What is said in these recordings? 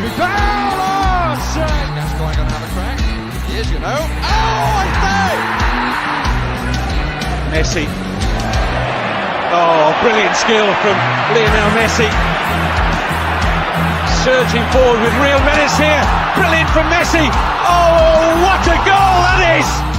Richarlison! That's going to have a crack. He is, you know. Oh, I say! Messi. Oh, brilliant skill from Lionel Messi. Surging forward with real menace here. Brilliant from Messi. Oh, what a goal that is!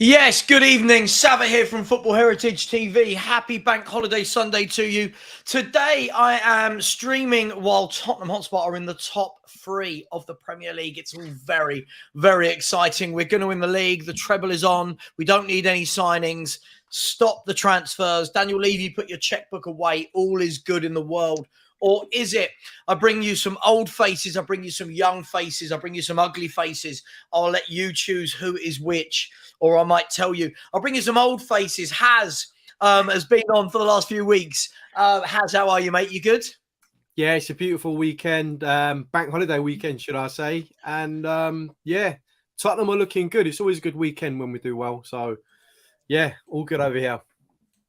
Yes, good evening. Sava here from Football Heritage TV. Happy Bank Holiday Sunday to you. Today I am streaming while Tottenham Hotspur are in the top three of the Premier League. It's all very, very exciting. We're going to win the league. The treble is on. We don't need any signings. Stop the transfers. Daniel Levy, put your checkbook away. All is good in the world. Or is it? I bring you some old faces. I bring you some young faces. I bring you some ugly faces. I'll let you choose who is which. Or I might tell you. I'll bring you some old faces. Has been on for the last few weeks. Has, how are you, mate? You good? Yeah, it's a beautiful weekend. Bank holiday weekend, should I say. And, yeah, Tottenham are looking good. It's always a good weekend when we do well. So, yeah, all good over here.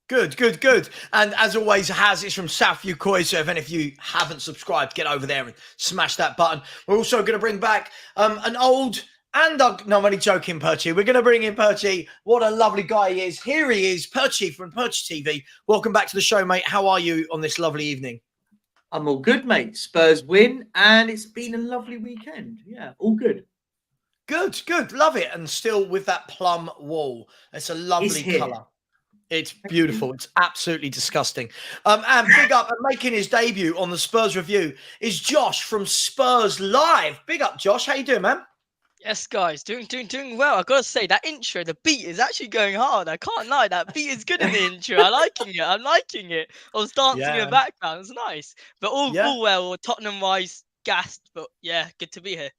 Good, good, good. And as always, Has is from Southview Koi. So if any of you haven't subscribed, get over there and smash that button. We're also going to bring back an old and no, I'm only joking, Perchy. We're going to bring in Perchy. What a lovely guy he is. Here he is, Perchy from Perchy TV. Welcome back to the show, mate. How are you on this lovely evening? I'm all good, mate. Spurs win, and it's been a lovely weekend. Yeah, all good. Good, good. Love it. And still with that plum wall. It's a lovely colour. It's beautiful. It's absolutely disgusting. And big up, and making his debut on the Spurs Review is Josh from Spurs Live. Big up, Josh. How you doing, man? Yes, guys, doing well. I've got to say, that intro, the beat is actually going hard. I can't lie, that beat is good in the intro. I'm liking it. I was dancing in the background. It's nice. But all well, Tottenham-wise, gassed. But yeah, good to be here.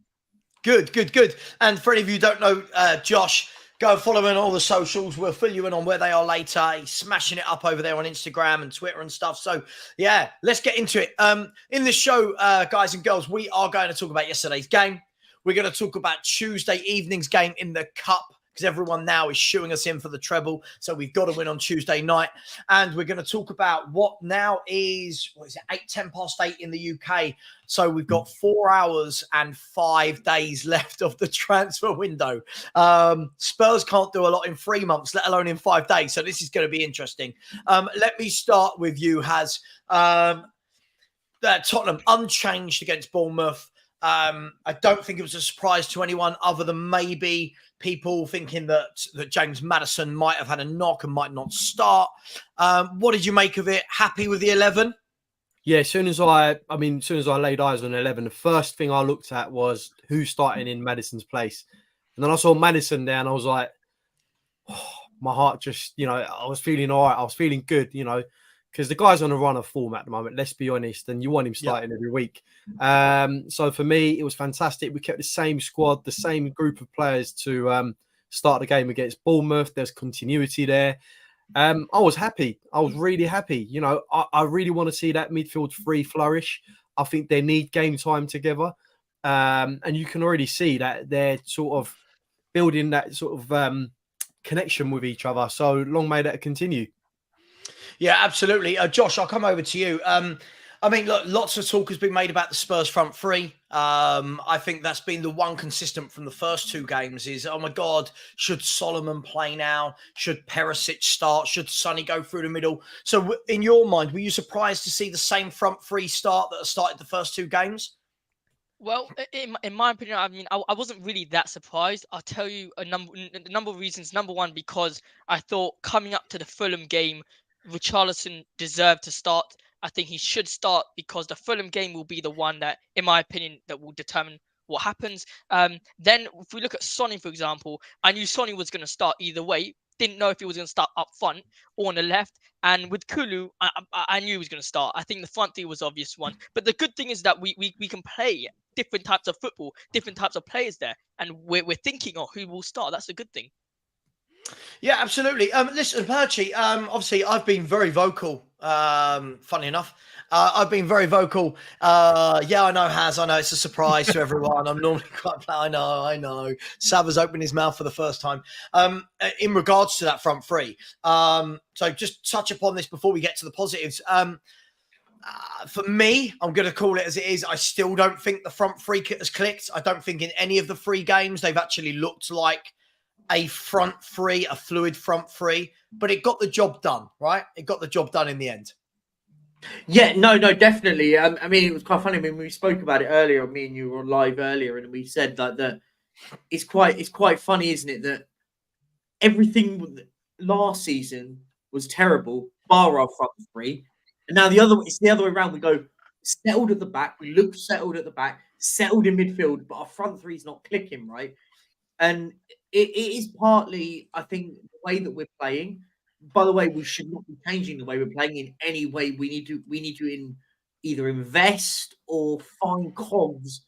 Good, good, good. And for any of you who don't know Josh, go follow him on all the socials. We'll fill you in on where they are later. He's smashing it up over there on Instagram and Twitter and stuff. So, yeah, let's get into it. In this show, guys and girls, we are going to talk about yesterday's game. We're going to talk about Tuesday evening's game in the Cup because everyone now is shooing us in for the treble. So we've got to win on Tuesday night. And we're going to talk about what now is, 10 past 8 in the UK. So we've got 4 hours and 5 days left of the transfer window. Spurs can't do a lot in 3 months, let alone in 5 days. So this is going to be interesting. Let me start with you, Has. Tottenham unchanged against Bournemouth. I don't think it was a surprise to anyone other than maybe people thinking that James Maddison might have had a knock and might not start. What did you make of it? Happy with the 11? Yeah, as soon as I laid eyes on 11, the first thing I looked at was who's starting in Maddison's place. And then I saw Maddison there and I was like, oh, my heart just, I was feeling all right. I was feeling good, because the guy's on a run of form at the moment, let's be honest, and you want him starting every week. So for me, it was fantastic. We kept the same squad, the same group of players to start the game against Bournemouth. There's continuity there. I was happy. I was really happy. I really want to see that midfield three flourish. I think they need game time together. And you can already see that they're sort of building that sort of connection with each other. So long may that continue. Yeah, absolutely. Josh, I'll come over to you. Look, lots of talk has been made about the Spurs front three. I think that's been the one consistent from the first two games is, oh my God, should Solomon play now? Should Perisic start? Should Sonny go through the middle? So in your mind, were you surprised to see the same front three start that started the first two games? Well, in my opinion, I wasn't really that surprised. I'll tell you a number of reasons. Number one, because I thought coming up to the Fulham game, Richarlison deserved to start. I think he should start because the Fulham game will be the one that, in my opinion, that will determine what happens. Then if we look at Sonny, for example, I knew Sonny was going to start either way. Didn't know if he was going to start up front or on the left. And with Kulu, I knew he was going to start. I think the front three was the obvious one. But the good thing is that we can play different types of football, different types of players there. And we're thinking, who will start? That's a good thing. Yeah, absolutely. Listen, Perchy, obviously I've been very vocal Funny enough, I've been very vocal. Yeah, I know, Haz. I know it's a surprise to everyone. I'm normally quite. I know. Sav has opened his mouth for the first time. In regards to that front three. So just touch upon this before we get to the positives. For me, I'm going to call it as it is. I still don't think the front three kit has clicked. I don't think in any of the 3 games they've actually looked like a front three, a fluid front three, but it got the job done, right? It got the job done in the end. Yeah, no, definitely. I mean, it was quite funny. I mean, we spoke about it earlier. Me and you were on live earlier, and we said that it's quite funny, isn't it? That everything last season was terrible, bar our front three, and now it's the other way around. We go settled at the back. We look settled at the back, settled in midfield, but our front three's not clicking, right? And it is partly, I think, the way that we're playing. By the way, we should not be changing the way we're playing in any way. We need to either invest or find cogs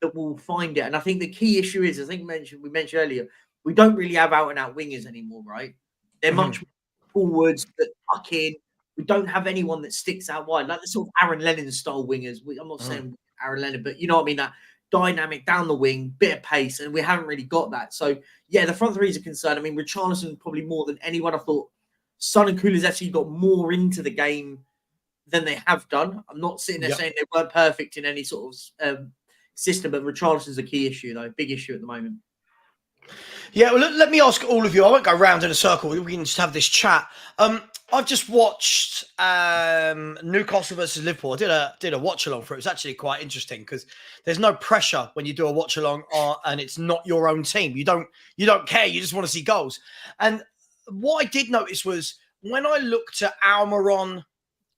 that will find it. And I think the key issue is, I think we mentioned earlier, we don't really have out and out wingers anymore, right? They're much more forwards that tuck in. We don't have anyone that sticks out wide, like the sort of Aaron Lennon style wingers. I'm not saying Aaron Lennon, but you know what I mean? That dynamic down the wing, bit of pace, and we haven't really got that. So yeah, the front three is a concern. I mean, Richarlison probably more than anyone. I thought Son and Kulusevski got more into the game than they have done. I'm not sitting there saying they weren't perfect in any sort of system, but Richarlison's a key issue, though, big issue at the moment. Yeah, well, let me ask all of you. I won't go round in a circle. We can just have this chat. I've just watched Newcastle versus Liverpool. I did a watch along for it. It was actually quite interesting because there's no pressure when you do a watch along, and it's not your own team. You don't care. You just want to see goals. And what I did notice was when I looked at Almiron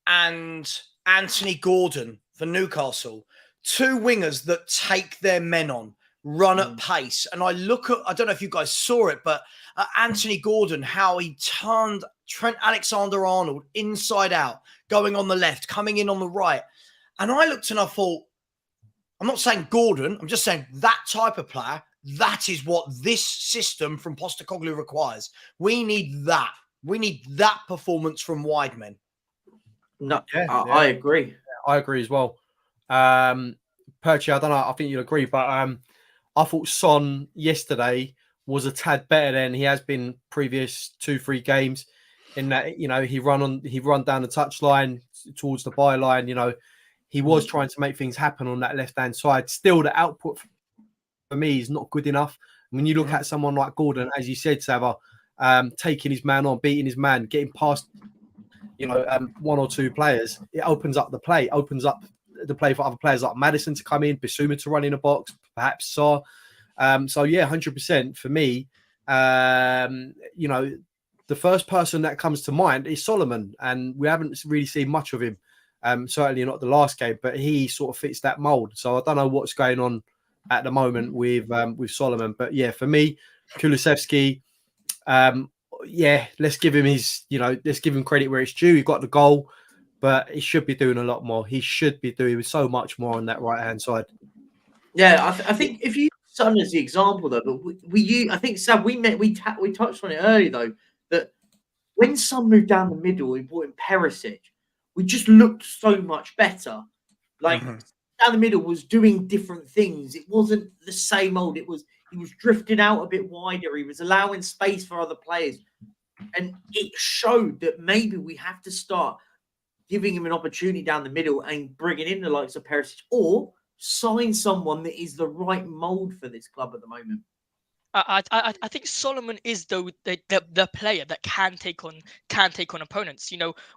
and Anthony Gordon for Newcastle, 2 wingers that take their men on, run at pace. And I don't know if you guys saw it, but Anthony Gordon, how he turned Trent Alexander-Arnold inside out, going on the left, coming in on the right. And I looked and I thought, I'm not saying Gordon, I'm just saying that type of player, that is what this system from Postecoglou requires. We need that. We need that performance from wide men. No, I agree. Yeah, I agree as well. Perchi, I don't know, I think you'll agree, but I thought Son yesterday was a tad better than he has been previous 2-3 games. In that, you know, he run down the touchline towards the byline. He was trying to make things happen on that left hand side. Still, the output for me is not good enough. When you look at someone like Gordon, as you said, Sava, taking his man on, beating his man, getting past, 1 or 2 players, it opens up the play for other players like Maddison to come in, Bissouma to run in a box, perhaps Saw. So yeah, 100% for me. The first person that comes to mind is Solomon, and we haven't really seen much of him. Certainly not the last game, but he sort of fits that mold. So I don't know what's going on at the moment with Solomon, but yeah, for me, Kulusevski, let's give him let's give him credit where it's due. He got the goal, but he should be doing a lot more. He should be doing so much more on that right hand side. Yeah, I think if you use Son as the example though, but I think Sam, we touched on it earlier though, that when Son moved down the middle and brought in Perisic, we just looked so much better. Like down the middle was doing different things. It wasn't the same old. He was drifting out a bit wider. He was allowing space for other players, and it showed that maybe we have to start giving him an opportunity down the middle and bringing in the likes of Perisic, or sign someone that is the right mold for this club at the moment. I think Solomon is the player that can take on opponents.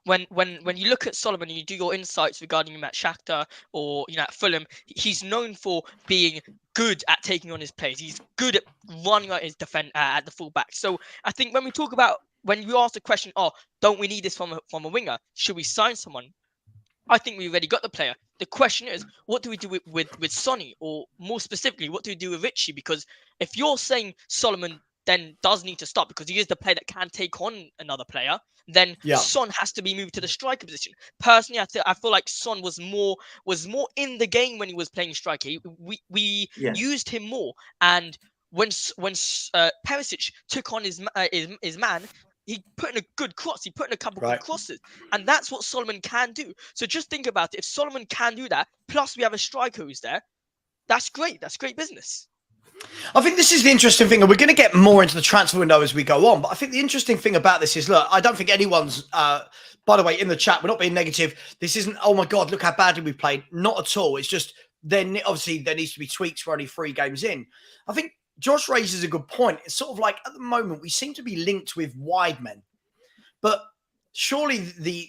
When you look at Solomon and you do your insights regarding him at Shakhtar or at Fulham, he's known for being good at taking on his players. He's good at running out his defense at the fullback. So I think when you ask the question, don't we need this from a winger? Should we sign someone? I think we already got the player. The question is, what do we do with Sonny? Or more specifically, what do we do with Richie? Because if you're saying Solomon then does need to stop because he is the player that can take on another player, then Son has to be moved to the striker position. Personally, I feel like Son was more in the game when he was playing striker. We used him more. And when Perisic took on his man, he put in a good cross. He put in a couple Right. good crosses, and that's what Solomon can do. So just think about it. If Solomon can do that, plus we have a striker who's there, that's great. That's great business. I think this is the interesting thing, and we're going to get more into the transfer window as we go on. But I think the interesting thing about this is, look, I don't think anyone's, by the way, in the chat, we're not being negative. This isn't, oh my God, look how badly we played. Not at all. It's just, then obviously there needs to be tweaks. We're only 3 games in. I think Josh raises a good point. It's sort of like at the moment we seem to be linked with wide men, but surely the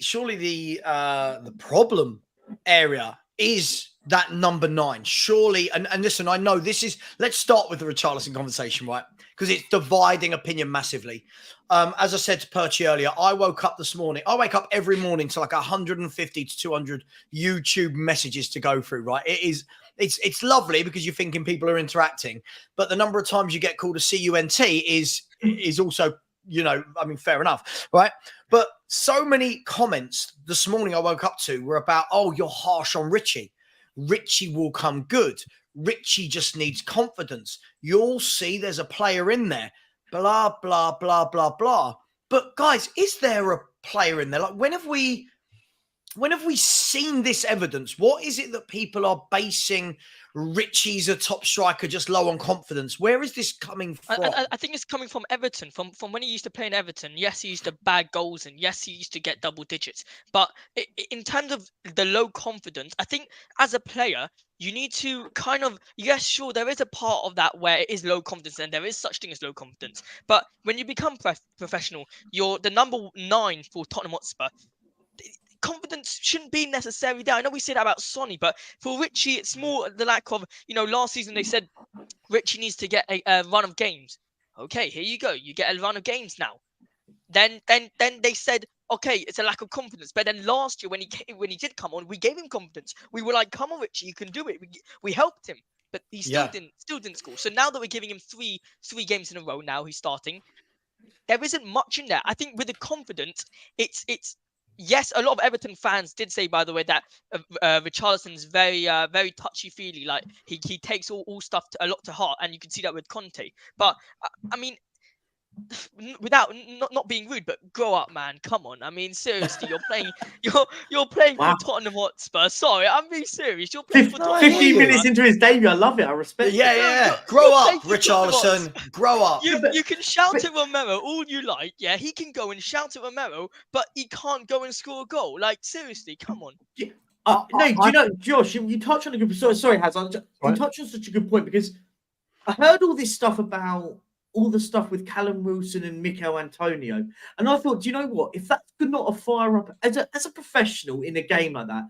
problem area is that number 9. Surely, and listen, I know this is, let's start with the Richarlison conversation, right? Because it's dividing opinion massively. As I said to Perchy earlier, I woke up this morning. I wake up every morning to like 150 to 200 YouTube messages to go through, right? It's lovely because you're thinking people are interacting, but the number of times you get called a CUNT is also, you know, I mean, fair enough, right? But so many comments this morning I woke up to were about, oh, you're harsh on Richie. Richie will come good. Richie just needs confidence. You'll see there's a player in there. Blah, blah, blah, blah, blah. But guys, is there a player in there? Like, when have we seen this evidence? What is it that people are basing Richie's a top striker just low on confidence? Where is this coming from? I think it's coming from Everton, from when he used to play in Everton. Yes, he used to bag goals, and yes, he used to get double digits. But in terms of the low confidence, I think as a player, you need to kind of, yes, sure, there is a part of that where it is low confidence, and there is such thing as low confidence. But when you become professional, you're the number 9 for Tottenham Hotspur. Confidence shouldn't be necessary there. I know we say that about Sonny, but for Richie, it's more the lack of, you know, last season they said Richie needs to get a run of games. Okay, here you go. You get a run of games now. Then they said, okay, it's a lack of confidence. But then last year when he did come on, we gave him confidence. We were like, come on, Richie, you can do it. We helped him, but he still didn't score. So now that we're giving him three games in a row, now he's starting. There isn't much in there. I think with the confidence, it's. Yes, a lot of Everton fans did say, by the way, that Richarlison's very touchy-feely. Like he takes all stuff a lot to heart, and you can see that with Conte. But I mean, without not being rude, but grow up, man. Come on. I mean, seriously, you're playing for Tottenham Hotspur. Sorry, I'm being serious. You're playing for Tottenham 15 minutes into his debut. I love it. I respect it. Yeah. Grow up, Richarlison. Grow up. You can shout at Romero all you like. Yeah, he can go and shout at Romero, but he can't go and score a goal. Like, seriously, come on. No, do you know, Josh, you touched on a good point. Sorry, Hazard. You touched on such a good point because I heard all this stuff about all the stuff with Callum Wilson and Mikel Antonio. And I thought, do you know what? If that's not a fire up as a professional in a game like that,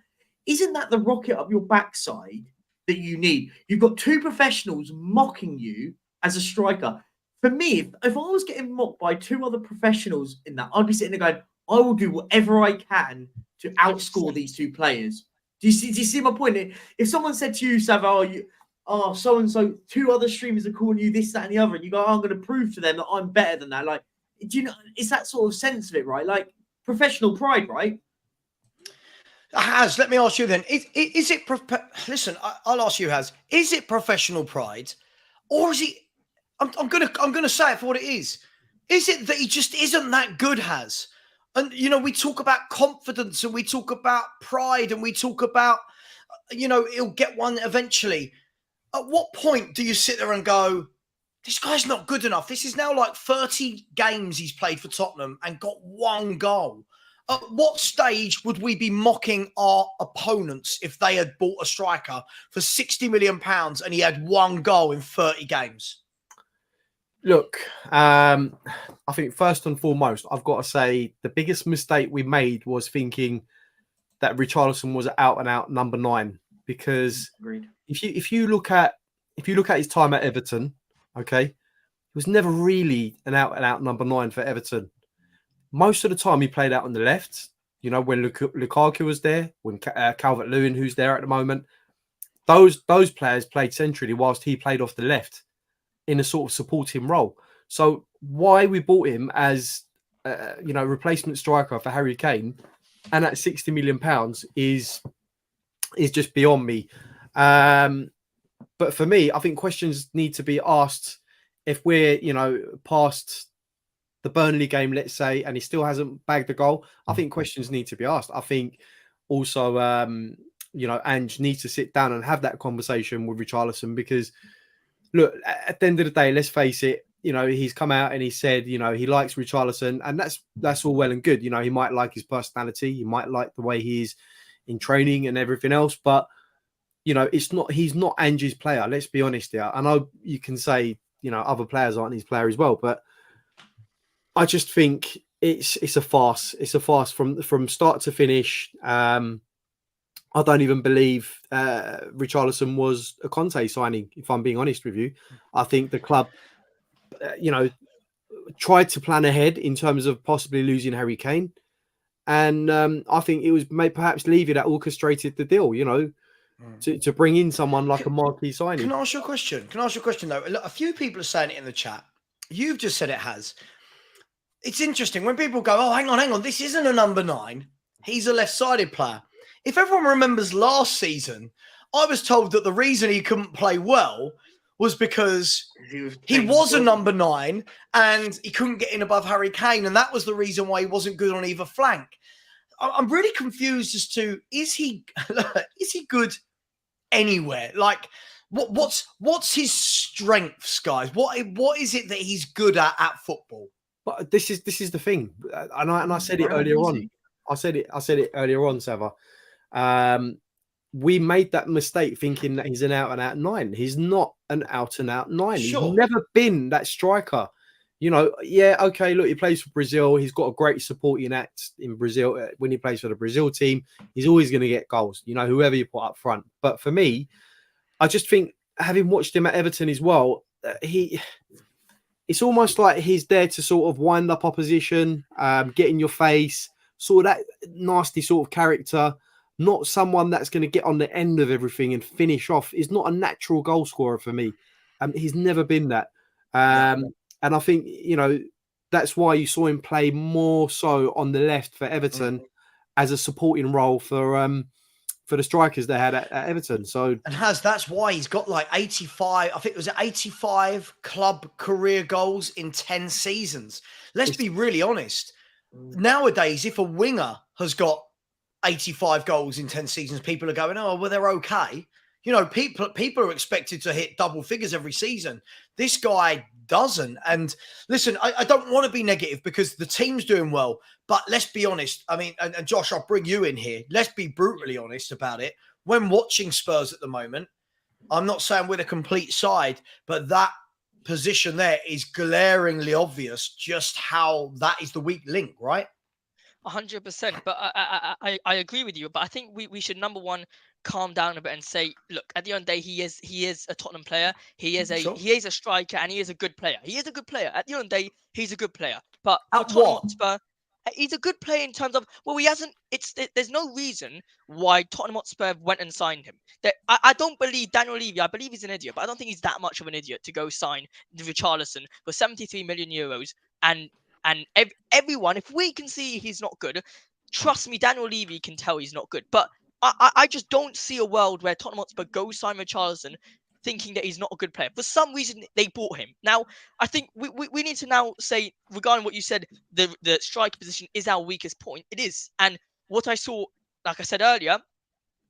isn't that the rocket up your backside that you need? You've got 2 professionals mocking you as a striker. For me, if I was getting mocked by 2 other professionals in that, I'd be sitting there going, I will do whatever I can to outscore these 2 players. Do you see my point? If someone said to you, Sav, so and so, 2 other streamers are calling you this, that, and the other, and you go, I'm going to prove to them that I'm better than that. Like, do you know? It's that sort of sense of it, right? Like professional pride, right? Haz, let me ask you then: is it? Listen, I'll ask you, Haz. Is it professional pride, or is it? I'm gonna say it for what it is. Is it that he just isn't that good, Haz? And you know, we talk about confidence, and we talk about pride, and we talk about, you know, he'll get one eventually. At what point do you sit there and go, this guy's not good enough? This is now like 30 games he's played for Tottenham and got 1 goal. At what stage would we be mocking our opponents if they had bought a striker for £60 million and he had 1 goal in 30 games? Look, I think first and foremost, I've got to say the biggest mistake we made was thinking that Richarlison was out and out number 9. Because Agreed. If you look at his time at Everton, okay, he was never really an out and out number 9 for Everton. Most of the time he played out on the left. You know, when Lukaku was there, when Calvert-Lewin, who's there at the moment, those players played centrally whilst he played off the left in a sort of supporting role. So why we bought him as replacement striker for Harry Kane and at £60 million is just beyond me. But for me, I think questions need to be asked if we're, past the Burnley game, let's say, and he still hasn't bagged a goal, I think questions need to be asked. I think also, Ange needs to sit down and have that conversation with Richarlison because, look, at the end of the day, let's face it, he's come out and he said, he likes Richarlison, and that's all well and good. He might like his personality, he might like the way he is in training and everything else, but he's not Ange's player. Let's be honest here. I know you can say, other players aren't his player as well, but I just think it's a farce. It's a farce from start to finish. I don't even believe Richarlison was a Conte signing, if I'm being honest with you. I think the club, tried to plan ahead in terms of possibly losing Harry Kane. And I think it was perhaps Levy that orchestrated the deal, to bring in someone like a marquee signing. Can I ask you a question? Though? Look, a few people are saying it in the chat. You've just said it has. It's interesting when people go, oh, hang on. This isn't a number 9. He's a left-sided player. If everyone remembers last season, I was told that the reason he couldn't play well was because he was a number 9 and he couldn't get in above Harry Kane. And that was the reason why he wasn't good on either flank. I'm really confused as to, is he good anywhere? Like, what's his strengths, guys? What is it that he's good at football? But this is the thing. And I said it earlier on. I said it earlier on, Sava. We made that mistake thinking that he's an out-and-out 9. He's not an out-and-out 9. Sure. He's never been that striker. Okay, look, he plays for Brazil. He's got a great supporting act in Brazil. When he plays for the Brazil team, he's always going to get goals, whoever you put up front. But for me, I just think, having watched him at Everton as well, it's almost like he's there to sort of wind up opposition, get in your face, sort of that nasty sort of character. Not someone that's going to get on the end of everything and finish off. He's not a natural goal scorer for me. He's never been that. And I think, that's why you saw him play more so on the left for Everton as a supporting role for the strikers they had at Everton. So, and that's why he's got like 85, I think it was 85 club career goals in 10 seasons. Let's be really honest. Nowadays, if a winger has got 85 goals in 10 seasons, people are going, oh, well, they're okay. People are expected to hit double figures every season. This guy doesn't. And listen, I don't want to be negative because the team's doing well, but let's be honest. I mean, and Josh, I'll bring you in here. Let's be brutally honest about it. When watching Spurs at the moment, I'm not saying we're the complete side, but that position there is glaringly obvious just how that is the weak link, right? 100%. But I agree with you. But I think we should, number one, calm down a bit and say, look, at the end of the day, he is a Tottenham player. He is a striker, and he is a good player. He is a good player. At the end of the day, he's a good player. But Tottenham Hotspur, he's a good player in terms of, well, he hasn't. There's no reason why Tottenham Hotspur went and signed him. I don't believe Daniel Levy. I believe he's an idiot, but I don't think he's that much of an idiot to go sign Richarlison for 73 million euros. And everyone, if we can see he's not good, trust me, Daniel Levy can tell he's not good. But I just don't see a world where Tottenham Hotspur go sign Richarlison thinking that he's not a good player. For some reason, they bought him. Now, I think we need to now say, regarding what you said, the striker position is our weakest point. It is. And what I saw, like I said earlier,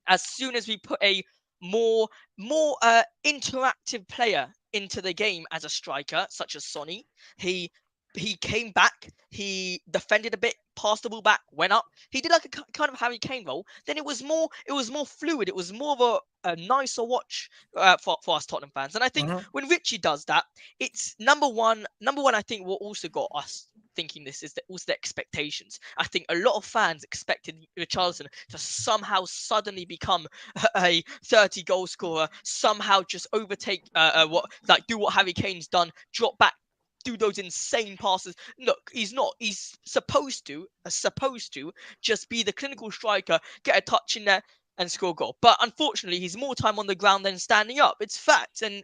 as soon as we put a more interactive player into the game as a striker, such as Sonny, he came back, he defended a bit, passed the ball back, went up. He did like a kind of Harry Kane role. Then it was more fluid. It was more of a nicer watch for us Tottenham fans. And I think when Richie does that, it's number one. I think what also got us thinking this is that also the expectations. I think a lot of fans expected Richarlison to somehow suddenly become a 30 goal scorer, somehow just overtake do what Harry Kane's done, drop back, do those insane passes. Look, he's not. He's supposed to just be the clinical striker, get a touch in there and score a goal. But unfortunately, he's more time on the ground than standing up. It's fact, and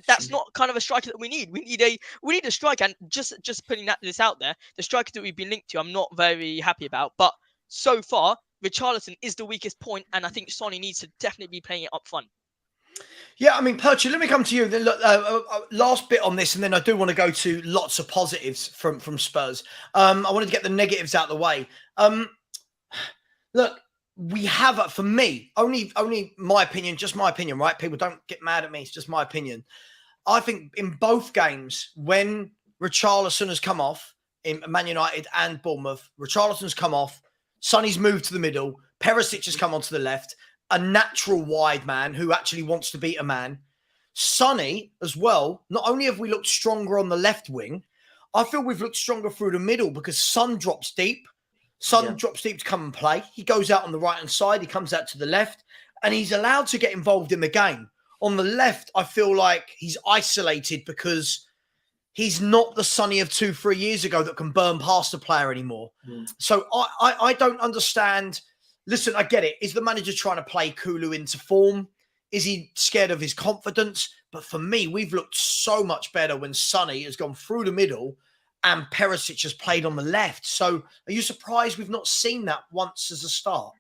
that's not kind of a striker that we need. We need a striker. And just putting this out there, the striker that we've been linked to, I'm not very happy about. But so far, Richarlison is the weakest point, and I think Sonny needs to definitely be playing it up front. Yeah, I mean, Percher, let me come to you. Then, look, last bit on this, and then I do want to go to lots of positives from Spurs. I wanted to get the negatives out of the way. Look, we have, for me, only my opinion, just my opinion, right? People don't get mad at me. It's just my opinion. I think in both games, when Richarlison has come off in Man United and Bournemouth, Richarlison's come off, Sonny's moved to the middle, Perisic has come onto the left, a natural wide man who actually wants to beat a man. Sonny as well, not only have we looked stronger on the left wing, I feel we've looked stronger through the middle because Son drops deep. Son drops deep to come and play. He goes out on the right-hand side. He comes out to the left, and he's allowed to get involved in the game. On the left, I feel like he's isolated because he's not the Sonny of 2-3 years ago that can burn past a player anymore. So I don't understand. Listen, I get it. Is the manager trying to play Kulu into form? Is he scared of his confidence? But for me, we've looked so much better when Sonny has gone through the middle and Perisic has played on the left. So are you surprised we've not seen that once as a start?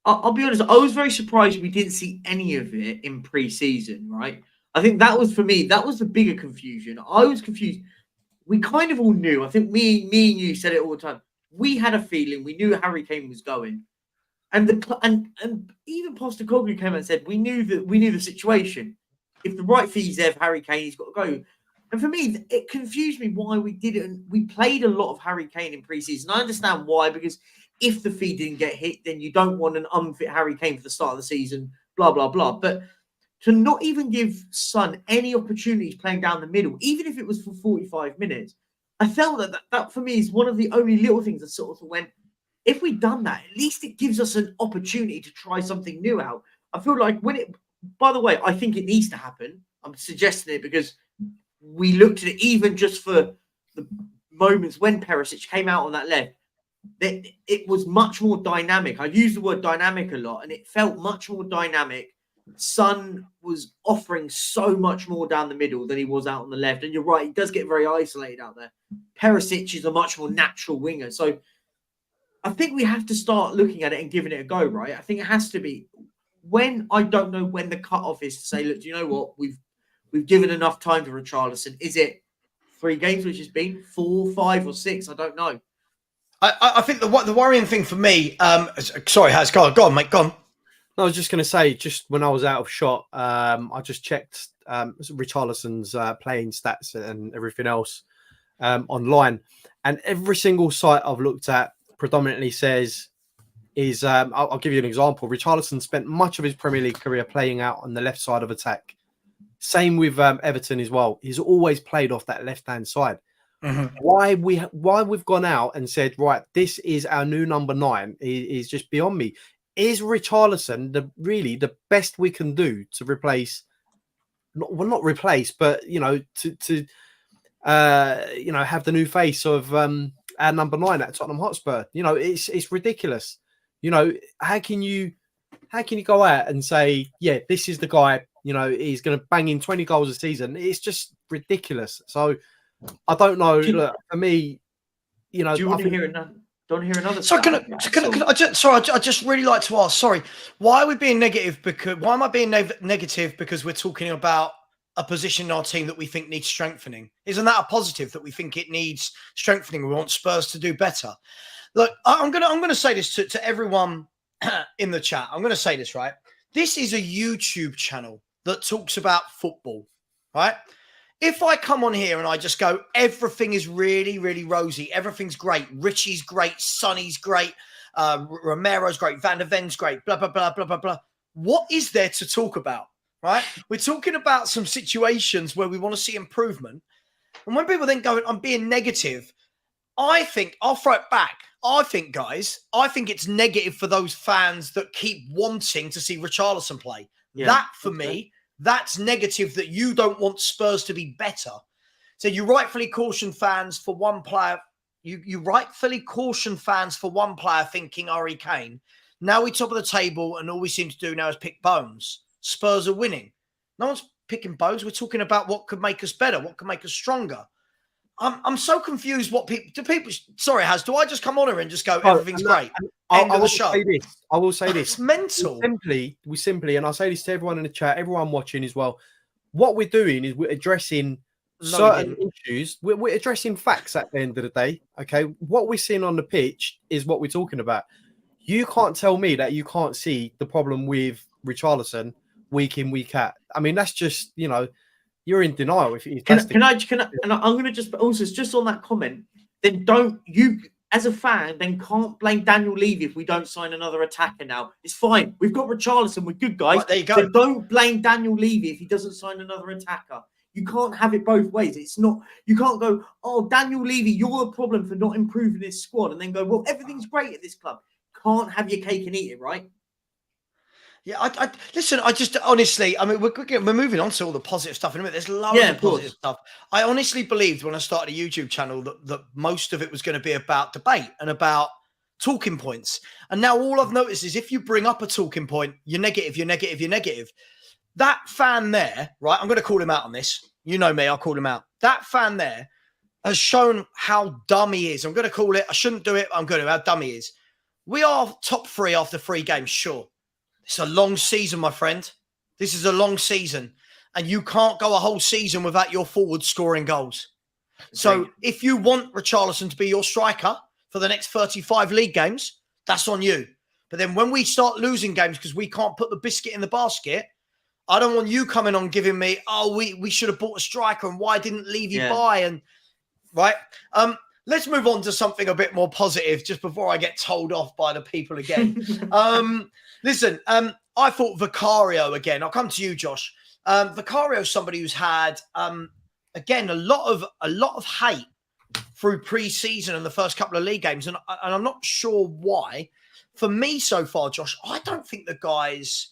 I'll be honest, I was very surprised we didn't see any of it in pre-season, right? I think that was, for me, that was the bigger confusion. I was confused. We kind of all knew. I think me and you said it all the time. We had a feeling. We knew Harry Kane was going. And even Postecoglou came out and said, we knew the situation. If the right fee's there for Harry Kane, he's got to go. And for me, it confused me why we didn't. We played a lot of Harry Kane in pre-season. I understand why, because if the fee didn't get hit, then you don't want an unfit Harry Kane for the start of the season, blah, blah, blah. But to not even give Son any opportunities playing down the middle, even if it was for 45 minutes, I felt that for me is one of the only little things that sort of went, if we'd done that, at least it gives us an opportunity to try something new out. I feel like by the way, I think it needs to happen. I'm suggesting it because we looked at it even just for the moments when Perisic came out on that left. It was much more dynamic. I use the word dynamic a lot, and it felt much more dynamic. Son was offering so much more down the middle than he was out on the left. And you're right, he does get very isolated out there. Perisic is a much more natural winger. So I think we have to start looking at it and giving it a go, right? I think it has to be. I don't know when the cutoff is to say, look, do you know what? We've given enough time to Richarlison. Is it 3 games, which has been 4, 5, or 6? I don't know. I think the worrying thing for me, sorry, Haz, go on, mate, go on. I was just going to say, just when I was out of shot, I just checked Richarlison's playing stats and everything else online. And every single site I've looked at predominantly says I'll give you an example. Richarlison spent much of his Premier League career playing out on the left side of attack. Same with Everton as well. He's always played off that left-hand side. Mm-hmm. Why we've gone out and said, right, this is our new number 9 is just beyond me. Is Richarlison the best we can do to replace? Not replace, but to have the new face of our number 9 at Tottenham Hotspur. It's ridiculous. How can you go out and say, yeah, this is the guy? He's going to bang in 20 goals a season. It's just ridiculous. So I don't know. Look, for me, do you want to hear another? Don't hear another. So I just really like to ask. Sorry, why are we being negative? Why am I being negative? Because we're talking about a position in our team that we think needs strengthening. Isn't that a positive that we think it needs strengthening? We want Spurs to do better. Look, I'm gonna say this to everyone in the chat. I'm gonna say this, right. This is a YouTube channel that talks about football, right? If I come on here and I just go, everything is really, really rosy. Everything's great. Richie's great. Sonny's great. Romero's great. Van der Ven's great. Blah, blah, blah, blah, blah, blah. What is there to talk about, right? We're talking about some situations where we want to see improvement. And when people then go, I'm being negative, I think, I'll throw it back. I think it's negative for those fans that keep wanting to see Richarlison play. Yeah, that, for me, that's negative, that you don't want Spurs to be better. So you rightfully caution fans for one player. You rightfully caution fans for one player thinking Harry Kane. Now we're top of the table and all we seem to do now is pick bones. Spurs are winning. No one's picking bones. We're talking about what could make us better, what could make us stronger. I'm so confused. What people? Sorry, Has. Do I just come on here and just go, everything's great? End of the show. I will say this. It's mental. We simply, and I say this to everyone in the chat, everyone watching as well. What we're doing is we're addressing certain issues. We're addressing facts at the end of the day. Okay, what we're seeing on the pitch is what we're talking about. You can't tell me that you can't see the problem with Richarlison week in, week out. I mean, that's just, you're in denial. If and I'm going to just also just on that comment. Then don't you, as a fan, then can't blame Daniel Levy if we don't sign another attacker now. It's fine. We've got Richarlison. We're good guys. Right, there you go. So don't blame Daniel Levy if he doesn't sign another attacker. You can't have it both ways. It's not. You can't go, oh, Daniel Levy, you're the problem for not improving this squad, and then go, well, everything's great at this club. Can't have your cake and eat it, right? Yeah, I listen. I just honestly, I mean, we're moving on to all the positive stuff in a minute. There's loads of positive stuff. I honestly believed when I started a YouTube channel that most of it was going to be about debate and about talking points. And now all I've noticed is if you bring up a talking point, you're negative, you're negative, you're negative. That fan there, right? I'm going to call him out on this. You know me, I'll call him out. That fan there has shown how dumb he is. I'm going to call it. I shouldn't do it. I'm going to. How dumb he is. We are top 3 after 3 games, sure. It's a long season, my friend. This is a long season. And you can't go a whole season without your forward scoring goals. So if you want Richarlison to be your striker for the next 35 league games, that's on you. But then when we start losing games because we can't put the biscuit in the basket, I don't want you coming on giving me, oh, we should have bought a striker and why didn't Levy buy? And right. Let's move on to something a bit more positive just before I get told off by the people again. Listen, I thought Vicario again. I'll come to you, Josh. Vicario is somebody who's had, again, a lot of hate through pre-season and the first couple of league games. And I'm not sure why. For me so far, Josh, I don't think the guy's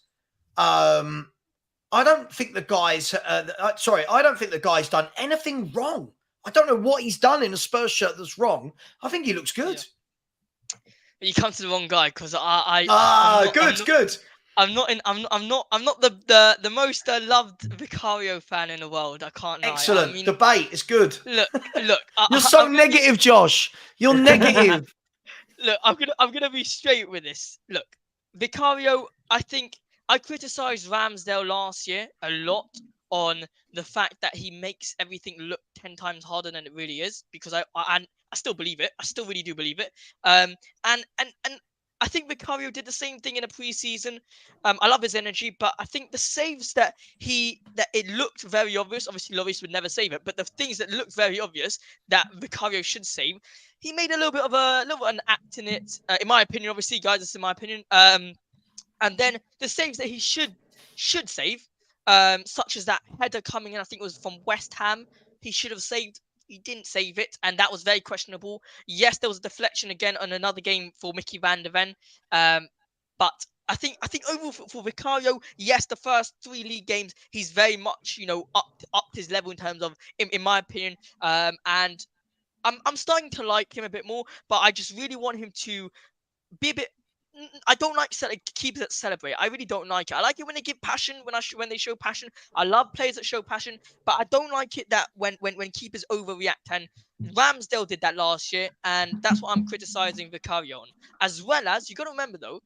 done anything wrong. I don't know what he's done in a Spurs shirt that's wrong. I think he looks good. Yeah. You come to the wrong guy because good. I'm not the most loved Vicario fan in the world. I can't lie. Excellent. I mean, debate. It's good. Look. You're so negative, Josh. You're negative. Look, I'm gonna be straight with this. Look, Vicario. I think I criticised Ramsdale last year a lot on the fact that he makes everything look 10 times harder than it really is, because I still believe it. I still really do believe it. And I think Vicario did the same thing in a preseason. I love his energy, but I think the saves that it looked very obvious. Obviously, Lloris would never save it, but the things that looked very obvious that Vicario should save, he made a little bit of an act in it. In my opinion, obviously, guys, this is my opinion. And then the saves that he should save. Such as that header coming in, I think it was from West Ham. He should have saved. He didn't save it, and that was very questionable. Yes, there was a deflection again on another game for Mickey van der Ven. But I think overall for Vicario, yes, the first 3 league games, he's very much upped his level in terms of, in my opinion. And I'm starting to like him a bit more, but I just really want him to be a bit. I don't like keepers that celebrate. I really don't like it. I like it when they give passion, when they show passion. I love players that show passion, but I don't like it that when keepers overreact. And Ramsdale did that last year, and that's what I'm criticising Vicario on. As well as, you got to remember though,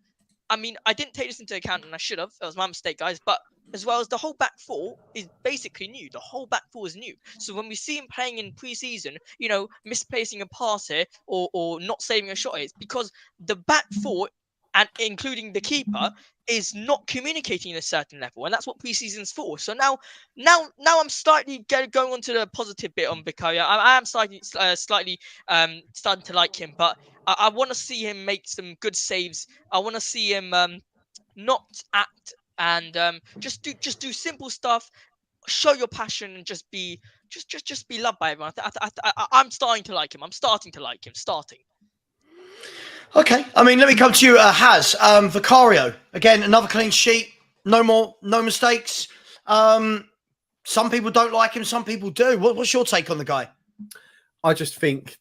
I mean, I didn't take this into account, and I should have. That was my mistake, guys. But as well as the whole back 4 is basically new. The whole back 4 is new. So when we see him playing in pre-season, misplacing a pass here or not saving a shot, it's because the back 4, and including the keeper, is not communicating at a certain level, and that's what preseason's for. So now I'm slightly going on to the positive bit on Vicario. I am slightly starting to like him, but I want to see him make some good saves. I want to see him not act and just do simple stuff. Show your passion and just be loved by everyone. I'm starting to like him. Starting. Okay, I mean, let me come to you, Has. Vicario, again, another clean sheet, no mistakes. Some people don't like him, some people do. What's your take on the guy? I just think,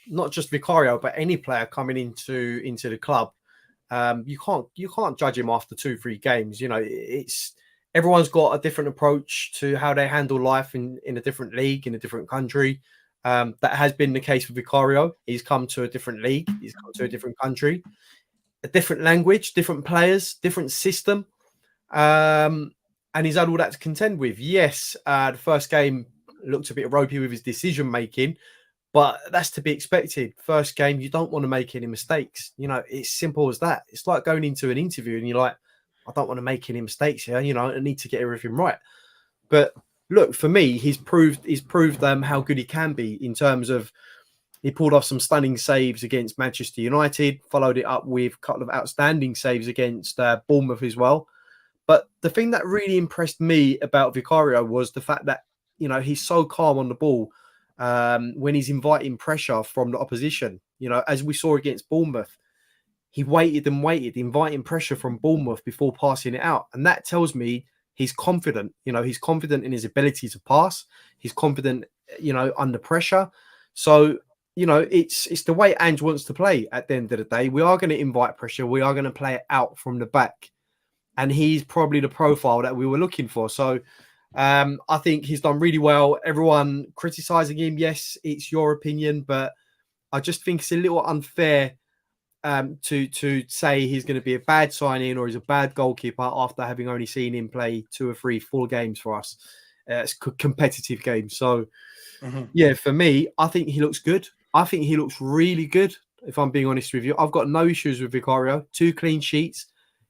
not just Vicario, but any player coming into the club, you can't judge him after 2-3 games. It's everyone's got a different approach to how they handle life in a different league, in a different country. That has been the case with Vicario. He's come to a different league. He's come to a different country, a different language, different players, different system. And he's had all that to contend with. Yes, the first game looked a bit ropey with his decision making, but that's to be expected. First game, you don't want to make any mistakes. You know, it's simple as that. It's like going into an interview and you're like, I don't want to make any mistakes here. You know, I need to get everything right. But look, for me, he's proved how good he can be in terms of he pulled off some stunning saves against Manchester United, followed it up with a couple of outstanding saves against Bournemouth as well. But the thing that really impressed me about Vicario was the fact that, you know, he's so calm on the ball when he's inviting pressure from the opposition. You know, as we saw against Bournemouth, he waited and waited, inviting pressure from Bournemouth before passing it out. And that tells me he's confident. You know, he's confident in his ability to pass. He's confident, you know, under pressure. So, you know, it's the way Ange wants to play at the end of the day. We are going to invite pressure. We are going to play it out from the back. And he's probably the profile that we were looking for. So I think he's done really well. Everyone criticizing him, yes, it's your opinion, but I just think it's a little unfair to say he's going to be a bad signing or he's a bad goalkeeper after having only seen him play 2 or 3 full games for us. It's competitive games. So, yeah, for me, I think he looks good. I think he looks really good, if I'm being honest with you. I've got no issues with Vicario. 2 clean sheets.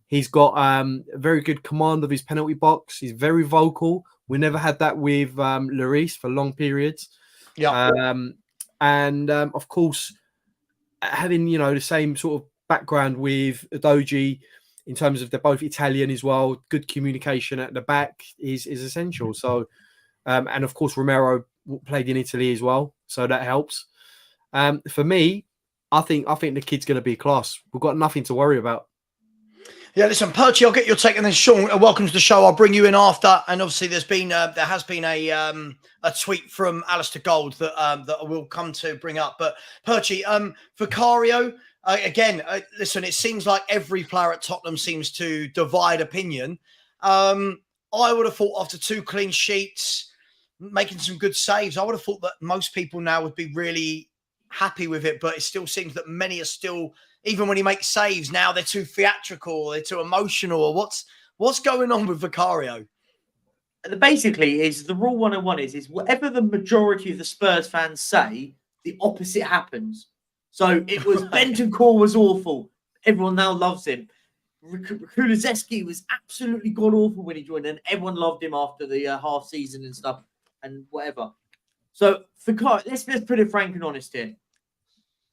He's got a very good command of his penalty box. He's very vocal. We never had that with Lloris for long periods. Yeah. Of course, having, you know, the same sort of background with Doji in terms of they're both Italian as well. Good communication at the back is essential. So, and of course, Romero played in Italy as well. So that helps. For me, I think the kid's going to be class. We've got nothing to worry about. Yeah, listen, Perchy, I'll get your take, and then Sean, welcome to the show. I'll bring you in after. And obviously, there has been a tweet from Alistair Gold that I will come to bring up. But Perchy, Vicario, again, listen, it seems like every player at Tottenham seems to divide opinion. I would have thought after 2 clean sheets, making some good saves, I would have thought that most people now would be really happy with it. But it still seems that many are still, even when he makes saves, now they're too theatrical, they're too emotional. Or what's going on with Vicario? Basically, is the rule 101 is whatever the majority of the Spurs fans say, the opposite happens. So it was Bentancur was awful. Everyone now loves him. Kulusevski was absolutely god awful when he joined, and everyone loved him after the half season and stuff and whatever. So Vicario, let's put it frank and honest here.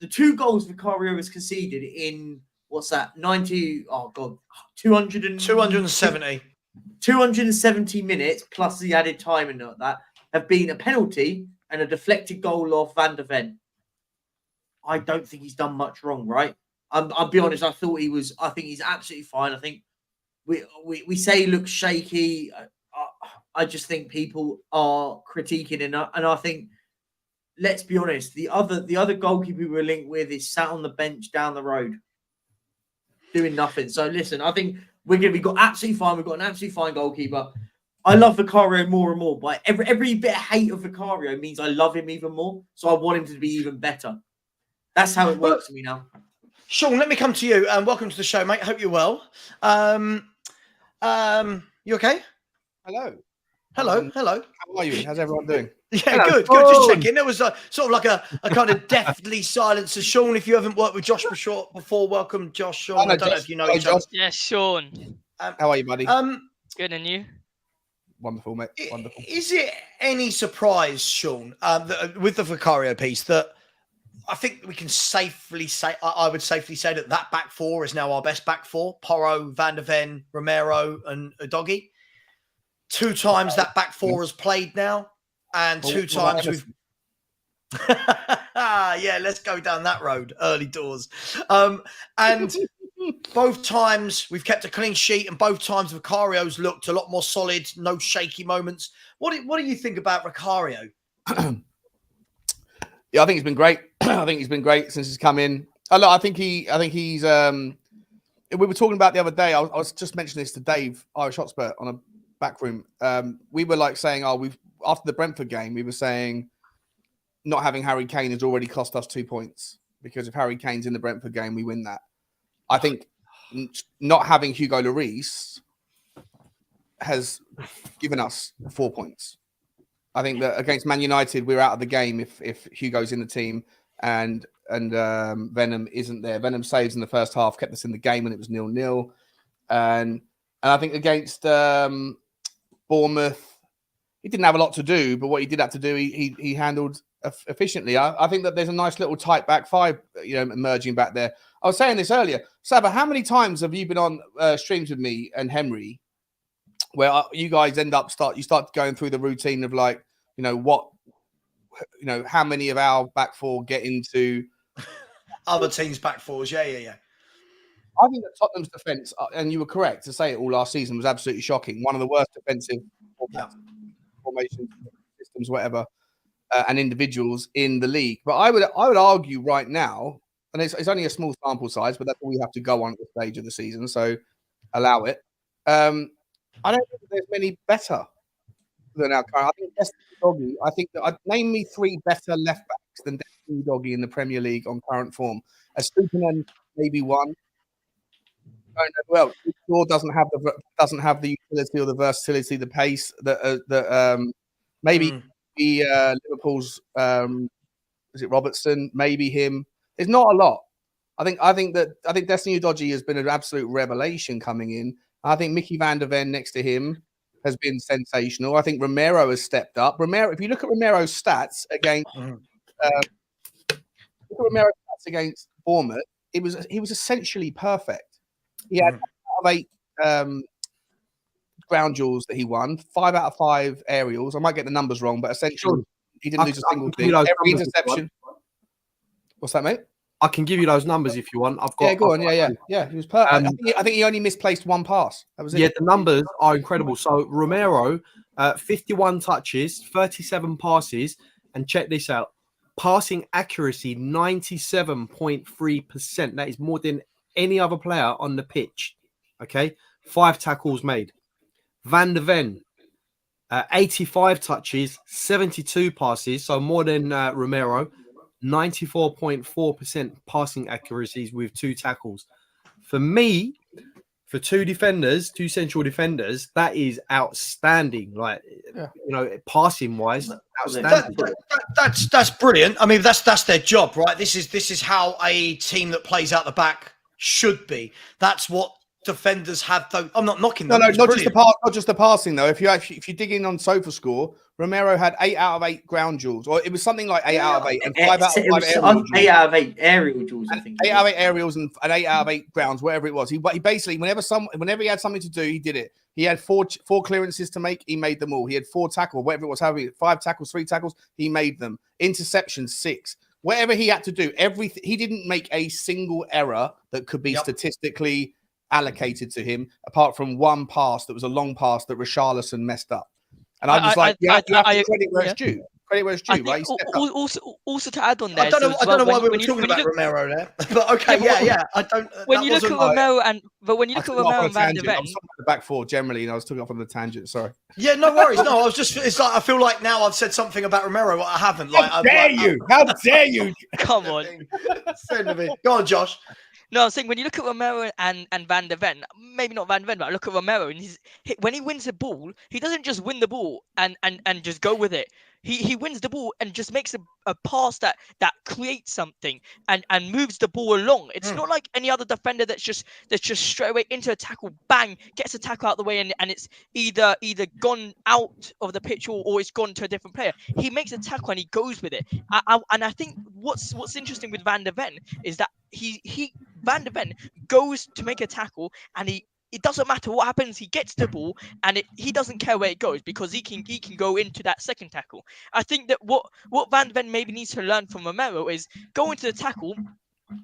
The 2 goals Vicario has conceded in, what's that, 270 minutes plus the added time and that have been a penalty and a deflected goal off Van der Ven. I don't think he's done much wrong, right? I'll be honest, I think he's absolutely fine. I think we say he looks shaky. I just think people are critiquing it, and I think, let's be honest, the other goalkeeper we were linked with is sat on the bench down the road doing nothing. So listen, I think we've got absolutely fine. We've got an absolutely fine goalkeeper. I love Vicario more and more, but every bit of hate of Vicario means I love him even more. So I want him to be even better. That's how it works for me now. Sean, let me come to you. Welcome to the show, mate. Hope you're well. You okay? Hello. Hello. How are you? How's everyone doing? Yeah, Hello, good. Just checking. There was sort of like a kind of deathly silence. So, Sean, if you haven't worked with Josh before, welcome, Josh. Sean, I don't know if you know each other. Yeah, Sean. How are you, buddy? Good, and you? Wonderful, mate. Wonderful. Is it any surprise, Sean, with the Vicario piece, that I think we can safely say, I would safely say that back 4 is now our best back 4: Porro, Van der Ven, Romero, and Udogie. 2 times that back 4 has played now, and 2 times we've. Yeah, let's go down that road. Early doors, and both times we've kept a clean sheet, and both times Vicario's looked a lot more solid. No shaky moments. What do you think about Vicario? Yeah, I think he's been great. I think he's been great since he's come in. I think he's. We were talking about the other day. I was just mentioning this to Dave, Irish Hotspur, on a back room. We were like saying, after the Brentford game, we were saying not having Harry Kane has already cost us 2 points, because if Harry Kane's in the Brentford game, we win that. I think not having Hugo Lloris has given us 4 points. I think that against Man United, we're out of the game if Hugo's in the team and Venom isn't there. Venom saves in the first half, kept us in the game when it was 0-0. And I think against Bournemouth, he didn't have a lot to do, but what he did have to do, he handled efficiently. I think that there's a nice little tight back five, emerging back there. I was saying this earlier. Saba, how many times have you been on streams with me and Henry where you guys start going through the routine of like, how many of our back four get into other teams' back fours? Yeah. I think that Tottenham's defence, and you were correct to say it all last season, was absolutely shocking. One of the worst defensive formations, systems, whatever, and individuals in the league. But I would argue right now, and it's only a small sample size, but that's all we have to go on at this stage of the season, so allow it. I don't think there's many better than our current. I think Destiny Doggy. I think that I'd name me 3 better left backs than Destiny Doggy in the Premier League on current form. A Stupinan, maybe one. I don't know who else. Shaw doesn't have the utility or the versatility, the pace that maybe Liverpool's is it Robertson? Maybe him. There's not a lot. I think Destiny Dodgy has been an absolute revelation coming in. I think Mickey van der Ven next to him has been sensational. I think Romero has stepped up. If you look at Romero's stats against Bournemouth, he was essentially perfect. He had 8 ground duels that he won, 5 out of 5 aerials. I might get the numbers wrong, but essentially he didn't lose a single thing. Every interception. What's that, mate? I can give you those numbers if you want. Go on. Yeah. He was perfect. I think he only misplaced 1 pass. That was it. Yeah, the numbers are incredible. So Romero, 51 touches, 37 passes, and check this out: passing accuracy 97.3%. That is more than any other player on the pitch. Okay, 5 tackles made. Van der Ven, 85 touches, 72 passes, so more than Romero. 94.4% passing accuracies with 2 tackles. For me, for 2 central defenders, that is outstanding. Like, passing wise, outstanding. That's brilliant. I mean, that's their job, right? This is how a team that plays out the back should be. That's what defenders have, though. I'm not knocking them. No, not just the passing though. If you dig in on SofaScore, Romero had 8 out of 8 ground duels, or it was something like 8 out of 8 and 5 out of 5 aerial 8 out of 8 aerial duels. I think 8 out of 8 aerials and 8 out of 8 grounds, whatever it was. He basically, whenever he had something to do, he did it. He had 4 clearances to make, he made them all. He had 4 tackles, whatever it was, 5 tackles, 3 tackles, he made them. Interceptions, 6. Whatever he had to do, he didn't make a single error that could be statistically allocated to him, apart from 1 pass that was a long pass that Richarlison messed up. And I'm just you have to credit where it's due. Credit where it's due, right? Also to add on there, I don't know why we were talking about Romero there, but okay, yeah. I don't. When you look at Romero and Van der Ven, I was talking about the back four generally, and I was talking off on the tangent. Sorry. Yeah, no worries. No, I was just. It's like I feel like now I've said something about Romero, but I haven't. How dare you? How dare you? Come on. Go on, Josh. No, I'm saying when you look at Romero and Van der Ven, maybe not Van der Ven, but I look at Romero and when he wins the ball, he doesn't just win the ball and just go with it. He wins the ball and just makes a pass that creates something and moves the ball along. It's not like any other defender that's just straight away into a tackle, bang, gets a tackle out of the way and it's either gone out of the pitch or it's gone to a different player. He makes a tackle and he goes with it. And I think what's interesting with Van der Ven is that Van der Ven goes to make a tackle and it doesn't matter what happens. He gets the ball and he doesn't care where it goes because he can go into that second tackle. I think that what Van der Ven maybe needs to learn from Romero is go into the tackle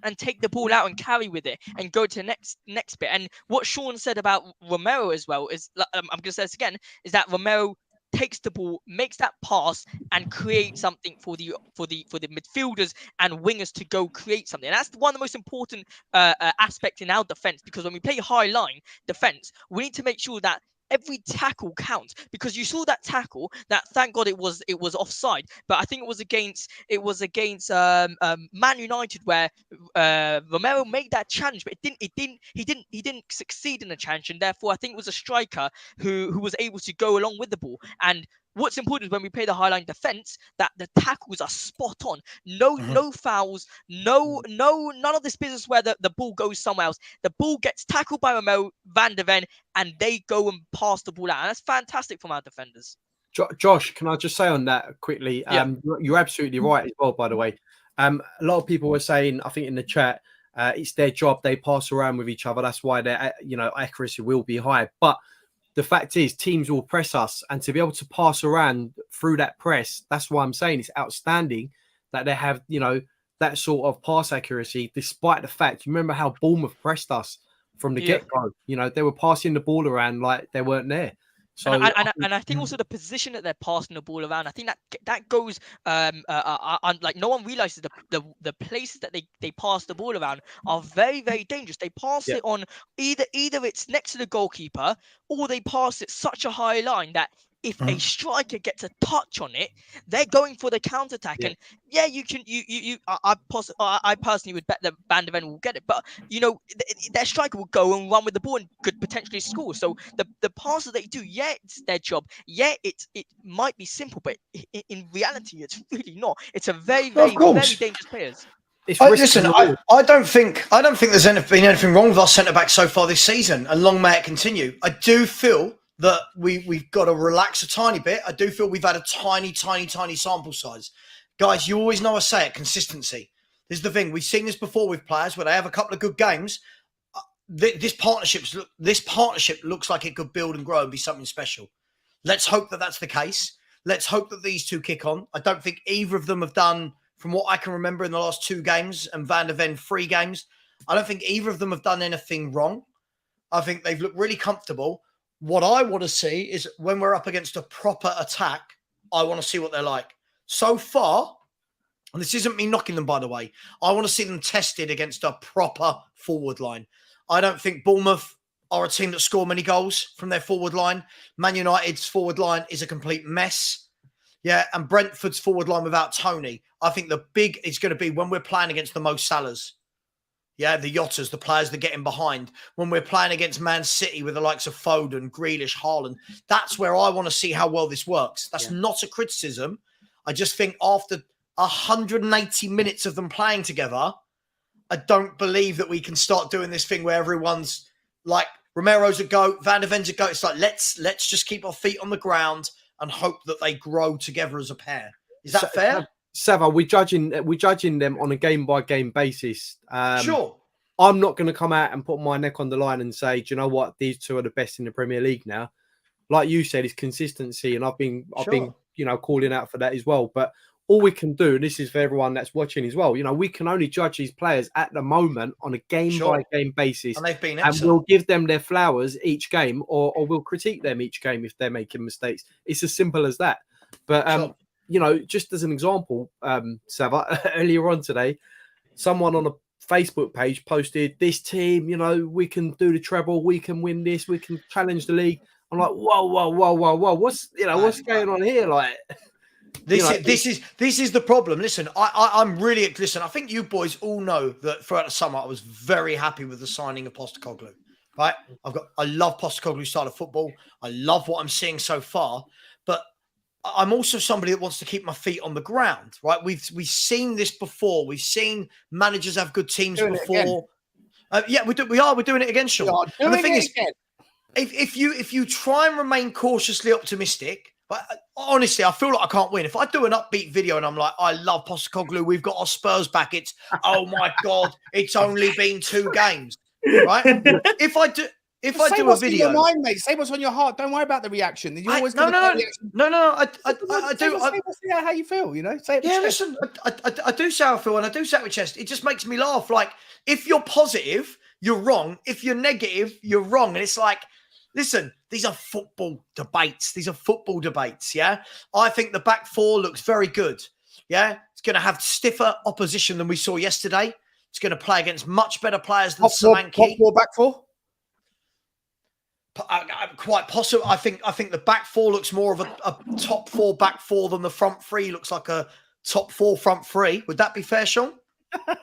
and take the ball out and carry with it and go to the next bit. And what Sean said about Romero as well is, I'm going to say this again, is that Romero takes the ball, makes that pass, and creates something for the midfielders and wingers to go create something. And that's one of the most important aspects in our defense, because when we play high line defense, we need to make sure that every tackle counts, because you saw that tackle that, thank God, it was offside, but I think it was against Man United, where Romero made that challenge, but he didn't succeed in the challenge, and therefore I think it was a striker who was able to go along with the ball. And what's important is when we play the high line defense, that the tackles are spot on. No fouls, none of this business where the ball goes somewhere else. The ball gets tackled by Romero, Van de Ven, and they go and pass the ball out. And that's fantastic from our defenders. Josh, can I just say on that quickly? Yeah. You're absolutely right as well, by the way. A lot of people were saying, I think in the chat, it's their job. They pass around with each other. That's why their accuracy will be high. But the fact is, teams will press us, and to be able to pass around through that press, that's why I'm saying it's outstanding that they have, that sort of pass accuracy, despite the fact, you remember how Bournemouth pressed us from the get-go. They were passing the ball around like they weren't there. So, and I think also the position that they're passing the ball around, I think that goes like no one realizes the places that they pass the ball around are very, very dangerous. They pass it on either it's next to the goalkeeper, or they pass it such a high line that if a striker gets a touch on it, they're going for the counter attack. And I personally would bet that Van de Ven will get it, but their striker will go and run with the ball and could potentially score. So the passes they do, it's their job. It might be simple, but in reality, it's really not. It's a very, very, very dangerous players. Listen, I don't think there's been anything wrong with our centre back so far this season, and long may it continue. I do feel that we've got to relax a tiny bit. I do feel we've had a tiny sample size. Guys, you always know I say it, consistency. This is the thing. We've seen this before with players where they have a couple of good games. This partnership looks like it could build and grow and be something special. Let's hope that that's the case. Let's hope that these two kick on. I don't think either of them have done, from what I can remember in the last 2 games, and Van de Ven 3 games, I don't think either of them have done anything wrong. I think they've looked really comfortable. What I want to see is when we're up against a proper attack, I want to see what they're like. So far, and this isn't me knocking them, by the way, I want to see them tested against a proper forward line. I don't think Bournemouth are a team that score many goals from their forward line. Man United's forward line is a complete mess. Yeah, and Brentford's forward line without Tony. I think the big is going to be when we're playing against the Mo Salahs. Yeah, the Yottas, the players that get in behind. When we're playing against Man City with the likes of Foden, Grealish, Haaland, that's where I want to see how well this works. That's not a criticism. I just think after 180 minutes of them playing together, I don't believe that we can start doing this thing where everyone's like, Romero's a goat, Van de Ven's a goat. It's like, let's just keep our feet on the ground and hope that they grow together as a pair. Is that fair? Sava, we're judging them on a game-by-game basis. Sure. I'm not going to come out and put my neck on the line and say, do you know what? These two are the best in the Premier League now. Like you said, it's consistency, and I've been calling out for that as well. But all we can do, and this is for everyone that's watching as well, we can only judge these players at the moment on a game-by-game basis. And they've been excellent. And we'll give them their flowers each game, or we'll critique them each game if they're making mistakes. It's as simple as that. But just as an example, Sava, earlier on today, someone on a Facebook page posted, this team, we can do the treble, we can win this, we can challenge the league. I'm like, whoa. What's going on here? Like, this is the problem. Listen, I'm really, I think you boys all know that throughout the summer, I was very happy with the signing of Postecoglou, right? I love Postecoglou's style of football. I love what I'm seeing so far, but I'm also somebody that wants to keep my feet on the ground, right? We've seen this before. We've seen managers have good teams before. We're doing it again, Sean. And the thing is, if you try and remain cautiously optimistic, but honestly, I feel like I can't win. If I do an upbeat video and I'm like, I love Postecoglou, we've got our Spurs back. It's, oh my God, it's only been 2 games, right? If I do a video, your mind, mate. Say what's on your heart. Don't worry about the reaction. You're always no. I do. Say how you feel. Say it. Yeah, listen. I do say how I feel, and I do say it with chest. It just makes me laugh. Like, if you're positive, you're wrong. If you're negative, you're wrong. And it's like, listen, these are football debates. Yeah, I think the back 4 looks very good. Yeah, it's going to have stiffer opposition than we saw yesterday. It's going to play against much better players than Solanke. What back 4? Quite possible. I think the back four looks more of a top four back four than the front three looks like a top four front three. Would that be fair, Sean?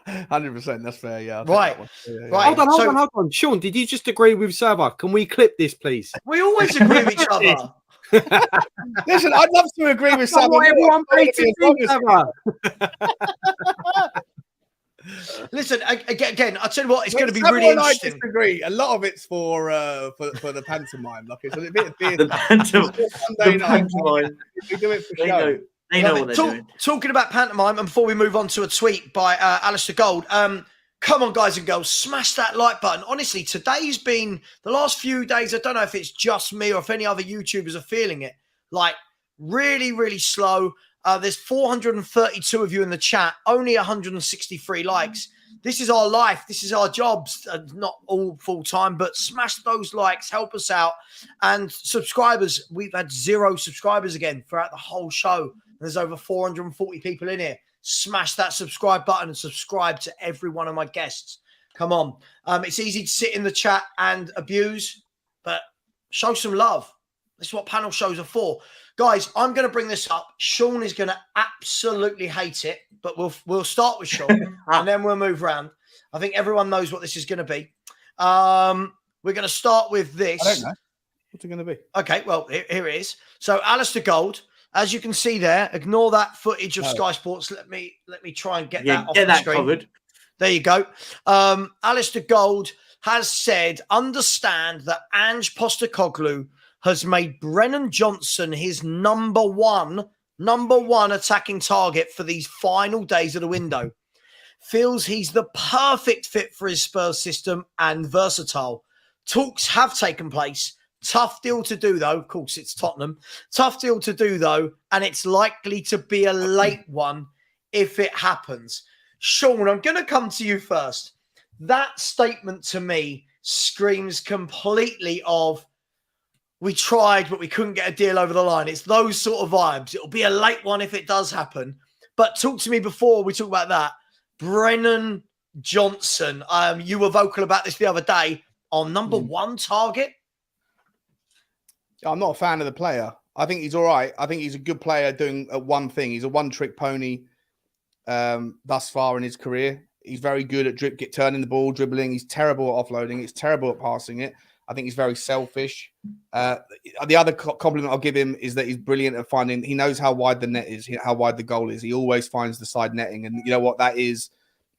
100%. That's fair. Yeah. I'll take Right. that one. Yeah, Right. Hold on. Sean, did you just agree with Sava? Can we clip this, please? We always agree with each other. Listen, I'd love to agree with Sam. Everyone paid to see, Sava. Listen, again, I'll tell you what, it's going to be Sam really and I interesting. disagree. A lot of it's for the pantomime. Like it's a bit of theatre. The pantomime. We do it for They show. know. They know what they're doing. Talking about pantomime, and before we move on to a tweet by Alistair Gold, come on, guys and girls, smash that like button. Honestly, today's been the last few days. I don't know if it's just me or if any other YouTubers are feeling it. Like really, really slow. There's 432 of you in the chat, only 163 likes. This is our life. This is our jobs. Not all full time, but smash those likes. Help us out. And subscribers, we've had 0 subscribers again throughout the whole show. There's over 440 people in here. Smash that subscribe button and subscribe to every one of my guests. Come on. It's easy to sit in the chat and abuse, but show some love. This is what panel shows are for. Guys, I'm going to bring this up. Sean is going to absolutely hate it, but we'll start with Sean and then we'll move around. I think everyone knows what this is going to be. We're going to start with this. I don't know. What's it going to be? Okay, well, here it is. So Alistair Gold, as you can see there, ignore that footage of Sky Sports. Let me try and get that off the screen. Covered. There you go. Alistair Gold has said, understand that Ange Postecoglou has made Brennan Johnson his number one attacking target for these final days of the window. Feels he's the perfect fit for his Spurs system and versatile. Talks have taken place. Tough deal to do, though. Of course, it's Tottenham. Tough deal to do, though, and it's likely to be a late one if it happens. Sean, I'm going to come to you first. That statement to me screams completely of, we tried, but we couldn't get a deal over the line. It's those sort of vibes. It'll be a late one if it does happen. But talk to me before we talk about that. Brennan Johnson, you were vocal about this the other day. Our number one target? I'm not a fan of the player. I think he's all right. I think he's a good player doing one thing. He's a one-trick pony thus far in his career. He's very good at turning the ball, dribbling. He's terrible at offloading. He's terrible at passing it. I think he's very selfish. The other compliment I'll give him is that he's brilliant at finding. He knows how wide the net is, how wide the goal is. He always finds the side netting, and you know what? That is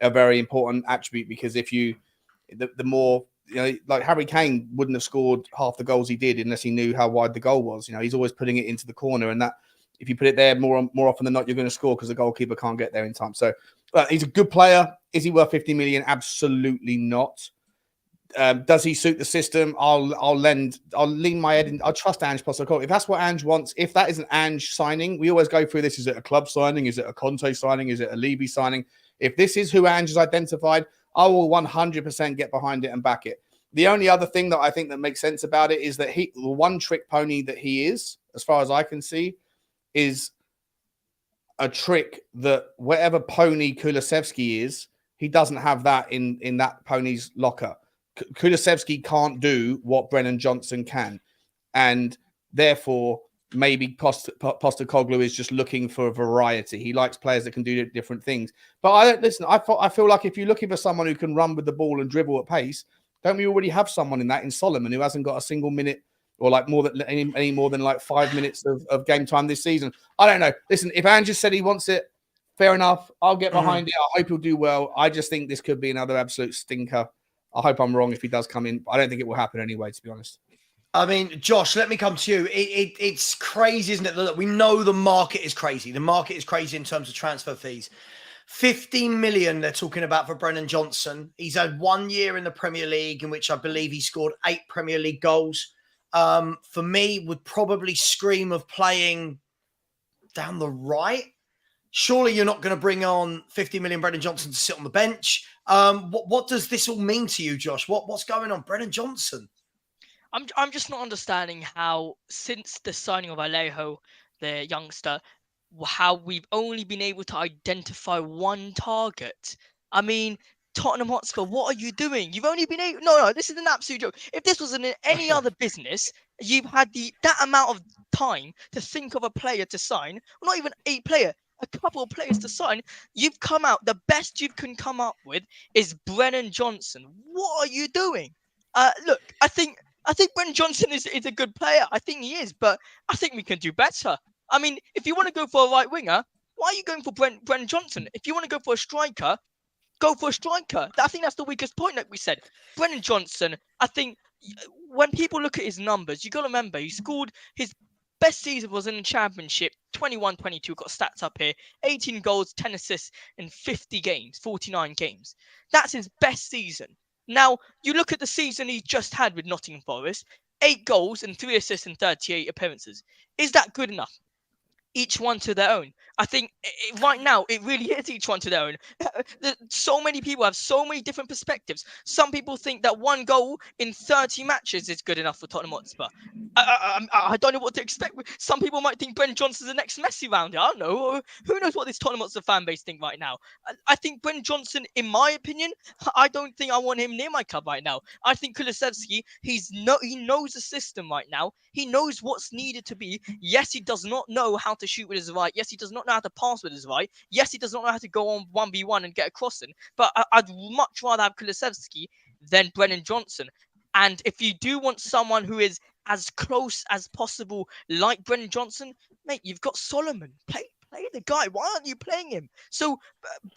a very important attribute because if the more like Harry Kane wouldn't have scored half the goals he did unless he knew how wide the goal was. He's always putting it into the corner, and that if you put it there more often than not, you're going to score because the goalkeeper can't get there in time. So he's a good player. Is he worth 50 million? Absolutely not. Does he suit the system? I'll lean my head in. I'll trust Ange Postecoglou. If that's what Ange wants, if that is an Ange signing, we always go through this. Is it a club signing? Is it a Conte signing? Is it a Levy signing? If this is who Ange has identified, I will 100% get behind it and back it. The only other thing that I think that makes sense about it is that the one trick pony that he is, as far as I can see, is a trick that whatever pony Kulusevski is, he doesn't have that in that pony's locker. Kulusevski can't do what Brennan Johnson can. And therefore, maybe Postecoglou is just looking for a variety. He likes players that can do different things. But I feel like if you're looking for someone who can run with the ball and dribble at pace, don't we already have someone in that in Solomon who hasn't got a single minute or like any more than like 5 minutes of game time this season? I don't know. Listen, if Andrew said he wants it, fair enough. I'll get behind it. I hope he'll do well. I just think this could be another absolute stinker. I hope I'm wrong if he does come in. I don't think it will happen anyway, to be honest. I mean, Josh, let me come to you. It's crazy, isn't it? That we know the market is crazy. The market is crazy in terms of transfer fees. 15 million they're talking about for Brennan Johnson. He's had 1 year in the Premier League in which I believe he scored 8 Premier League goals. For me, would probably scream of playing down the right. Surely you're not going to bring on 50 million Brennan Johnson to sit on the bench. What does this all mean to you, Josh? What's going on? Brennan Johnson? I'm just not understanding how, since the signing of Alejo, the youngster, how we've only been able to identify one target. I mean, Tottenham Hotspur, what are you doing? You've only been able... No, this is an absolute joke. If this was in any other business, you've had that amount of time to think of a player to sign. Well, not even a player, a couple of players to sign. You've come out, the best you can come up with is Brennan Johnson. What are you doing? Look, I think Brennan Johnson is a good player. I think he is, but I think we can do better. I mean, if you want to go for a right winger, why are you going for Brennan Johnson? If you want to go for a striker, go for a striker. I think that's the weakest point, like we said. Brennan Johnson, I think when people look at his numbers, you got to remember, he scored his best season was in the Championship, 21-22, got stats up here, 18 goals, 10 assists in 50 games, 49 games. That's his best season. Now, you look at the season he just had with Nottingham Forest, 8 goals and 3 assists in 38 appearances. Is that good enough? Each one to their own. I think right now it really is each one to their own. So many people have so many different perspectives. Some people think that 1 goal in 30 matches is good enough for Tottenham Hotspur. I don't know what to expect. Some people might think Brennan Johnson's the next Messi round here. I don't know. Who knows what this Tottenham Hotspur fan base think right now? I think Brennan Johnson, in my opinion, I don't think I want him near my club right now. I think Kulusevski, he knows the system right now. He knows what's needed to be. Yes, he does not know how to shoot with his right. Yes, he does not know how to pass with his right. Yes, he does not know how to go on 1v1 and get a crossing. But I'd much rather have Kulusevski than Brennan Johnson. And if you do want someone who is as close as possible, like Brennan Johnson, mate, you've got Solomon. Play the guy. Why aren't you playing him? So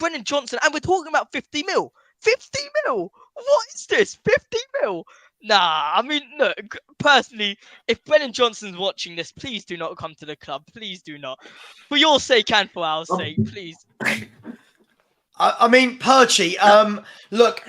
Brennan Johnson, and we're talking about 50 mil. 50 mil? What is this? 50 mil? Nah, I mean, look, personally, if Brennan Johnson's watching this, please do not come to the club. Please do not. For your sake and for our sake, please. I mean, Perchy, look,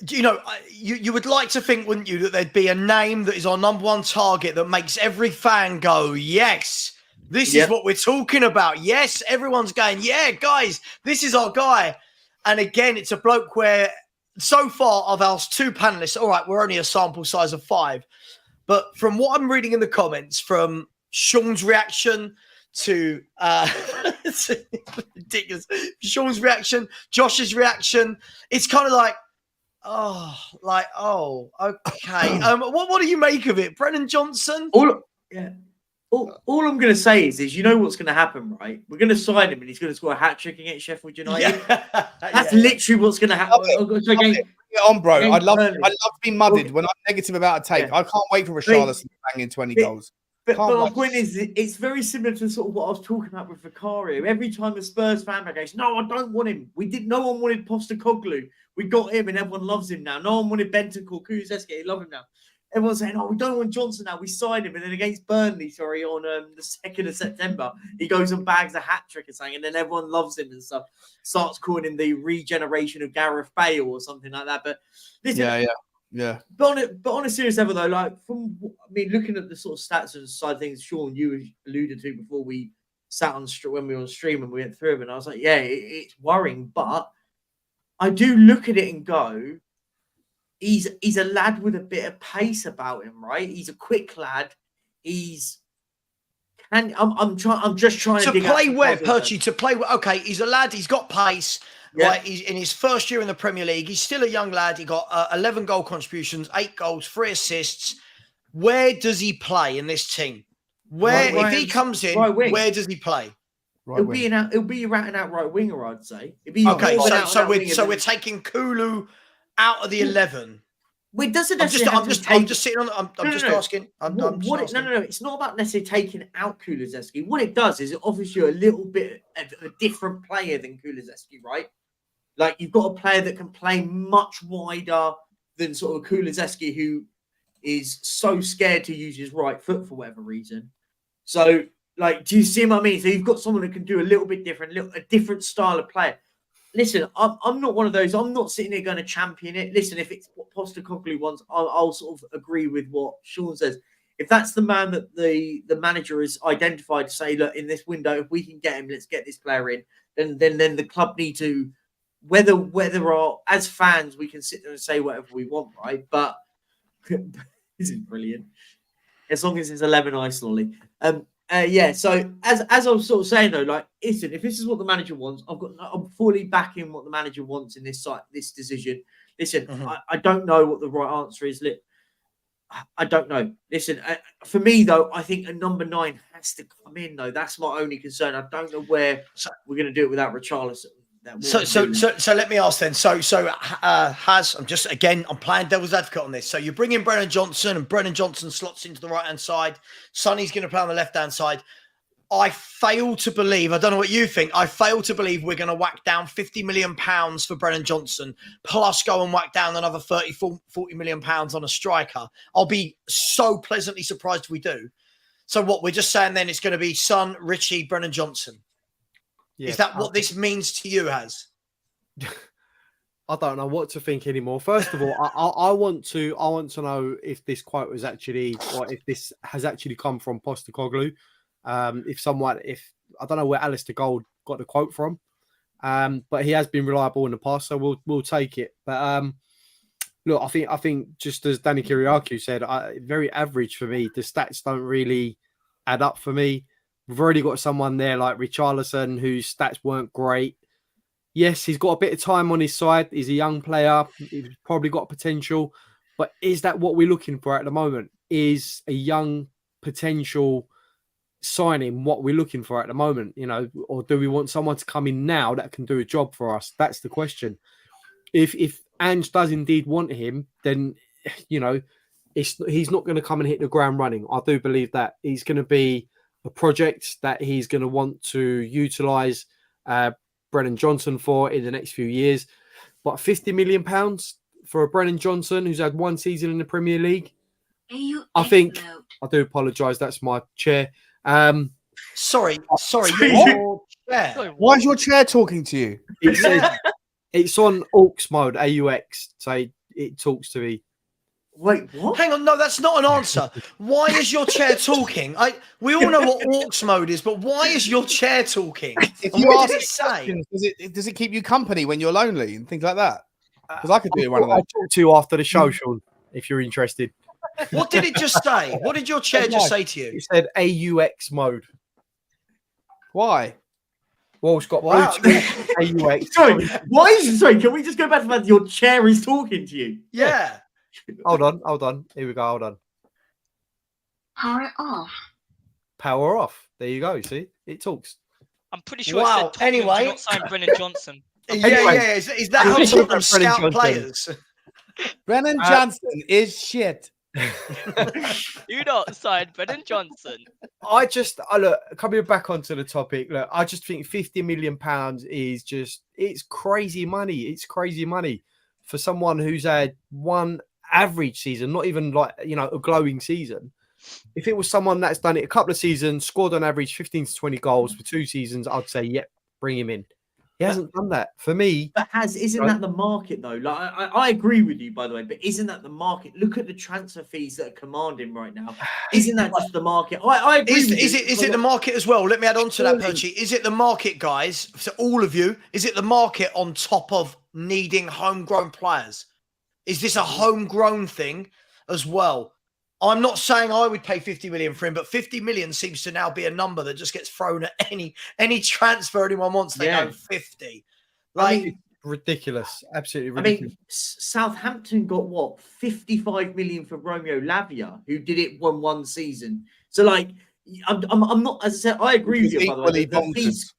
you would like to think, wouldn't you, that there'd be a name that is our number one target that makes every fan go, yes, this is what we're talking about. Yes, everyone's going, yeah, guys, this is our guy. And again, it's a bloke where so far I've asked 2 panelists. All right, we're only a sample size of 5. But from what I'm reading in the comments, from Sean's reaction to ridiculous, Sean's reaction, Josh's reaction, it's kind of like, okay. What do you make of it, Brennan Johnson? All I'm going to say is you know what's going to happen, right? We're going to sign him and he's going to score a hat-trick against Sheffield United. Yeah. That's literally what's going to happen. Bring it on, bro. I'd love to be mudded when I'm negative about a take. I can't wait for Richarlison to bang in 20 goals. But my point is, it's very similar to sort of what I was talking about with Vicario. Every time a Spurs fan goes, no, I don't want him. No one wanted Postecoglou. We got him and everyone loves him now. No one wanted Bentancur, Kulusevski. They love him now. Everyone's saying, oh, we don't want Johnson now. We signed him. And then against Burnley, on the 2nd of September, he goes and bags a hat-trick or something. And then everyone loves him and stuff. Starts calling him the regeneration of Gareth Bale or something like that. But listen, yeah. But on a serious level, though, looking at the sort of stats and side of things, Sean, you alluded to before we sat on when we were on stream and we went through them. And I was like, yeah, it's worrying. But I do look at it and go, He's a lad with a bit of pace about him, right? He's a quick lad. I'm just trying to play where, Perchy, to play where. Okay, he's a lad. He's got pace. Yeah. Right, he's in his first year in the Premier League. He's still a young lad. He got 11 goal contributions, 8 goals, 3 assists. Where does he play in this team? If he comes in, where does he play? It'll be an out right winger, I'd say. Okay, so we're taking Kulu out of the 11. Well, it doesn't I'm just sitting on. I'm just asking. No. It's not about necessarily taking out Kulusevski. What it does is it offers you a little bit of a different player than Kulusevski, right? Like you've got a player that can play much wider than sort of Kulusevski, who is so scared to use his right foot for whatever reason. So, do you see what I mean? So you've got someone who can do a little bit different, a different style of player. Listen, I'm not one of those. I'm not sitting here going to champion it. Listen, if it's what Postecoglou wants, I'll sort of agree with what Sean says. If that's the man that the manager has identified to say, look, in this window, if we can get him, let's get this player in. Then the club need to, whether as fans we can sit there and say whatever we want, right? But this is brilliant. As long as it's 11 ice lolly. Yeah, so as I was sort of saying though, like, listen, if this is what the manager wants, I'm fully backing what the manager wants in this decision. Listen, I don't know what the right answer is. I don't know. Listen, for me though, I think a number 9 has to come in though. That's my only concern. I don't know where we're going to do it without Richarlison. So let me ask then. I'm playing devil's advocate on this. So you bring in Brennan Johnson, and Brennan Johnson slots into the right hand side. Sonny's going to play on the left hand side. I fail to believe, I don't know what you think, I fail to believe we're going to whack down £50 million for Brennan Johnson, plus go and whack down another £40 million on a striker. I'll be so pleasantly surprised if we do. So what, we're just saying then it's going to be Son, Richie, Brennan Johnson. Yeah, is that what this means to you, Has? I don't know what to think anymore. First of all, I want to know if this quote was actually, or if this has actually come from Postecoglou. If I don't know where Alistair Gold got the quote from, but he has been reliable in the past, so we'll take it. But look, I think just as Danny Kiriakou said, very average for me. The stats don't really add up for me. We've already got someone there like Richarlison whose stats weren't great. Yes, he's got a bit of time on his side. He's a young player. He's probably got potential. But is that what we're looking for at the moment? Is a young potential signing what we're looking for at the moment? You know, or do we want someone to come in now that can do a job for us? That's the question. If Ange does indeed want him, then, you know, he's not going to come and hit the ground running. I do believe that he's going to be a project that he's going to want to utilise Brennan Johnson for in the next few years. But £50 million for a Brennan Johnson who's had one season in the Premier League, I think, I do apologise, that's my chair. Sorry, your chair. Why is your chair talking to you? It says, it's on aux mode, AUX, so it talks to me. Wait, what? Hang on, no, that's not an answer. Why is your chair talking? We all know what aux mode is, but why is your chair talking? If And you what ask does it say? does it keep you company when you're lonely and things like that? Because I could do one of I'll those. talk to you after the show, Sean, if you're interested. What did it just say? What did your chair just say to you? It said AUX mode. Why? Well, it's got Wow. AUX. Sorry, can we just go back to that? Your chair is talking to you. Yeah. Hold on. Here we go. Hold on. Power off. Power off. There you go. See, it talks. I'm pretty sure Wow, it said Tottenham anyway. do not sign Brennan Johnson. Yeah. Is that how Tottenham Brennan scout Johnson. players? Brennan Johnson is shit. Do not sign Brennan Johnson. Look, coming back onto the topic, look, I just think £50 million is it's crazy money. It's crazy money for someone who's had one average season, not even like, you know, a glowing season. If it was someone that's done it a couple of seasons, scored on average 15 to 20 goals for 2 seasons, I'd say, yep, bring him in. He hasn't done that for me. But isn't that the market though? Like I agree with you, by the way, but isn't that the market? Look at the transfer fees that are commanding right now. Isn't that just the market? I agree. Is it the market as well? Let me add on to that, Perchy. Is it the market, guys? So all of you, is it the market on top of needing homegrown players? Is this a homegrown thing as well? I'm not saying I would pay 50 million for him, but 50 million seems to now be a number that just gets thrown at any transfer anyone wants. They go 50. Like, ridiculous. Absolutely ridiculous. I mean, Southampton got what, 55 million for Romeo Lavia, who did it one season. So like, I'm not, as I said, I agree with you, by the way. The fees,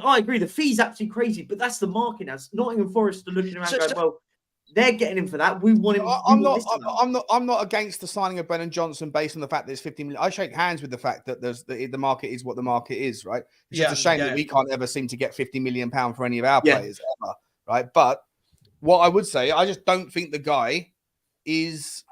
I agree, the fee's absolutely crazy, but that's the market now. Nottingham Forest are looking around going, well, they're getting him for that. We want him. I'm not against the signing of Brennan Johnson based on the fact that it's 50 million. I shake hands with the fact that the market is what the market is, right? It's just a shame that we can't ever seem to get 50 million pounds for any of our players ever, right? But what I would say, I just don't think the guy is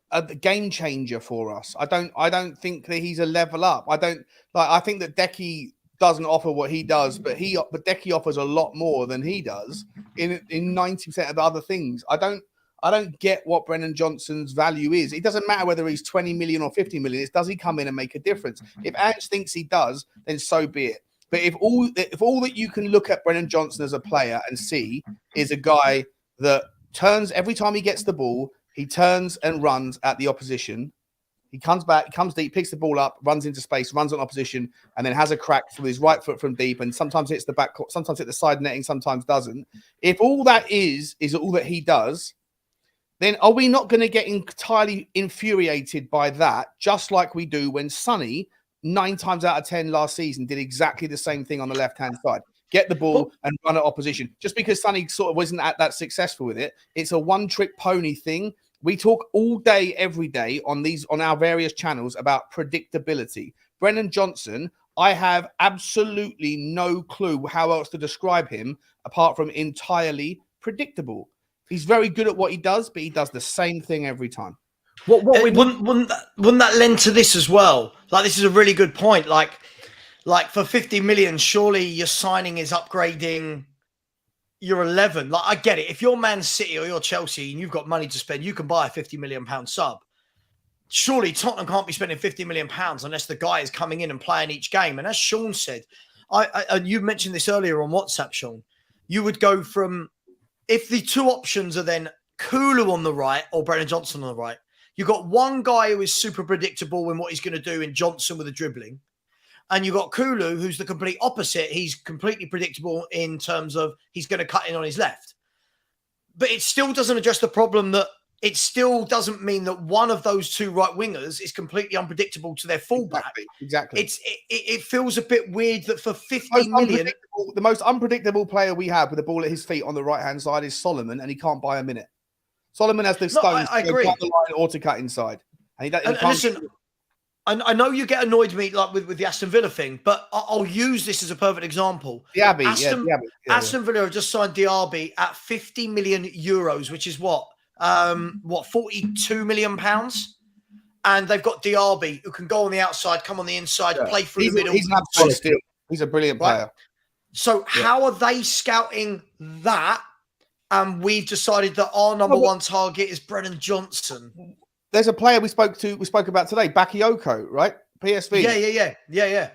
a game changer for us. I don't think that he's a level up. I think that Decky doesn't offer what he does, but Decky offers a lot more than he does in 90% of the other things. I don't get what Brennan Johnson's value is. It doesn't matter whether he's 20 million or 50 million. It's does he come in and make a difference? If Ange thinks he does, then so be it. But if all that you can look at Brennan Johnson as a player and see is a guy that turns every time he gets the ball, he turns and runs at the opposition. He comes back, he comes deep, picks the ball up, runs into space, runs on opposition, and then has a crack from his right foot from deep, and sometimes hits the back, sometimes hits the side netting, sometimes doesn't. If all that is all that he does, then are we not going to get entirely infuriated by that, just like we do when Sonny, 9 times out of 10 last season, did exactly the same thing on the left-hand side? Get the ball and run at opposition. Just because Sonny sort of wasn't that successful with it, it's a one-trick pony thing. We talk all day, every day on our various channels about predictability. Brennan Johnson, I have absolutely no clue how else to describe him apart from entirely predictable. He's very good at what he does, but he does the same thing every time. Wouldn't that lend to this as well? Like, this is a really good point. Like for 50 million, surely your signing is upgrading your 11. Like, I get it. If you're Man City or you're Chelsea and you've got money to spend, you can buy a 50 million pound sub. Surely Tottenham can't be spending 50 million pounds unless the guy is coming in and playing each game. And as Sean said, you mentioned this earlier on WhatsApp, Sean, you would go from, if the two options are then Kulu on the right or Brennan Johnson on the right, you've got one guy who is super predictable in what he's going to do in Johnson with the dribbling. And you've got Kulu, who's the complete opposite. He's completely predictable in terms of he's going to cut in on his left. But it still doesn't address the problem that it still doesn't mean that one of those two right wingers is completely unpredictable to their fullback. Exactly. It feels a bit weird that for 50 million... The most unpredictable player we have with the ball at his feet on the right-hand side is Solomon, and he can't buy a minute. Solomon has the stones I agree. to go down the line or to cut inside. And listen, I know you get annoyed with me like with the Aston Villa thing, but I'll use this as a perfect example. Diaby, Aston Villa have just signed Diaby at 50 million euros, which is what 42 million pounds, and they've got Diaby who can go on the outside, come on the inside, play through the middle. He's an absolute steal. He's a brilliant player. So how are they scouting that? And we've decided that our number one target is Brennan Johnson. There's a player we spoke about today, Bakayoko, right? PSV. Yeah.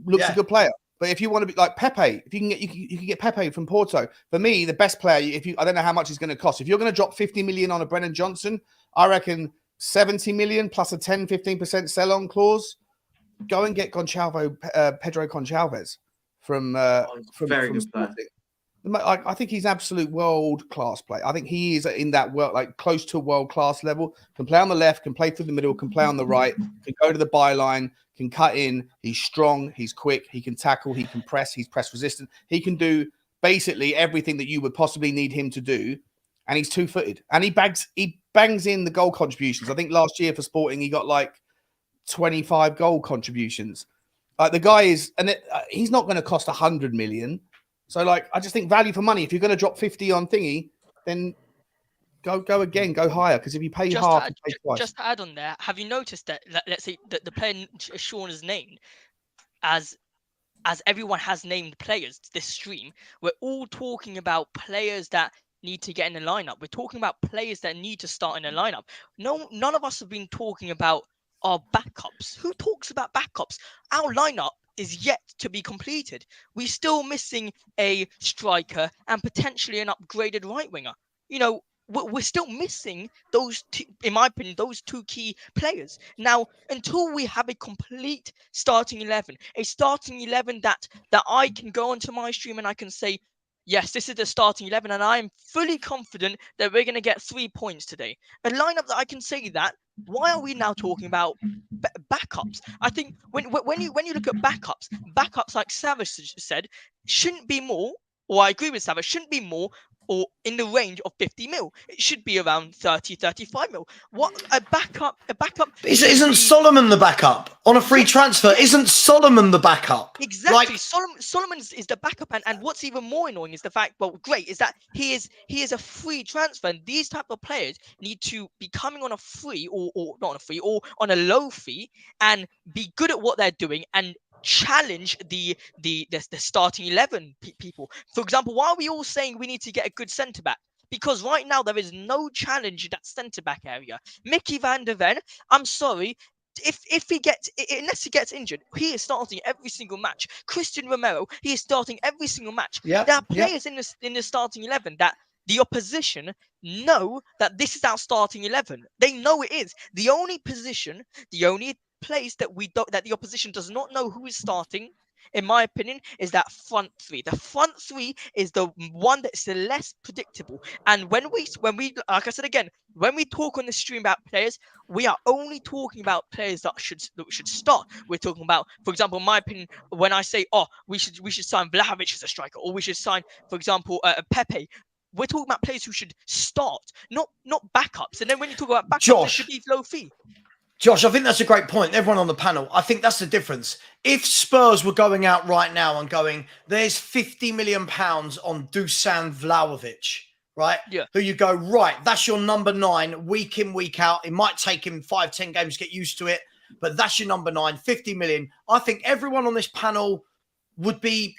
Looks a good player. But if you want to be like Pepe, if you can get Pepe from Porto. For me, the best player, I don't know how much he's going to cost. If you're going to drop 50 million on a Brennan Johnson, I reckon 70 million plus a 10-15% sell-on clause. Go and get Pedro Goncalves from Sporting. I think he's absolute world-class player. I think he is in that close to world-class level. Can play on the left, can play through the middle, can play on the right, can go to the byline, can cut in. He's strong, he's quick, he can tackle, he can press, he's press resistant. He can do basically everything that you would possibly need him to do. And he's two-footed. And he bangs in the goal contributions. I think last year for Sporting, he got like 25 goal contributions. The guy is, he's not going to cost 100 million. So, I just think value for money. If you're going to drop 50 on thingy, then go again, go higher. Because if you pay half, you pay twice. Just to add on there, have you noticed that? Let's say that the player Sean has named, as everyone has named players this stream, we're all talking about players that need to get in the lineup. We're talking about players that need to start in the lineup. None of us have been talking about our backups. Who talks about backups? Our lineup is yet to be completed. We're still missing a striker and potentially an upgraded right winger. We're still missing those two, in my opinion, those two key players. Now, until we have a complete starting 11, a starting 11 that I can go onto my stream and I can say, yes, this is the starting 11, and I am fully confident that we're going to get 3 points today. A lineup that I can say that. Why are we now talking about backups? I think when you look at backups like Savage said, shouldn't be more, or I agree with Savage, shouldn't be more or in the range of 50 mil. It should be around 30, 35 mil. What a backup. Isn't Solomon the backup on a free transfer? Isn't Solomon the backup? Exactly. Solomon is the backup, and what's even more annoying is the fact, is that he is a free transfer, and these type of players need to be coming on a free or not on a free or on a low fee and be good at what they're doing and challenge the starting 11 people. For example, why are we all saying we need to get a good centre back? Because right now there is no challenge in that centre back area. Mickey van der Ven, I'm sorry, unless he gets injured, he is starting every single match. Christian Romero, he is starting every single match. There are players in the starting 11 that the opposition know that this is our starting 11. They know it is. The only position, the only place that that the opposition does not know who is starting, in my opinion, is that front three. The front three is the one that's the less predictable. And when we, like I said again, when we talk on the stream about players, we are only talking about players that should start. We're talking about, for example, in my opinion, when I say, oh, we should sign Vlahovic as a striker, or we should sign, for example, Pepe. We're talking about players who should start, not backups. And then when you talk about backups, it should be low fee. Josh, I think that's a great point. Everyone on the panel, I think that's the difference. If Spurs were going out right now and going, there's £50 million on Dusan Vlahovic, right? Yeah. Who you go, right, that's your number 9, week in, week out. It might take him 5-10 games to get used to it, but that's your number 9, 50 million. I think everyone on this panel would be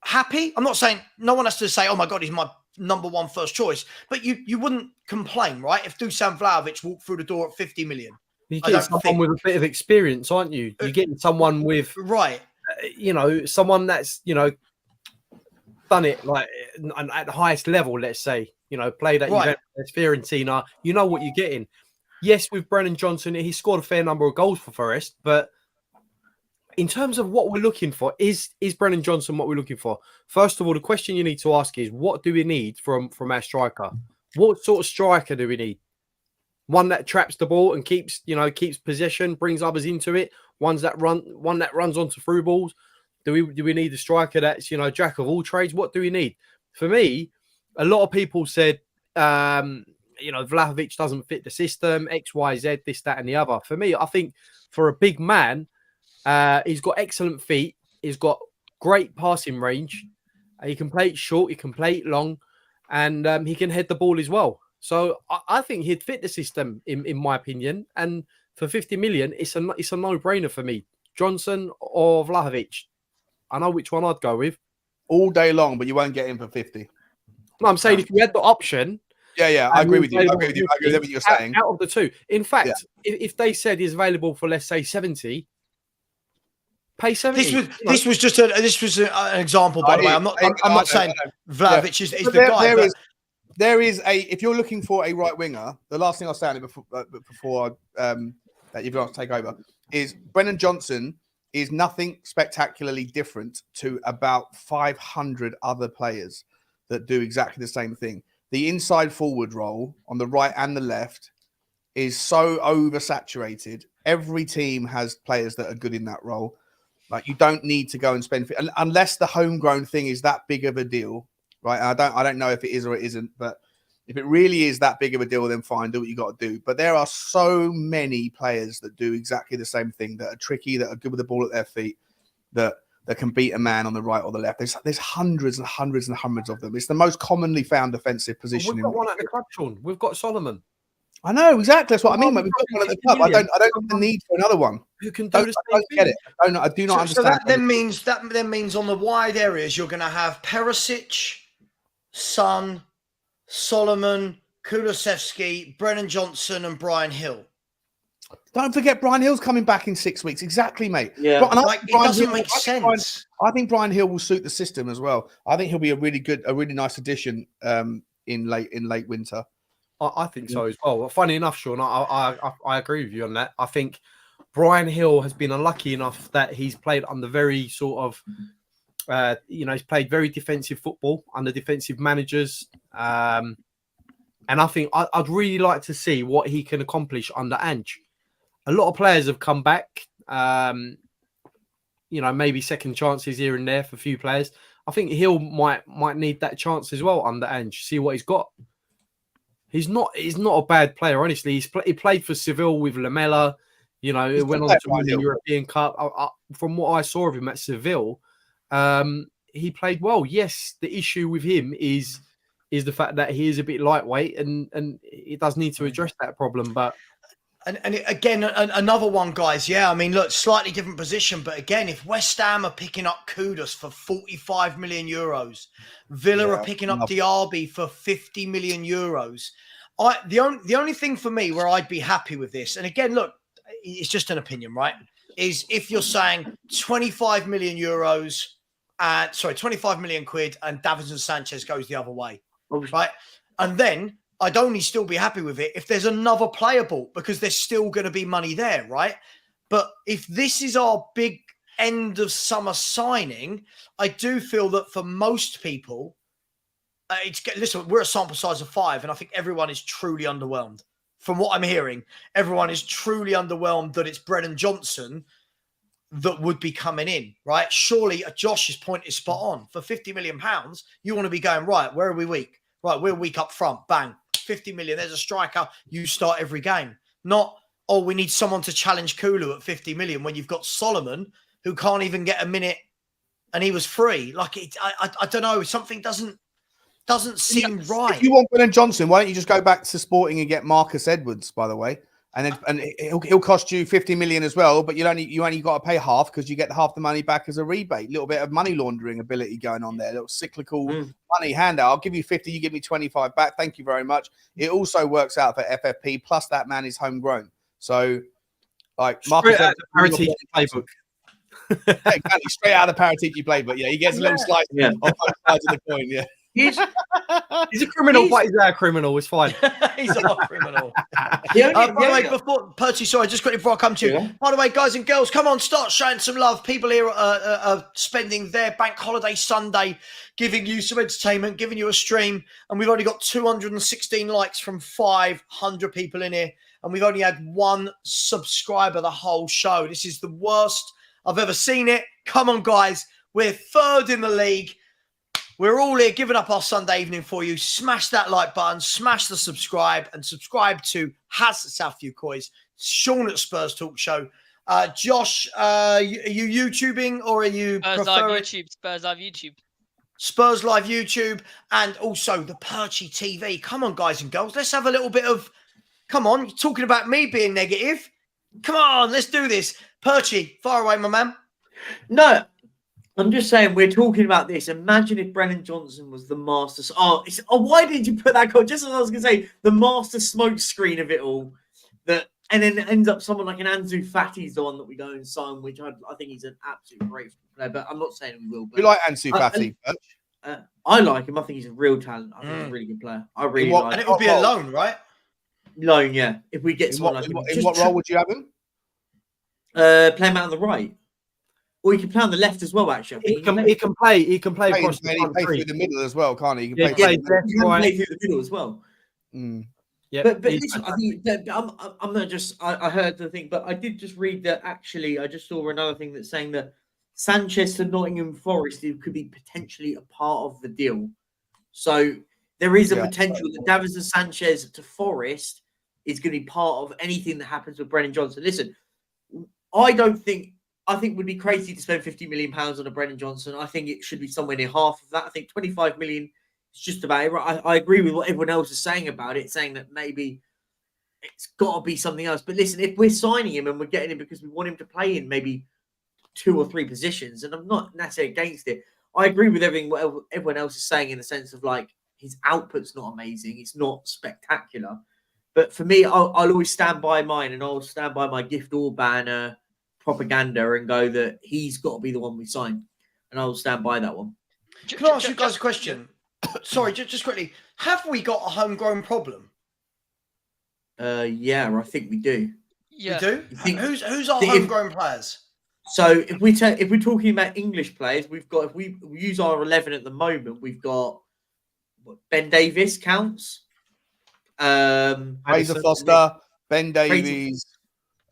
happy. I'm not saying no one has to say, oh my God, he's my number 1 first choice, but you wouldn't complain, right? If Dusan Vlahovic walked through the door at 50 million. You're getting someone with a bit of experience, aren't you? You're getting someone with, right? Someone that's done it like at the highest level. Let's say played at Juventus, Fiorentina. You know what you're getting. Yes, with Brennan Johnson, he scored a fair number of goals for Forest, but in terms of what we're looking for, is Brennan Johnson what we're looking for? First of all, the question you need to ask is, what do we need from our striker? What sort of striker do we need? One that traps the ball and keeps possession, brings others into it. One that runs onto through balls. Do we need a striker that's jack of all trades? What do we need? For me, a lot of people said Vlahovic doesn't fit the system, X, Y, Z, this, that, and the other. For me, I think for a big man, he's got excellent feet. He's got great passing range. He can play it short. He can play it long, and he can head the ball as well. So I think he'd fit the system, in my opinion. And for 50 million, it's a no-brainer for me. Johnson or Vlahovic. I know which one I'd go with. All day long, but you won't get him for 50. No, I'm saying if you had the option. Yeah, I agree with you. I agree with what you're saying. Out of the two. In fact, if they said he's available for, let's say, 70, pay 70. This was just an example, by the way. I'm not saying Vlahovic is the guy. There is if you're looking for a right winger, the last thing I'll say on it before that you've got to take over is Brennan Johnson is nothing spectacularly different to about 500 other players that do exactly the same thing. The inside forward role on the right and the left is so oversaturated. Every team has players that are good in that role. Like, you don't need to go and spend unless the homegrown thing is that big of a deal. Right, I don't know if it is or it isn't, but if it really is that big of a deal, then fine, do what you got to do. But there are so many players that do exactly the same thing, that are tricky, that are good with the ball at their feet, that can beat a man on the right or the left. There's hundreds and hundreds and hundreds of them. It's the most commonly found defensive position. We've got one at the club, Sean. We've got Solomon. I know exactly. That's what I mean. We've got one at the club. I don't have the need for another one. Who can do the same thing? Get it? I do not understand. So that then means on the wide areas you're going to have Perisic, Son, Solomon, Kulusevski, Brennan Johnson, and Brian Hill. Don't forget Brian Hill's coming back in 6 weeks. Exactly, mate. Yeah, it doesn't make sense. I think Brian Hill will suit the system as well. I think he'll be a really nice addition in late winter. I think so as well. Funny enough, Sean, I agree with you on that. I think Brian Hill has been unlucky enough that he's played under very sort of he's played very defensive football under defensive managers. And I think I'd really like to see what he can accomplish under Ange. A lot of players have come back, maybe second chances here and there for a few players. I think Hill might need that chance as well under Ange, see what he's got. He's not a bad player, honestly. He played for Seville with Lamela, he went on to win the European Cup. From what I saw of him at Seville, he played well. Yes, the issue with him is the fact that he is a bit lightweight, and he does need to address that problem. But again, another one, guys. Yeah, I mean, look, slightly different position, but again, if West Ham are picking up Kudus for 45 million euros, Villa are picking up Diaby for 50 million euros. The only thing for me where I'd be happy with this, and again, look, it's just an opinion, right? Is if you're saying 25 million euros, 25 million quid, and Davinson Sanchez goes the other way. right? And then I'd only still be happy with it if there's another player bought, because there's still going to be money there, right? But if this is our big end of summer signing, I do feel that for most people, listen, we're a sample size of 5, and I think everyone is truly underwhelmed. From what I'm hearing, everyone is truly underwhelmed that it's Brennan Johnson that would be coming in, right? Surely Josh's point is spot on. For £50 million, you want to be going, right, where are we weak? Right, we're weak up front. Bang, 50 million. There's a striker. You start every game. Not, oh, we need someone to challenge Kulu at 50 million when you've got Solomon who can't even get a minute and he was free. Like, I don't know. Something doesn't seem right. If you want Brennan Johnson, why don't you just go back to Sporting and get Marcus Edwards, by the way? And he'll cost you 50 million as well, but you only got to pay half because you get half the money back as a rebate. A little bit of money laundering ability going on there, a little cyclical money handout. I'll give you 50, you give me 25 back. Thank you very much. It also works out for FFP, plus that man is homegrown. So, like, Marcus Straight out of the Paratici playbook. Exactly, straight out of the Paratici playbook. Yeah, he gets a little slice on both sides of the coin. Yeah. He's a criminal, but he's a criminal. It's fine. He's a criminal. By the way, before Percy, sorry, just quickly before I come to you. Yeah. By the way, guys and girls, come on, start showing some love. People here are spending their bank holiday Sunday, giving you some entertainment, giving you a stream, and we've only got 216 likes from 500 people in here, and we've only had 1 subscriber the whole show. This is the worst I've ever seen it. Come on, guys, we're 3rd in the league. We're all here giving up our Sunday evening for you. Smash that like button, smash the subscribe, and subscribe to Has Southview Coys, Sean at Spurs Talk Show. Josh, are you YouTubing or are you Spurs Live YouTube? Spurs Live YouTube. Spurs Live YouTube, and also the Perchy TV. Come on, guys and girls, let's have a little bit of. Come on, you're talking about me being negative. Come on, let's do this. Perchy, far away, my man. No. I'm just saying, we're talking about this. Imagine if Brennan Johnson was the master. Why did you put that code? Just as I was going to say, the master smoke screen of it all. And then it ends up someone like an Ansu Fati's the one that we go and sign, which I think he's an absolute great player. But I'm not saying we will. But you like Ansu Fati? I like him. I think he's a real talent. I think he's a really good player. I really like him. And it would be a loan, right? Loan, yeah. If we get someone like him. In what role would you have him? Play him out on the right. Or he can play on the left as well, actually. He can play across the through the middle as well, can't he? He can play through the middle as well. Yeah, but listen, I think I'm not just. I heard the thing, but I did just read that. Actually, I just saw another thing that's saying that Sanchez to Nottingham Forest could be potentially a part of the deal. So there is a potential that Davinson Sanchez to Forest is going to be part of anything that happens with Brennan Johnson. Listen, I think it would be crazy to spend £50 million on a Brennan Johnson. I think it should be somewhere near half of that. I think 25 million is just about it. I agree with what everyone else is saying about it, saying that maybe it's got to be something else. But listen, if we're signing him and we're getting him because we want him to play in maybe 2 or 3 positions, and I'm not necessarily against it, I agree with everything what everyone else is saying in the sense of like his output's not amazing. It's not spectacular. But for me, I'll always stand by mine, and I'll stand by my gift or banner propaganda and go that he's got to be the one we sign, and I'll stand by that one. Can I ask you guys a question? Sorry, just quickly. Have we got a homegrown problem? Yeah, I think we do. Yeah. We do? Who's our homegrown players? So if we're talking about English players, we've got, if we use our 11 at the moment, we've got Ben Davies counts. Fraser Foster, Ben Davies,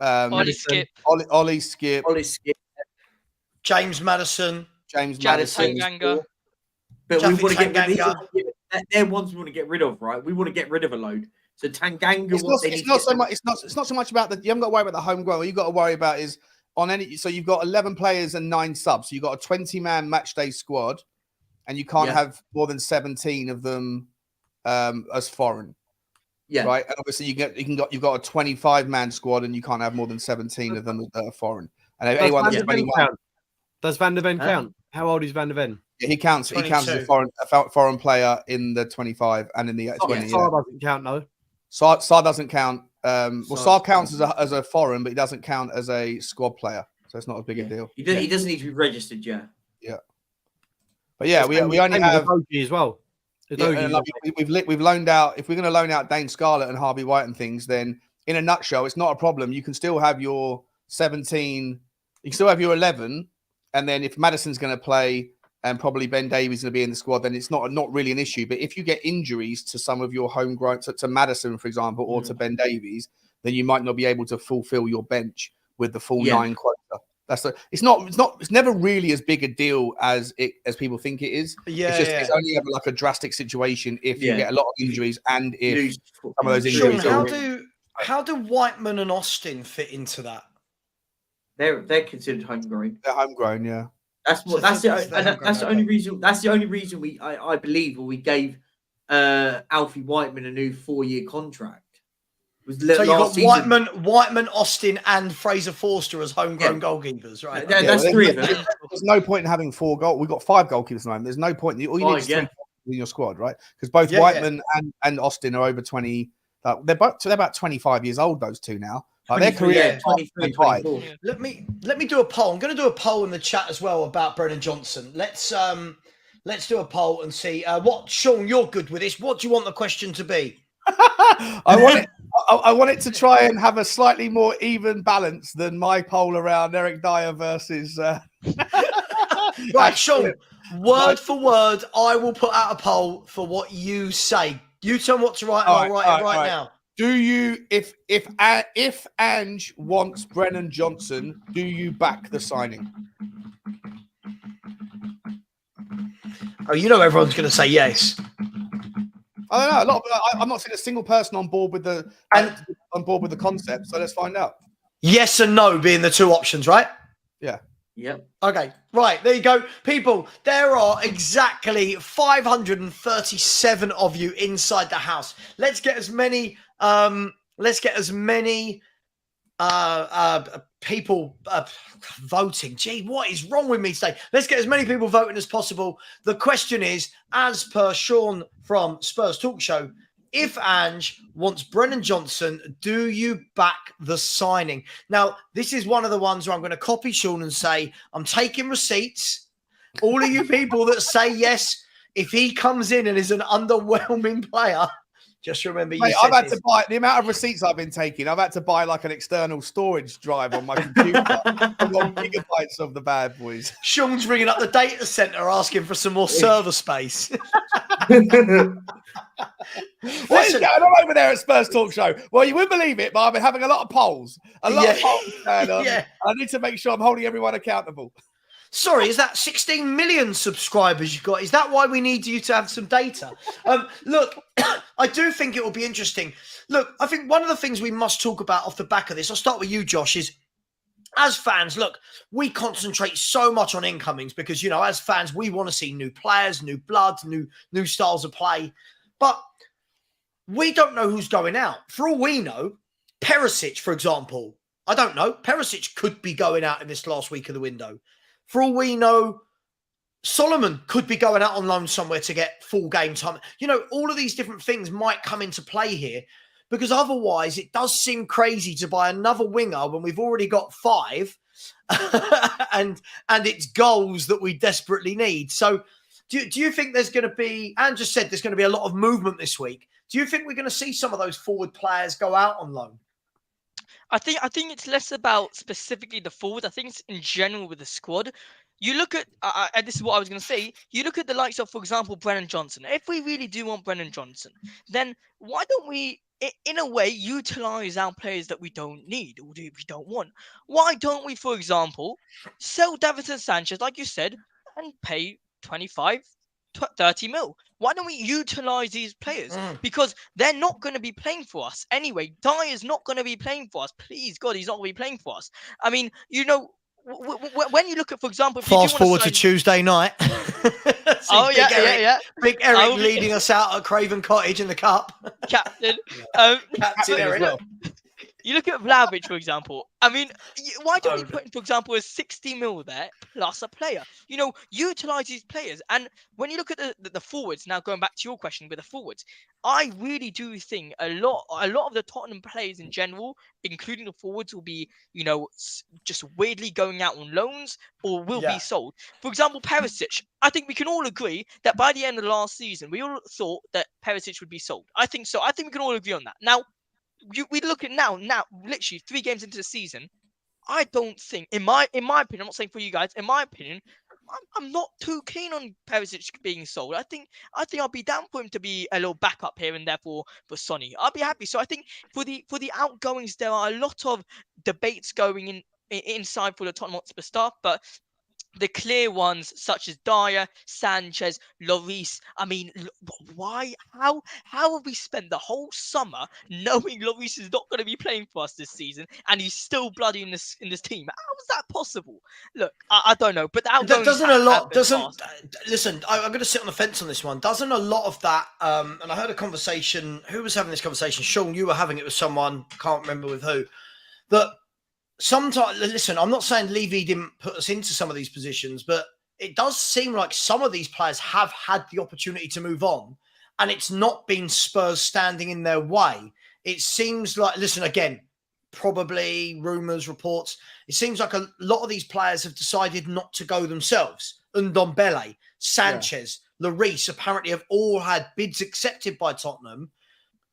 Ollie Skip, James Maddison, Tanganga. But we want to get rid of they're ones we want to get rid of, right? We want to get rid of a load. So Tanganga, it's not so much about you haven't got to worry about the homegrown. What you've got to worry about is on any. So you've got 11 players and 9 subs. So you've got a 20-man match day squad, and you can't have more than 17 of them as foreign. Yeah. Right. And obviously you've got a 25-man squad, and you can't have more than 17 of them that are foreign. And anyone that's 21. Does Van der Ven count? How old is Van der Ven? Yeah, he counts. 22. He counts as a foreign player in the 25 and in the 20. Sar doesn't count, no. Sar doesn't count. Sar counts as a foreign, but he doesn't count as a squad player, so it's not as big a deal. He doesn't need to be registered, yeah. Yeah. But yeah, we only have OG as well. and like we've loaned out. If we're going to loan out Dane Scarlett and Harvey White and things, then in a nutshell, it's not a problem. You can still have your 17. You can still have your 11, and then if Maddison's going to play and probably Ben Davies going to be in the squad, then it's not really an issue. But if you get injuries to some of your homegrown, to Maddison, for example, or to Ben Davies, then you might not be able to fulfill your bench with the full 9 quota. It's never really as big a deal as people think it is. It's only ever like a drastic situation if you get a lot of injuries and if some of those injuries. Sean, how do Whiteman and Austin fit into that? They're considered homegrown. They're homegrown, yeah. That's the only reason. That's the only reason I believe we gave Alfie Whiteman a new 4-year contract. So you got Whiteman, Austin, and Fraser Forster as homegrown goalkeepers, right? That's 3 of them. There's no point in having 4 goals. We've got 5 goalkeepers at the moment. There's no point. All you need is 3 in your squad, right? Because both Whiteman and Austin are over 20. They're about 25 years old. Those two now. Their career, 23, 24. Let me do a poll. I'm going to do a poll in the chat as well about Brennan Johnson. Let's do a poll and see what. Sean, you're good with this. What do you want the question to be? I want it to try and have a slightly more even balance than my poll around Eric Dyer versus. Right, Sean. Word for word, I will put out a poll for what you say. You tell me what to write, and I'll write it right now. Do you, if Ange wants Brennan Johnson, do you back the signing? Oh, you know everyone's going to say yes. I don't know. I'm not seeing a single person on board with the concept. So let's find out. Yes and no being the 2 options, right? Yeah. Yep. Okay. Right. There you go, people. There are exactly 537 of you inside the house. Let's get as many. People voting. Gee, what is wrong with me today? Let's get as many people voting as possible. The question is, as per Sean from Spurs Talk Show, if Ange wants Brennan Johnson, do you back the signing? Now, this is one of the ones where I'm going to copy Sean and say, I'm taking receipts. All of you people that say yes, if he comes in and is an underwhelming player, just remember I've had to buy the amount of receipts I've been taking. I've had to buy like an external storage drive on my computer. I've got gigabytes of the bad boys. Sean's ringing up the data center asking for some more server space. What is going on over there at Spurs Talk Show? Well, you wouldn't believe it, but I've been having a lot of polls. Of polls. And, I need to make sure I'm holding everyone accountable. Sorry, is that 16 million subscribers you've got? Is that why we need you to have some data? Look, I do think it will be interesting. Look, I think one of the things we must talk about off the back of this, I'll start with you, Josh, is as fans, look, we concentrate so much on incomings because, you know, as fans, we want to see new players, new blood, new styles of play. But we don't know who's going out. For all we know, Perisic, for example, I don't know. Perisic could be going out in this last week of the window. For all we know, Solomon could be going out on loan somewhere to get full game time. You know, all of these different things might come into play here because otherwise it does seem crazy to buy another winger when we've already got 5 and it's goals that we desperately need. So do you think there's going to be, Anne just said there's going to be a lot of movement this week. Do you think we're going to see some of those forward players go out on loan? I think it's less about specifically the forwards. I think it's in general with the squad. You look at, and this is what I was going to say, you look at the likes of, for example, Brennan Johnson. If we really do want Brennan Johnson, then why don't we, in a way, utilise our players that we don't need or we don't want? Why don't we, for example, sell Davinson Sanchez, like you said, and pay 25, 30 mil? Why don't we utilise these players? Because they're not going to be playing for us anyway. Dyer's not going to be playing for us. Please, God, he's not going to be playing for us. I mean, you know, when you look at, for example, if fast forward to Tuesday night. Big Eric leading us out at Craven Cottage in the cup. Captain. Captain Eric. Well. You look at Vlahovic, for example. I mean, why don't you put, for example, a 60 mil there plus a player? You know, utilize these players. And when you look at the forwards, now going back to your question with the forwards, I really do think a lot of the Tottenham players in general, including the forwards, will be, you know, just weirdly going out on loans or will be sold. For example, Perisic. I think we can all agree that by the end of the last season, we all thought that Perisic would be sold. I think so. I think we can all agree on that. Now, we look at now, literally 3 games into the season. I don't think, in my opinion, I'm not saying for you guys, in my opinion, I'm not too keen on Perisic being sold. I think I'll be down for him to be a little backup here and there for Sonny. I'll be happy. So I think for the outgoings, there are a lot of debates going inside for the Tottenham Hotspur staff, but the clear ones such as Dyer, Sanchez, Lloris. I mean, why? How have we spent the whole summer knowing Lloris is not going to be playing for us this season, and he's still bloody in this team? How is that possible? Look, I don't know, but the outgoings Doesn't a lot? doesn't Listen, I'm going to sit on the fence on this one. Doesn't a lot of that? And I heard a conversation. Who was having this conversation? Sean, you were having it with someone. Can't remember with who. That. Sometimes, listen, I'm not saying Levy didn't put us into some of these positions, but it does seem like some of these players have had the opportunity to move on, and it's not been Spurs standing in their way. It seems like, listen, again, probably rumours, reports. It seems like a lot of these players have decided not to go themselves. Ndombele, Sanchez, Lloris apparently have all had bids accepted by Tottenham,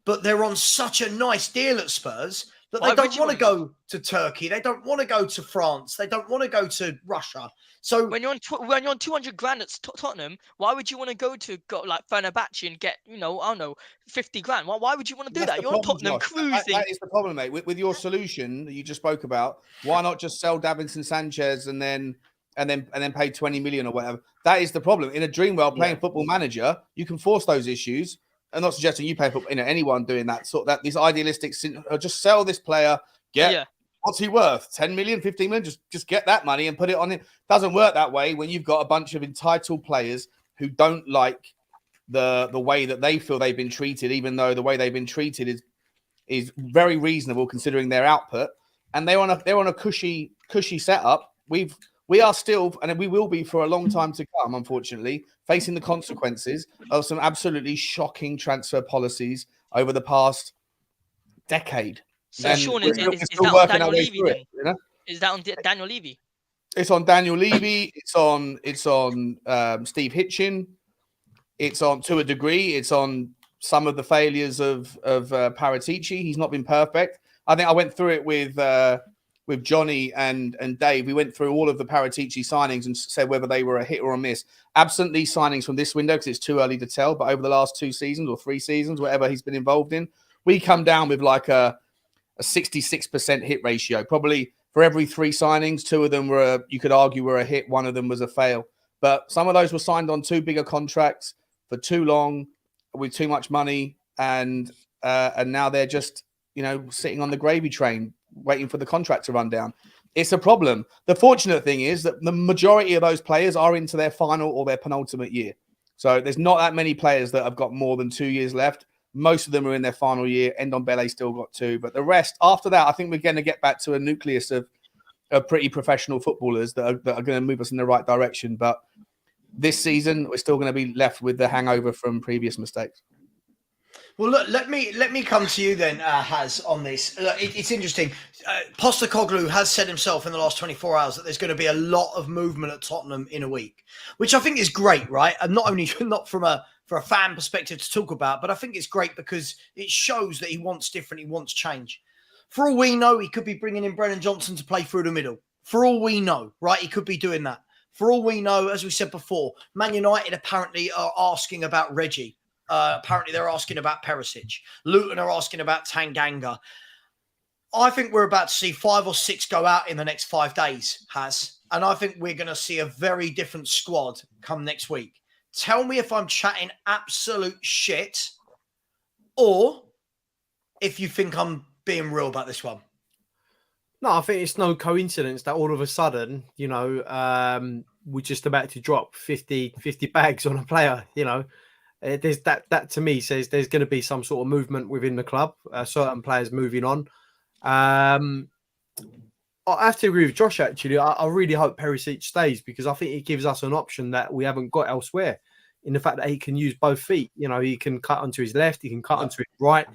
but they're on such a nice deal at Spurs that they don't want to go to Turkey. They don't want to go to France. They don't want to go to Russia. So when you're on 200 grand at Tottenham, why would you want to go like Fenerbahce and get, you know, I don't know, 50 grand? Why would you want to do that? You're on Tottenham cruising. That is the problem, mate. With your solution that you just spoke about, why not just sell Davinson Sanchez and then pay 20 million or whatever? That is the problem. In a dream world, playing Football Manager, you can force those issues. I'm not suggesting you pay for anyone doing that these idealistic, just sell this player, what's he worth? 10 million, 15 million, just get that money and put it on it. Doesn't work that way when you've got a bunch of entitled players who don't like the way that they feel they've been treated, even though the way they've been treated is very reasonable considering their output. And they're on a cushy setup. We are still, and we will be for a long time to come, unfortunately, facing the consequences of some absolutely shocking transfer policies over the past decade. So, Sean, is that on Daniel Levy then? You know? Is that on Daniel Levy? It's on Daniel Levy. It's on Steve Hitchin. It's on, to a degree, it's on some of the failures of Paratici. He's not been perfect. I think I went through it with Johnny and Dave. We went through all of the Paratici signings and said whether they were a hit or a miss. Absent these signings from this window, because it's too early to tell, but over the last 2 seasons or 3 seasons, whatever he's been involved in, we come down with like a 66% hit ratio. Probably for every 3 signings, 2 of them were, you could argue, were a hit. 1 of them was a fail. But some of those were signed on too bigger contracts for too long with too much money. And now they're just, sitting on the gravy train, waiting for the contract to run down. It's a problem. The fortunate thing is that the majority of those players are into their final or their penultimate year. So there's not that many players that have got more than 2 years left. Most of them are in their final year. Ndombele still got 2. But the rest, after that, I think we're going to get back to a nucleus of pretty professional footballers that are going to move us in the right direction. But this season, we're still going to be left with the hangover from previous mistakes. Well, look, let me come to you then, Haz, on this. It's interesting. Postecoglou has said himself in the last 24 hours that there's going to be a lot of movement at Tottenham in a week, which I think is great, right? And not only for a fan perspective to talk about, but I think it's great because it shows that he wants different, he wants change. For all we know, he could be bringing in Brennan Johnson to play through the middle. For all we know, right? He could be doing that. For all we know, as we said before, Man United apparently are asking about Reggie. Apparently they're asking about Perisic. Luton are asking about Tanganga. I think we're about to see 5 or 6 go out in the next 5 days, Haz. And I think we're going to see a very different squad come next week. Tell me if I'm chatting absolute shit or if you think I'm being real about this one. No, I think it's no coincidence that all of a sudden, we're just about to drop 50 bags on a player, There's that to me says there's going to be some sort of movement within the club, certain players moving on. I have to agree with Josh, actually. I really hope Perisic stays because I think it gives us an option that we haven't got elsewhere in the fact that he can use both feet. You know, he can cut onto his left, he can cut onto his right.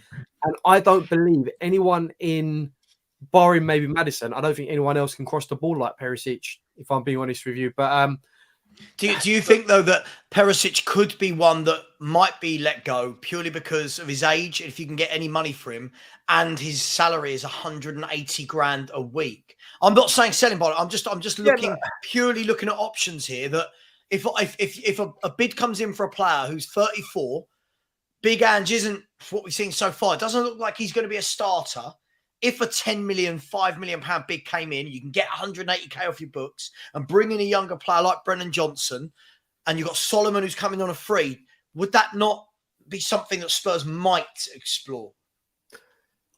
And I don't believe anyone barring maybe Maddison, I don't think anyone else can cross the ball like Perisic, if I'm being honest with you. But do you think, though, that Perisic could be one that might be let go purely because of his age, if you can get any money for him, and his salary is 180 grand a week? I'm not saying selling, but I'm just looking purely looking at options here. That if a bid comes in for a player who's 34, Big Ange isn't what we've seen so far. It doesn't look like he's going to be a starter. If a 10 million, £5 million bid came in, you can get 180k off your books and bring in a younger player like Brennan Johnson, and you've got Solomon who's coming on a free. Would that not be something that Spurs might explore?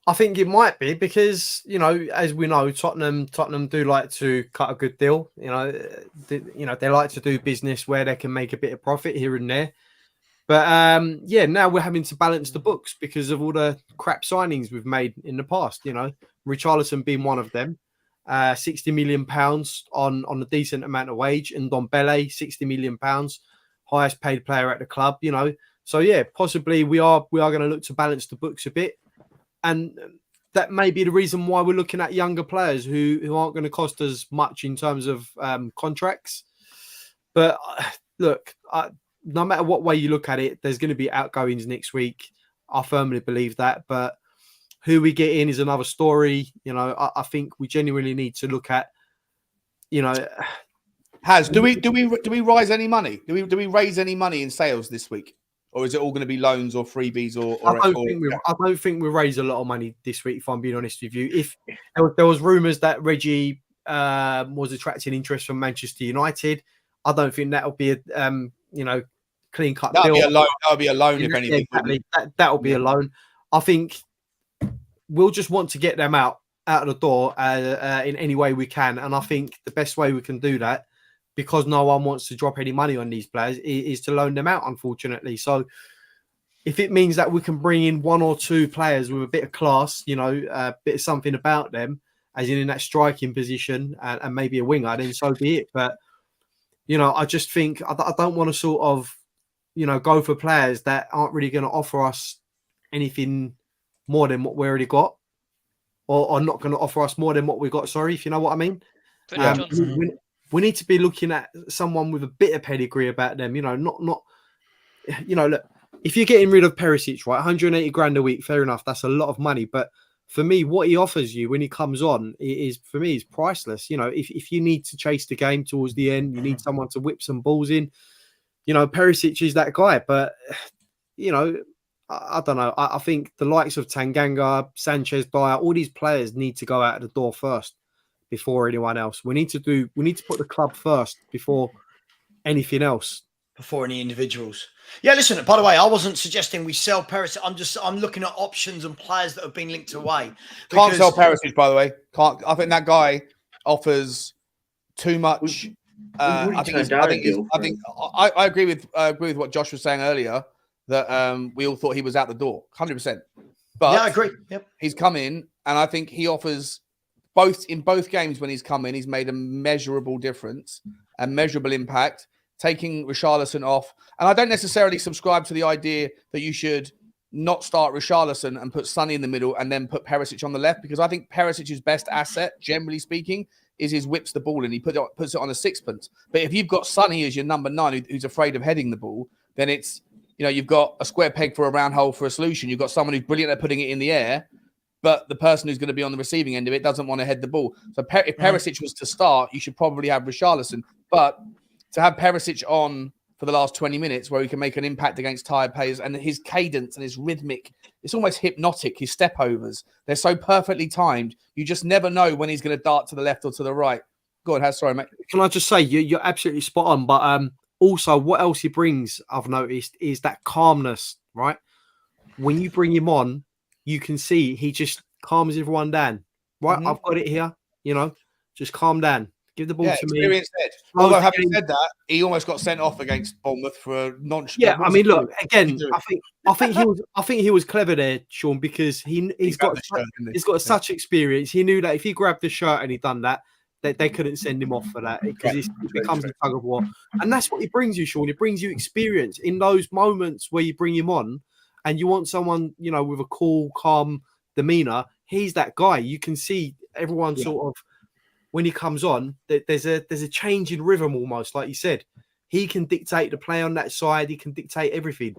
I think it might be because, you know, as we know, Tottenham do like to cut a good deal. You know, they like to do business where they can make a bit of profit here and there. But now we're having to balance the books because of all the crap signings we've made in the past. You know, Richarlison being one of them, £60 million on a decent amount of wage, and Ndombele, £60 million, highest paid player at the club. You know, so yeah, possibly we are going to look to balance the books a bit, and that may be the reason why we're looking at younger players who aren't going to cost us much in terms of contracts. But look, no matter what way you look at it, there's going to be outgoings next week. I firmly believe that. But who we get in is another story. You know, I think we genuinely need to look at, you know, do we raise any money? Do we raise any money in sales this week, or is it all going to be loans or freebies? I don't think we raise a lot of money this week. If I'm being honest with you, if there was rumours that Reggie was attracting interest from Manchester United, I don't think that'll be a clean cut deal. That'll be a loan if anything. Exactly. That'll be a loan. I think we'll just want to get them out of the door in any way we can, and I think the best way we can do that, because no one wants to drop any money on these players, is to loan them out. Unfortunately, so if it means that we can bring in one or two players with a bit of class, you know, a bit of something about them, as in that striking position, and maybe a winger, then so be it. But you know, I just think I don't want to sort of, you know, go for players that aren't really going to offer us anything more than what we already got, or not going to offer us more than what we got. Sorry, if you know what I mean. We need to be looking at someone with a bit of pedigree about them. You know, not. You know, look, if you're getting rid of Perisic, right, 180 grand a week, fair enough. That's a lot of money, but for me, what he offers you when he comes on is priceless. You know, if you need to chase the game towards the end, you need someone to whip some balls in. You know, Perisic is that guy. But, you know, I don't know. I think the likes of Tanganga, Sanchez, Dyer, all these players need to go out of the door first before anyone else. We need to put the club first before anything else. Before any individuals. Yeah, listen, by the way, I wasn't suggesting we sell Perisic. I'm looking at options and players that have been linked away. Can't sell Perisic, by the way. I think that guy offers too much. I agree with what Josh was saying earlier, that we all thought he was out the door, 100%. But yeah, I agree. Yep. He's come in, and I think he offers in both games when he's come in, he's made a measurable difference, a measurable impact. Taking Richarlison off. And I don't necessarily subscribe to the idea that you should not start Richarlison and put Sonny in the middle and then put Perisic on the left, because I think Perisic's best asset, generally speaking, is his whips the ball and he puts it on a sixpence. But if you've got Sonny as your number 9 who's afraid of heading the ball, then it's, you know, you've got a square peg for a round hole for a solution. You've got someone who's brilliant at putting it in the air, but the person who's going to be on the receiving end of it doesn't want to head the ball. So if Perisic was to start, you should probably have Richarlison. But to have Perisic on for the last 20 minutes where he can make an impact against tired players, and his cadence and his rhythmic, it's almost hypnotic, his step overs. They're so perfectly timed. You just never know when he's going to dart to the left or to the right. Go on, sorry, mate. Can I just say, you're absolutely spot on. But also, what else he brings, I've noticed, is that calmness, right? When you bring him on, you can see he just calms everyone down, right? Mm-hmm. I've got it here, you know, just calm down. Give the ball to me. Experienced head. Although, having said that, he almost got sent off against Bournemouth for a Yeah, I mean, look again. I think he was clever there, Sean, because he's got such experience. He knew that if he grabbed the shirt and he done that, they couldn't send him off for that because it becomes a tug of war, and that's what it brings you, Sean. It brings you experience in those moments where you bring him on, and you want someone with a cool, calm demeanor. He's that guy. You can see everyone sort of. When he comes on, there's a change in rhythm almost, like you said. He can dictate the play on that side. He can dictate everything,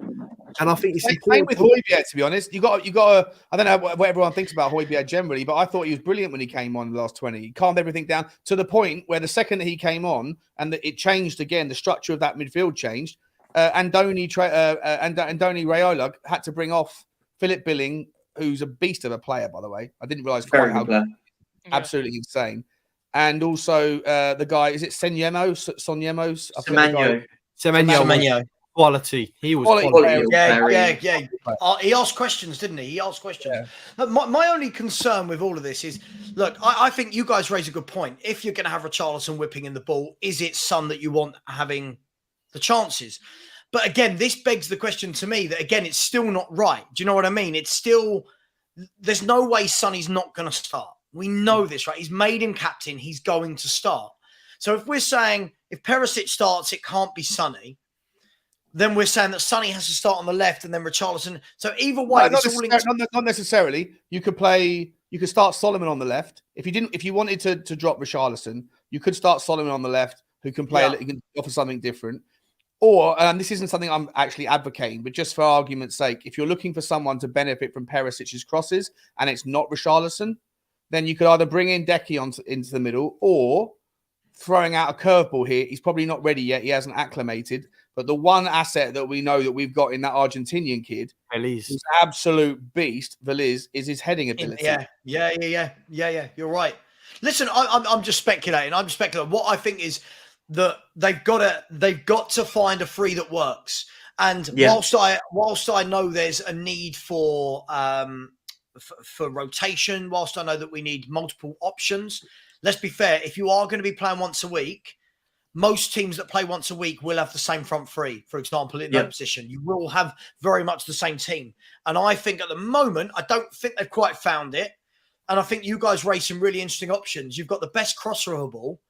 and I think it's same with Højbjerg. To be honest, you got to. I don't know what everyone thinks about Højbjerg generally, but I thought he was brilliant when he came on the last 20. He calmed everything down to the point where the second that he came on and it changed again, the structure of that midfield changed. Andoni Raiola had to bring off Philip Billing, who's a beast of a player, by the way. I didn't realize quite how good. Absolutely insane. And also the guy, is it Semenyo? Semenyo. Quality. He was quality. Yeah. He asked questions, didn't he? He asked questions. Yeah. My only concern with all of this is, look, I think you guys raise a good point. If you're going to have Richarlison whipping in the ball, is it Son that you want having the chances? But again, this begs the question to me that, again, it's still not right. Do you know what I mean? It's still, there's no way Sonny's not going to start. We know this, right? He's made him captain. He's going to start. So if we're saying if Perisic starts, it can't be Sonny, then we're saying that Sonny has to start on the left and then Richarlison. So either way, not necessarily. You could start Solomon on the left. If you wanted to drop Richarlison, you could start Solomon on the left, who can play he can offer something different. Or, this isn't something I'm actually advocating, but just for argument's sake, if you're looking for someone to benefit from Perisic's crosses and it's not Richarlison, then you could either bring in Decky into the middle or throwing out a curveball here. He's probably not ready yet. He hasn't acclimated. But the one asset that we know that we've got in that Argentinian kid, who's absolute beast, Veliz, is his heading ability. Yeah. You're right. Listen, I'm just speculating. What I think is that they've got to find a free that works. And whilst I know there's a need for rotation, whilst I know that we need multiple options, let's be fair. If you are going to be playing once a week, most teams that play once a week will have the same front three, for example, in that position. You will have very much the same team. And I think at the moment, I don't think they've quite found it. And I think you guys raise some really interesting options. You've got the best crosser of the ball,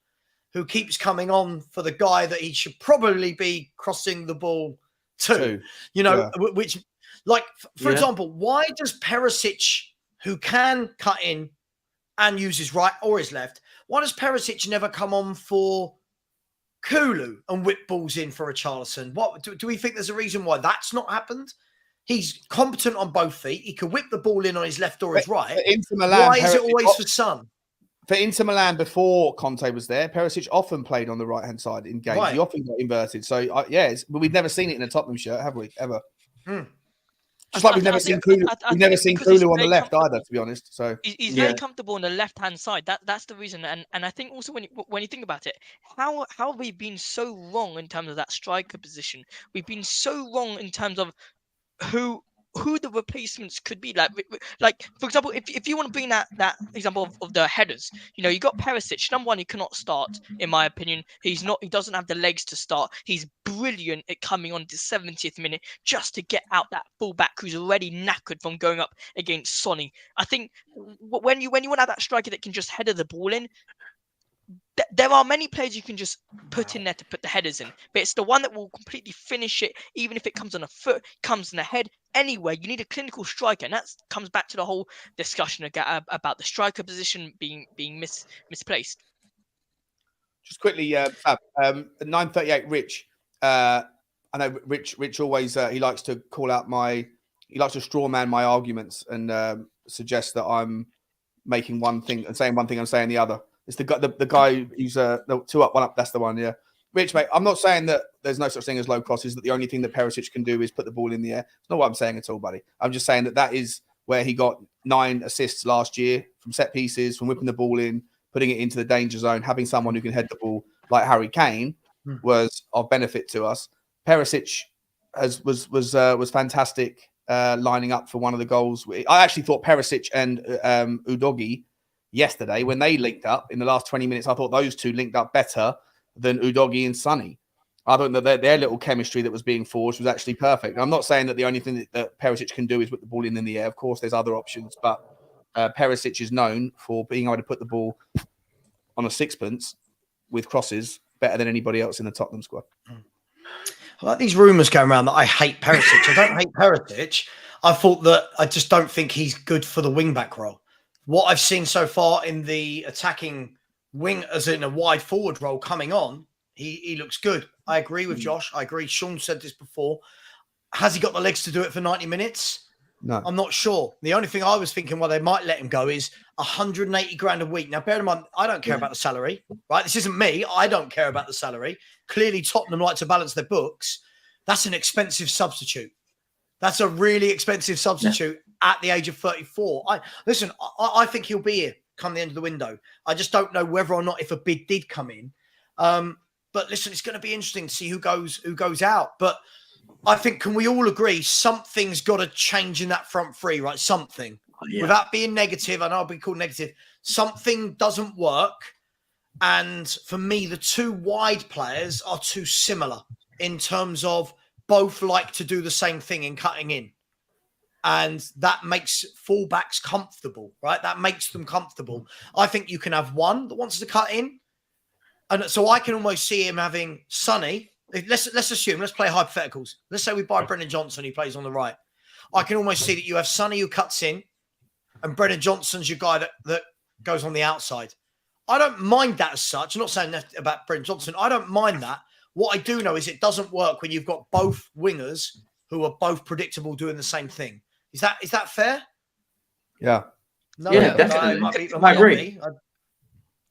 who keeps coming on for the guy that he should probably be crossing the ball to. Which, like, for example, why does Perisic, who can cut in and use his right or his left, why does Perisic never come on for Kulu and whip balls in for Richarlison? What do we think there's a reason why that's not happened? He's competent on both feet. He can whip the ball in on his left or his right. Why is it always for Son? For Inter Milan, before Conte was there, Perisic often played on the right-hand side in games. Right. He often got inverted. So, but we've never seen it in a Tottenham shirt, have we? Ever. Just like we've never seen Kulu on the left either, to be honest. So he's very comfortable on the left-hand side. That's the reason. And I think also when you think about it, how have we been so wrong in terms of that striker position? We've been so wrong in terms of who the replacements could be. Like for example, if you want to bring that example of the headers, you got Perisic. Number one, he cannot start, in my opinion. He doesn't have the legs to start. He's brilliant at coming on to 70th minute just to get out that fullback who's already knackered from going up against Sonny. I think when you want to have that striker that can just header the ball in, there are many players you can just put in there to put the headers in, but it's the one that will completely finish it, even if it comes on a foot, comes in the head. Anyway, you need a clinical striker, and that comes back to the whole discussion about the striker position being misplaced. Just quickly, Fab, 938 Rich. I know Rich always he likes to straw man my arguments and suggest that I'm making one thing and saying one thing and saying the other. It's the guy who's the 2 up, 1 up. That's the one, yeah. Rich, mate, I'm not saying that there's no such thing as low crosses, that the only thing that Perisic can do is put the ball in the air. It's not what I'm saying at all, buddy. I'm just saying that is where he got 9 assists last year, from set pieces, from whipping the ball in, putting it into the danger zone, having someone who can head the ball like Harry Kane was of benefit to us. Perisic was fantastic lining up for one of the goals. I actually thought Perisic and Udogie yesterday when they linked up in the last 20 minutes. I thought those two linked up better than Udogie and Sonny. I thought that their little chemistry that was being forged was actually perfect. I'm not saying that the only thing that Perisic can do is put the ball in the air. Of course, there's other options, but Perisic is known for being able to put the ball on a sixpence with crosses better than anybody else in the Tottenham squad. I like these rumours going around that I hate Perisic. I don't hate Perisic. I thought that I just don't think he's good for the wing-back role. What I've seen so far in the attacking wing, as in a wide forward role coming on, he looks good. I agree with Josh. I agree. Sean said this before. Has he got the legs to do it for 90 minutes? No. I'm not sure. The only thing I was thinking, well, they might let him go is 180 grand a week. Now, bear in mind, I don't care about the salary, right? This isn't me. I don't care about the salary. Clearly, Tottenham like to balance their books. That's an expensive substitute. That's a really expensive substitute at the age of 34. I think he'll be here come the end of the window. I just don't know whether or not if a bid did come in. But listen, it's going to be interesting to see who goes out. But I think, can we all agree something's got to change in that front three, right? Something. Yeah. Without being negative, I know I'll be called negative. Something doesn't work. And for me, the two wide players are too similar in terms of both like to do the same thing in cutting in. And that makes fullbacks comfortable, right? That makes them comfortable. I think you can have one that wants to cut in. And so I can almost see him having Sonny. Let's assume, let's play hypotheticals. Let's say we buy Brennan Johnson, he plays on the right. I can almost see that you have Sonny who cuts in and Brennan Johnson's your guy that goes on the outside. I don't mind that as such. I'm not saying that about Brennan Johnson. I don't mind that. What I do know is it doesn't work when you've got both wingers who are both predictable doing the same thing. Is that fair? Yeah. No, yeah, definitely. I agree.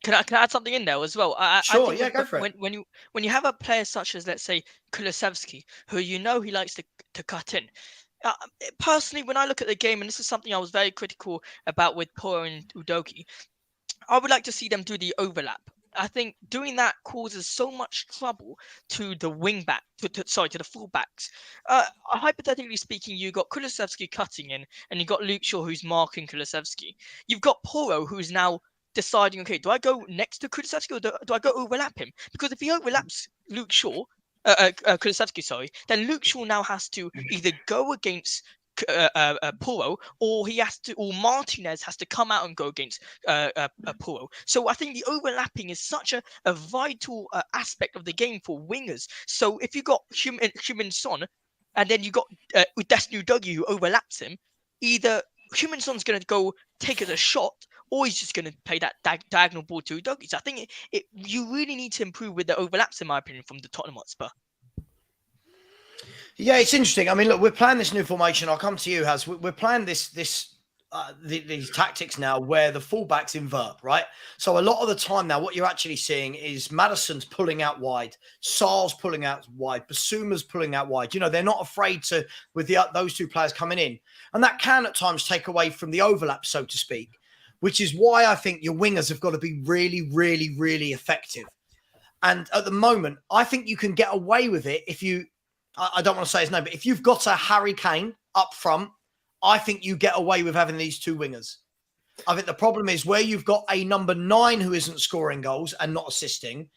Can I add something in there as well? Sure, I think go for it. When you have a player such as, let's say, Kulusevski, who he likes to cut in. Personally, when I look at the game, and this is something I was very critical about with Porro and Udogie, I would like to see them do the overlap. I think doing that causes so much trouble to the wing back, to the fullbacks. Hypothetically speaking, you got Kulusevski cutting in, and you got Luke Shaw who's marking Kulusevski. You've got Porro who's now deciding, okay, do I go next to Kulusevski or do I go overlap him? Because if he overlaps Luke Shaw, Kulusevski, then Luke Shaw now has to either go against Porro, or Martinez has to come out and go against Porro. So I think the overlapping is such a vital aspect of the game for wingers. So if you got Heung-min Son, and then you got Destiny Udogie who overlaps him, either Heung-min Son's going to go take it a shot, or he's just going to play that diagonal ball to Udogie. So I think you really need to improve with the overlaps, in my opinion, from the Tottenham Hotspur. Yeah, it's interesting. I mean, look, we're playing this new formation. I'll come to you, Haz. We're playing these tactics now where the fullbacks invert, right? So a lot of the time now, what you're actually seeing is Maddison's pulling out wide, Sar's pulling out wide, Basuma's pulling out wide. You know, they're not afraid to, with those two players coming in. And that can at times take away from the overlap, so to speak, which is why I think your wingers have got to be really, really, really effective. And at the moment, I think you can get away with it if you, I don't want to say his name, but if you've got a Harry Kane up front, I think you get away with having these two wingers. I think the problem is where you've got a number 9 who isn't scoring goals and not assisting,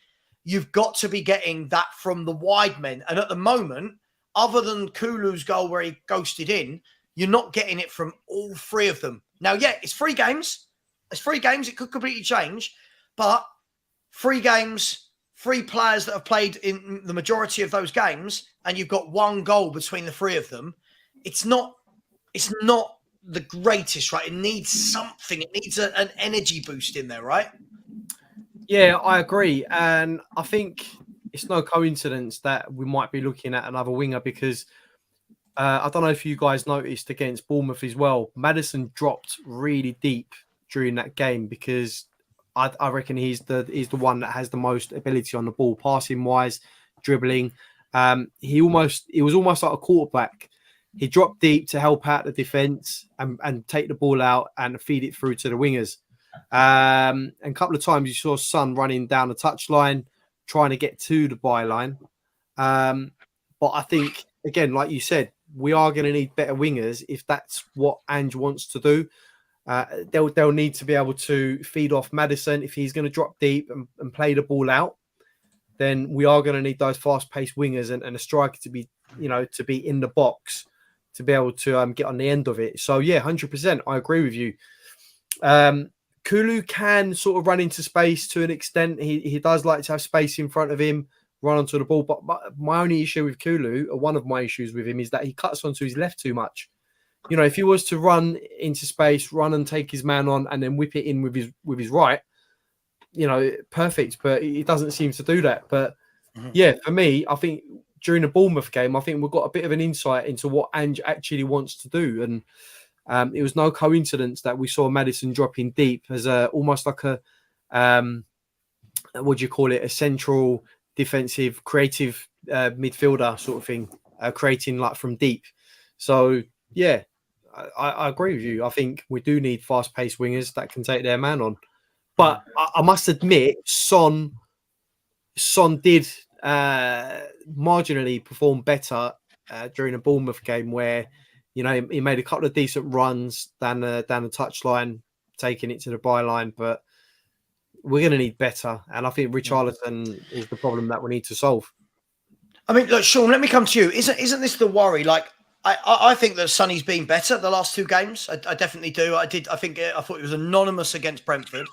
you've got to be getting that from the wide men. And at the moment, other than Kulu's goal where he ghosted in, you're not getting it from all three of them. Now, yeah, it's 3 games. It's 3 games. It could completely change. But 3 games, 3 players that have played in the majority of those games, and you've got 1 goal between the 3 of them. It's not the greatest, right? It needs something. It needs an energy boost in there, right? Yeah, I agree. And I think it's no coincidence that we might be looking at another winger because I don't know if you guys noticed against Bournemouth as well, Maddison dropped really deep during that game because I reckon he's the one that has the most ability on the ball, passing wise, dribbling. He was almost like a quarterback. He dropped deep to help out the defence and take the ball out and feed it through to the wingers. And a couple of times you saw Son running down the touchline, trying to get to the byline. But I think, again, like you said, we are going to need better wingers if that's what Ange wants to do. They'll need to be able to feed off Maddison. If he's going to drop deep and play the ball out, then we are going to need those fast-paced wingers and a striker to be, to be in the box to be able to get on the end of it. So yeah, 100%, I agree with you. Kulu can sort of run into space to an extent. He does like to have space in front of him, run onto the ball. But my only issue with Kulu, or one of my issues with him, is that he cuts onto his left too much. If he was to run into space, run and take his man on, and then whip it in with his right, perfect. But he doesn't seem to do that. But yeah, for me, I think during the Bournemouth game, I think we've got a bit of an insight into what Ange actually wants to do. And it was no coincidence that we saw Maddison dropping deep as almost like a, what do you call it? A central defensive, creative midfielder sort of thing, creating like from deep. So yeah, I agree with you. I think we do need fast-paced wingers that can take their man on. But I must admit, Son did marginally perform better during a Bournemouth game where, he made a couple of decent runs down the touchline, taking it to the byline. But we're going to need better. And I think Richarlison is the problem that we need to solve. I mean, look, Sean, let me come to you. Isn't this the worry? Like, I think that Sonny's been better the last two games. I definitely do. I thought he was anonymous against Brentford.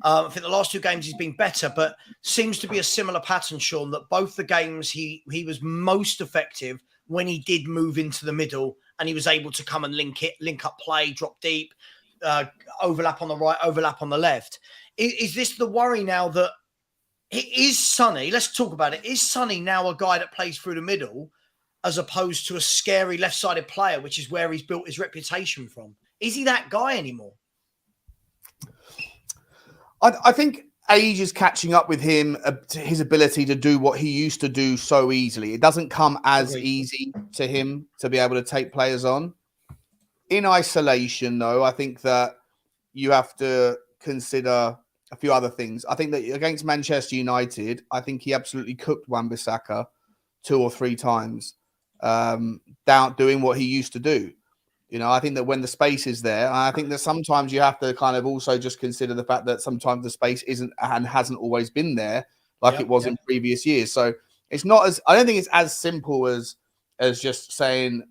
I think the last two games he's been better, but seems to be a similar pattern, Sean, that both the games he was most effective when he did move into the middle and he was able to come and link up play, drop deep, overlap on the right, overlap on the left. Is this the worry now that is Sonny, let's talk about it, is Sonny now a guy that plays through the middle as opposed to a scary left-sided player, which is where he's built his reputation from? Is he that guy anymore? I think age is catching up with him, to his ability to do what he used to do so easily. It doesn't come as easy to him to be able to take players on. In isolation, though, I think that you have to consider a few other things. I think that against Manchester United, I think he absolutely cooked Wan-Bissaka 2 or 3 times, down doing what he used to do. I think that when the space is there, I think that sometimes you have to kind of also just consider the fact that sometimes the space isn't and hasn't always been there like it was in previous years. So it's not as, I don't think it's as simple as just saying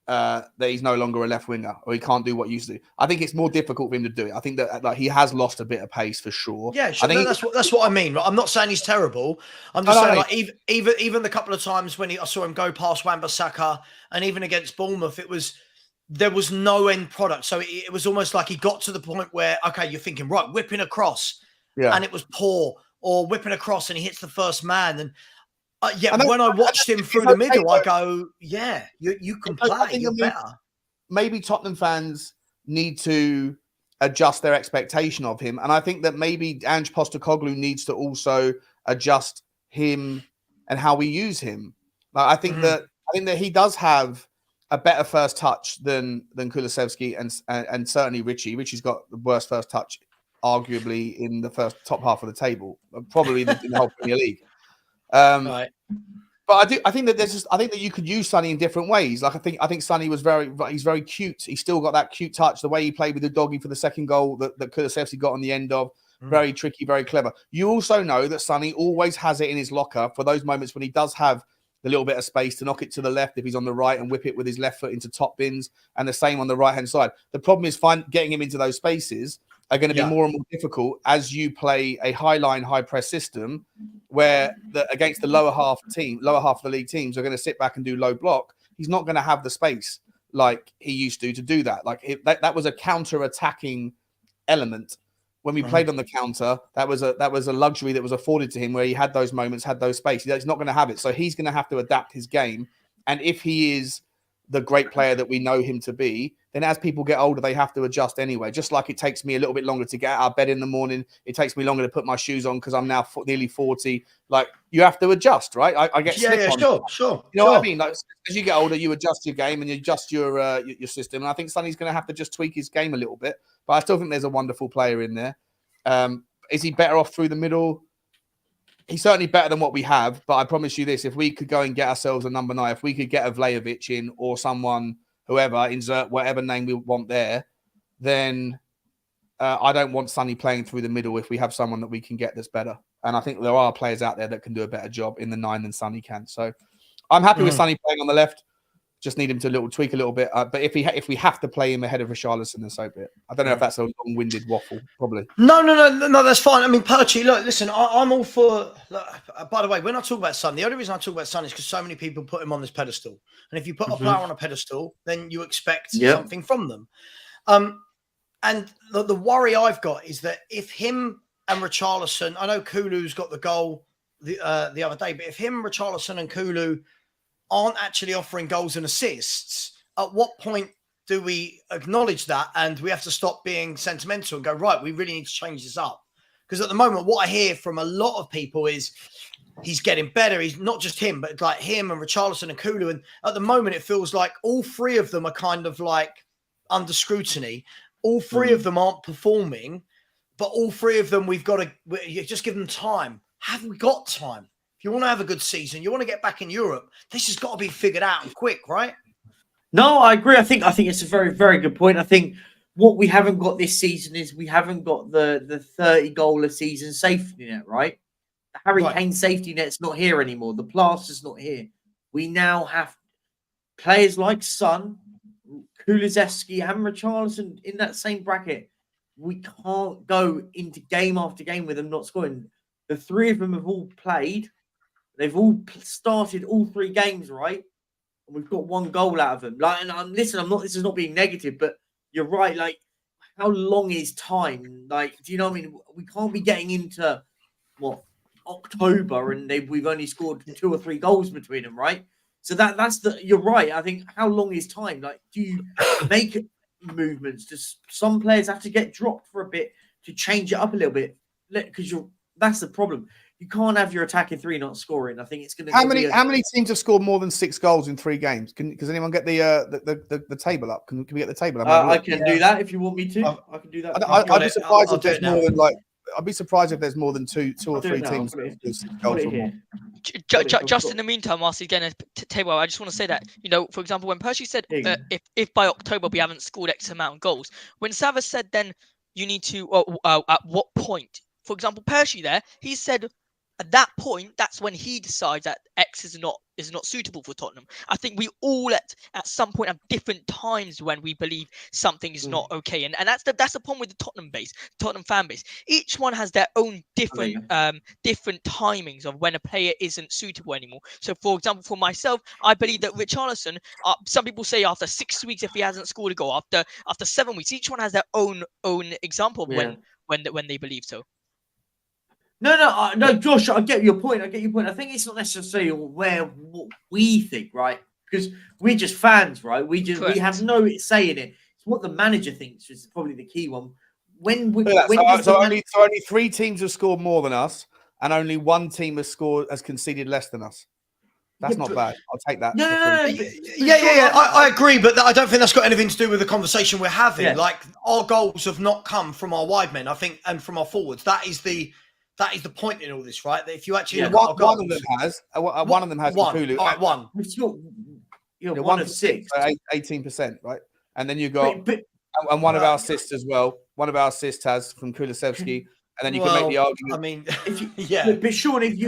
that he's no longer a left winger or he can't do what he used to do. I think it's more difficult for him to do it. I think that he has lost a bit of pace for sure. Yeah, sure. That's what I mean. I'm not saying he's terrible. I'm just saying, like, even the couple of times when I saw him go past Wan-Bissaka and even against Bournemouth, there was no end product. So it was almost like he got to the point where, okay, you're thinking, right, whipping across, and it was poor, or whipping across and he hits the first man. And when I watched him through the middle, I go, yeah, you can play, you're better. Maybe Tottenham fans need to adjust their expectation of him. And I think that maybe Ange Postecoglou needs to also adjust him and how we use him. I think that he does have a better first touch than Kulusevski and certainly Richie. Richie's got the worst first touch, arguably, in the top half of the table, probably in the whole Premier League. Right. But I think that you could use Sonny in different ways. Like I think Sonny he's very cute. He's still got that cute touch. The way he played with the doggy for the second goal that Kulusevski got on the end of, very tricky, very clever. You also know that Sonny always has it in his locker for those moments when he does have the little bit of space to knock it to the left if he's on the right and whip it with his left foot into top bins, and the same on the right-hand side. The problem is getting him into those spaces are going to be more and more difficult as you play a high-line, high-press system where against the lower half of the league teams are going to sit back and do low block. He's not going to have the space like he used to do that. That was a counter-attacking element. When we played on the counter, that was a luxury that was afforded to him where he had those moments, had those space. He's not going to have it. So he's going to have to adapt his game. And if he is the great player that we know him to be, then as people get older, they have to adjust anyway. Just like it takes me a little bit longer to get out of bed in the morning. It takes me longer to put my shoes on because I'm now nearly 40. Like, you have to adjust, right? I get slip on. Sure. You know what I mean? Like, as you get older, you adjust your game and you adjust your system. And I think Sonny's going to have to just tweak his game a little bit. But I still think there's a wonderful player in there. Is he better off through the middle? He's certainly better than what we have. But I promise you this, if we could go and get ourselves a number 9, if we could get a Vlahovic in or someone, whoever, insert whatever name we want there, then I don't want Sonny playing through the middle if we have someone that we can get that's better. And I think there are players out there that can do a better job in the 9 than Sonny can. So I'm happy with Sonny playing on the left. Just need him to tweak a little bit. But if we have to play him ahead of Richarlison, then so be it. I don't know if that's a long-winded waffle. Probably. No, that's fine. I mean, Perchy, look, listen, I'm all for. Look, by the way, when I talk about Son, the only reason I talk about Son is because so many people put him on this pedestal. And if you put a player on a pedestal, then you expect something from them. And the worry I've got is that if him and Richarlison, I know Kulu's got the goal the other day, but if him, Richarlison, and Kulu aren't actually offering goals and assists, at what point do we acknowledge that and we have to stop being sentimental and go, right, we really need to change this up? Because at the moment, what I hear from a lot of people is he's getting better. He's not just him, but like him and Richarlison and Kulu. And at the moment, it feels like all three of them are kind of like under scrutiny. All three of them aren't performing, but all three of them, we've got to just give them time. Have we got time? If you want to have a good season, you want to get back in Europe, this has got to be figured out and quick, right? No, I agree. I think it's a very, very good point. I think what we haven't got this season is we haven't got the 30 goal a season safety net, right? The Harry Kane safety net's not here anymore. The plaster's not here. We now have players like Son, Kulusevski, and Richarlison in that same bracket. We can't go into game after game with them not scoring. The three of them have all played. They've all started all 3 games, right? And we've got 1 goal out of them. Like, and this is not being negative, but you're right. Like, how long is time? Like, do you know what I mean? We can't be getting into October and we've only scored 2 or 3 goals between them, right? So you're right. I think how long is time? Like, do you make movements? Does some players have to get dropped for a bit to change it up a little bit? Because that's the problem. You can't have your attacking 3 not scoring. I think it's going to. How many teams have scored more than 6 goals in 3 games? Does anyone get the table up? Can we get the table up? I can do that if you want me to. I can do that. I'd be surprised if there's more than I'd be surprised if there's more than two or three teams. Just in the meantime, whilst he's getting a table, I just want to say that, for example, when Percy said if by October we haven't scored X amount of goals, when Savas said then you need to at what point? For example, Percy there, he said at that point, that's when he decides that X is not suitable for Tottenham. I think we all at some point have different times when we believe something is not okay, and that's the problem with the Tottenham fan base. Each one has their own different timings of when a player isn't suitable anymore. So, for example, for myself, I believe that Richarlison, some people say after 6 weeks if he hasn't scored a goal, after 7 weeks, each one has their own example of when they believe so. No, Josh, I get your point. I think it's not necessarily what we think, right? Because we're just fans, right? We have no say in it. It's what the manager thinks is probably the key one. Only 3 teams have scored more than us, and only 1 team has conceded less than us. That's not bad. I'll take that. I agree, but I don't think that's got anything to do with the conversation we're having. Yeah. Like, our goals have not come from our wide men, I think, and from our forwards. That is the point in all this, right? That if you actually look at one of them has Kulu. One. One of 6, 18%, right? And then you got and one of our assists as well. One of our assists has from Kulusevski, and then you can make the argument. I mean, but Sean, if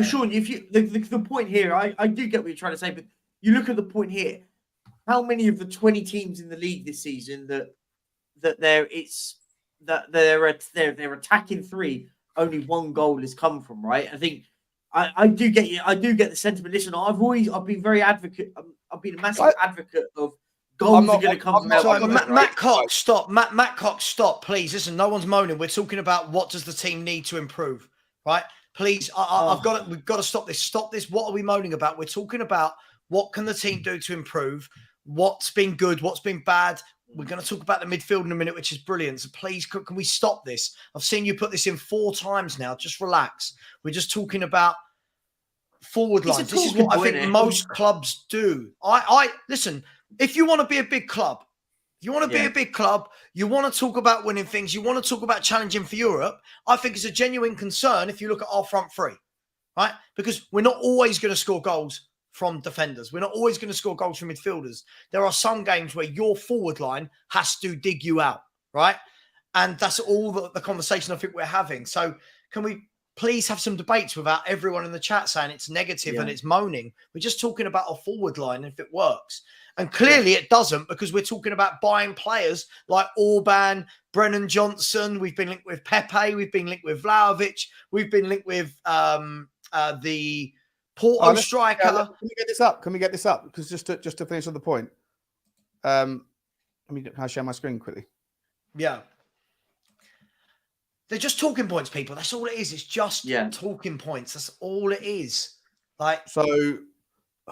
you the point here, I do get what you're trying to say, but you look at the point here. How many of the 20 teams in the league this season that they're attacking 3? Only 1 goal has come from, right? I think I do get you. I do get the sentiment. Listen, I've been very advocate. I've been a massive advocate of goals are going to come from. Matt Cox, stop. Matt Cox, stop, please. Listen, no one's moaning. We're talking about what does the team need to improve, right? Please, we've got to stop this. Stop this. What are we moaning about? We're talking about what can the team do to improve. What's been good? What's been bad? We're going to talk about the midfield in a minute, which is brilliant. So please, can we stop this? I've seen you put this in 4 times now. Just relax. We're just talking about forward lines. This is what I think most clubs do. I listen, if you want to be a big club, you want to talk about winning things, you want to talk about challenging for Europe, I think it's a genuine concern if you look at our front 3, right? Because we're not always going to score goals from defenders. We're not always going to score goals from midfielders. There are some games where your forward line has to dig you out, right? And that's all the conversation I think we're having. So can we please have some debates without everyone in the chat saying it's negative and it's moaning? We're just talking about a forward line if it works. And clearly it doesn't, because we're talking about buying players like Orban, Brennan Johnson. We've been linked with Pepe. We've been linked with Vlahovic. We've been linked with the Porto striker. Can we get this up? Can we get this up? Because just to finish on the point, can I share my screen quickly? Yeah. They're just talking points, people. That's all it is. It's just talking points. That's all it is. Like, so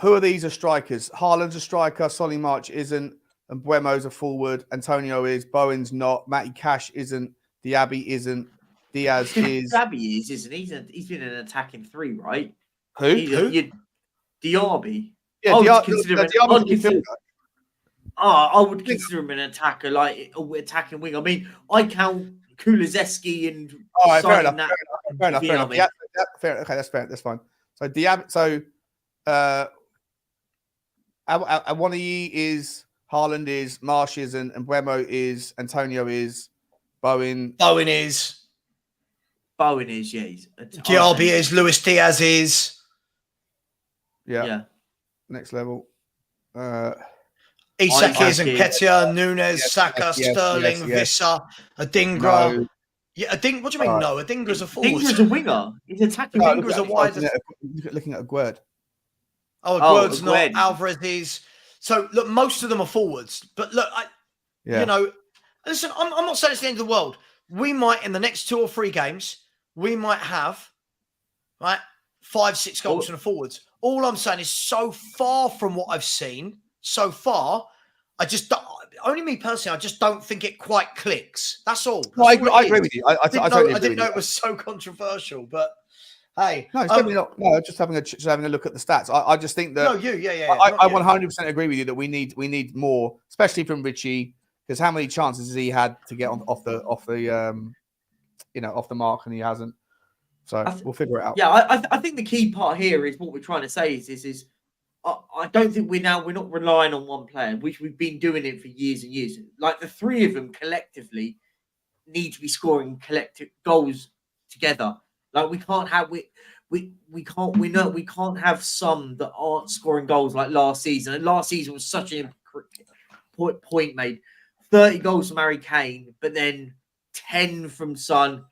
who are these as strikers? Haaland's a striker. Solly March isn't. And Buemo's a forward. Antonio is. Bowen's not. Matty Cash isn't. Diaby isn't. Diaz is. Diaby isn't he? He's been an attacking 3, right? Who? Diaby. Yeah, Diaby's I would consider him an attacker, like an attacking wing. I mean, I count Kulusevski and fair enough. Yeah, fair. Okay, that's fair. That's fine. So Diaby. So Awoniyi is, Haaland is, Marsh is, and Buemo is, Antonio is, Bowen is. Yeah. Diaby is. Luis Diaz is. Yeah. Next level. Isak is, and Nketiah, Nunes, Saka, Sterling, Vissa, Adingra. No. Yeah, what do you mean no? Adingra's a forward. Adingra's a winger. He's attacking. Adingra's a wider. Looking at Aguerd. Aguerd's not. Alvarez is. So look, most of them are forwards. But look, you know, listen, I'm not saying it's the end of the world. We might, in the next 2 or 3 games, we might have 5-6 goals from the forwards. All I'm saying is, so far from what I've seen so far, I just don't, only me personally, I just don't think it quite clicks. That's all. No, I agree with you. I didn't know it was so controversial, but hey, no, it's definitely not. No, just having a look at the stats. I just think that. No, I 100% agree with you that we need more, especially from Richie, because how many chances has he had to get off the mark, and he hasn't. So we'll figure it out. Yeah, I think the key part here is what we're trying to say is I don't think we're not relying on one player. We've been doing it for years and years. Like, the 3 of them collectively need to be scoring collective goals together. Like, we can't have some that aren't scoring goals like last season. And last season was such an point made. 30 goals from Harry Kane, but then 10 from Son,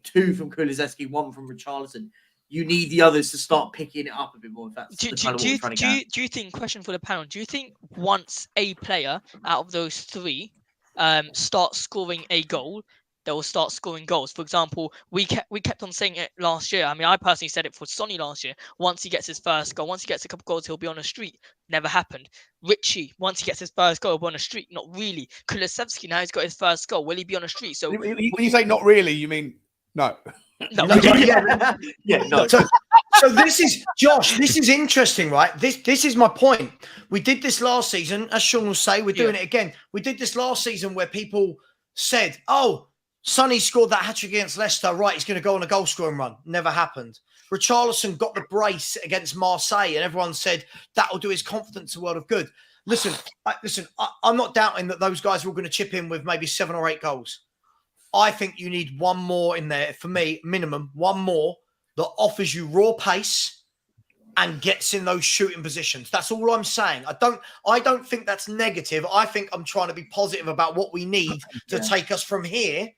2 from Kulusevski, 1 from Richarlison. You need the others to start picking it up a bit more. If that's do you think, question for the panel, do you think once a player out of those 3 starts scoring a goal, they will start scoring goals? For example, we kept on saying it last year. I mean, I personally said it for Sonny last year. Once he gets his first goal, once he gets a couple goals, he'll be on a streak. Never happened. Richie, once he gets his first goal, he'll be on a streak. Not really. Kulusevski, now he's got his first goal. Will he be on a streak? So when you say not really, you mean no? No. No. So this is Josh. This is interesting, right? This is my point. We did this last season, as Sean will say. We're doing it again. We did this last season where people said, "Oh, Sonny scored that hat-trick against Leicester. Right, he's going to go on a goal-scoring run." Never happened. Richarlison got the brace against Marseille, and everyone said that will do his confidence a world of good. Listen, I'm not doubting that those guys are all going to chip in with maybe 7 or 8 goals. I think you need one more in there, for me, minimum, one more that offers you raw pace and gets in those shooting positions. That's all I'm saying. I don't think that's negative. I think I'm trying to be positive about what we need to take us from here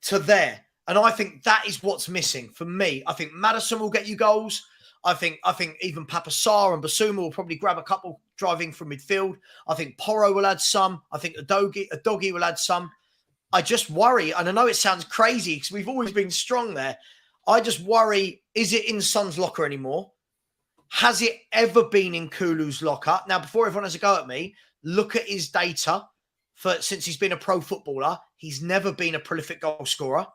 to there. And I think that is what's missing for me. I think Maddison will get you goals. I think even Papasar and Basuma will probably grab a couple driving from midfield. I think Porro will add some. I think Udogie will add some. I just worry, and I know it sounds crazy because we've always been strong there. I just worry, is it in Son's locker anymore? Has it ever been in Kulu's locker? Now, before everyone has a go at me, look at his data since he's been a pro footballer. He's never been a prolific goal scorer.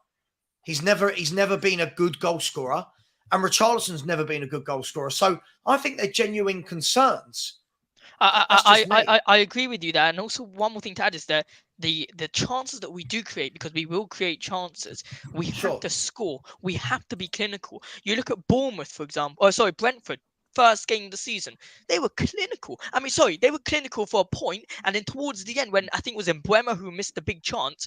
He's never been a good goal scorer. And Richarlison's never been a good goal scorer. So I think they're genuine concerns. I agree with you there. And also one more thing to add is that the chances that we do create, because we will create chances, we have to score. We have to be clinical. You look at Bournemouth, for example. Oh, sorry, Brentford. first game of the season, they were clinical. I mean, sorry, they were clinical for a point, and then towards the end, when I think it was Mbeumo who missed the big chance,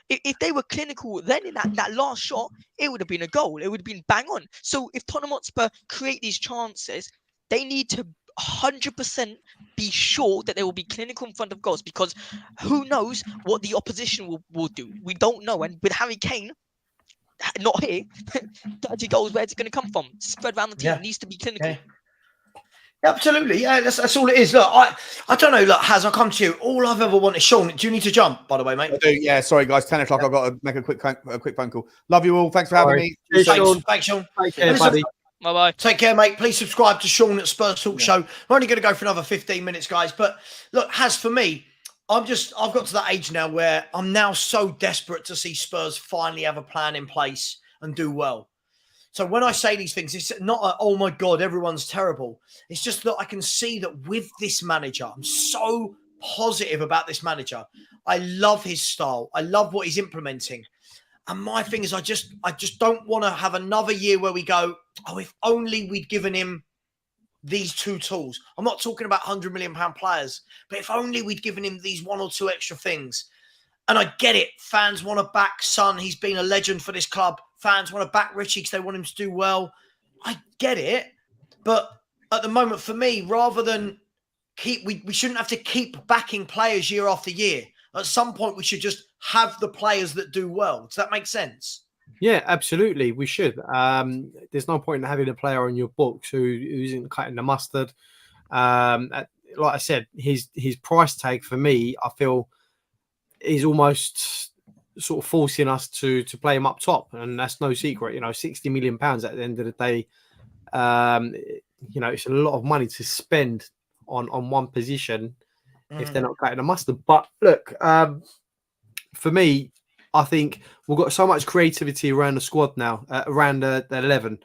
if they were clinical, then in that last shot, it would have been a goal. It would have been bang on. So if Tottenham Hotspur create these chances, they need to 100% be sure that they will be clinical in front of goals, because who knows what the opposition will do. We don't know. And with Harry Kane not here, 30 goals, where's it going to come from? Spread around the team. Yeah. It needs to be clinical. Yeah. Absolutely, yeah, that's all it is. Look, I don't know. Look, Haz, I'll come to you. All I've ever wanted, Sean. Do you need to jump? By the way, mate. I do. Yeah, sorry guys. 10 o'clock. I've got to make a quick phone call. Love you all. Thanks for having me. Cheers, Sean. Thanks, Sean. Take care, buddy. Bye-bye. Take care, mate. Please subscribe to Sean at Spurs Talk Show. We're only going to go for another 15 minutes, guys. But look, Haz, for me, I've got to that age now where I'm now so desperate to see Spurs finally have a plan in place and do well. So when I say these things, it's not oh my God, everyone's terrible. It's just that I can see that with this manager, I'm so positive about this manager. I love his style. I love what he's implementing. And my thing is, I just don't want to have another year where we go, oh, if only we'd given him these two tools. I'm not talking about £100 million players, but if only we'd given him these one or two extra things. And I get it. Fans want to back Son. He's been a legend for this club. Fans want to back Richie because they want him to do well. I get it. But at the moment, for me, rather than we shouldn't have to keep backing players year after year. At some point, we should just have the players that do well. Does that make sense? Yeah, absolutely. We should. There's no point in having a player on your books who isn't cutting the mustard. Like I said, his price tag for me, I feel, is almost sort of forcing us to play him up top, and that's no secret. £60 million at the end of the day. It's a lot of money to spend on one position if they're not cutting the mustard. But look, for me, I think we've got so much creativity around the squad now, around the 11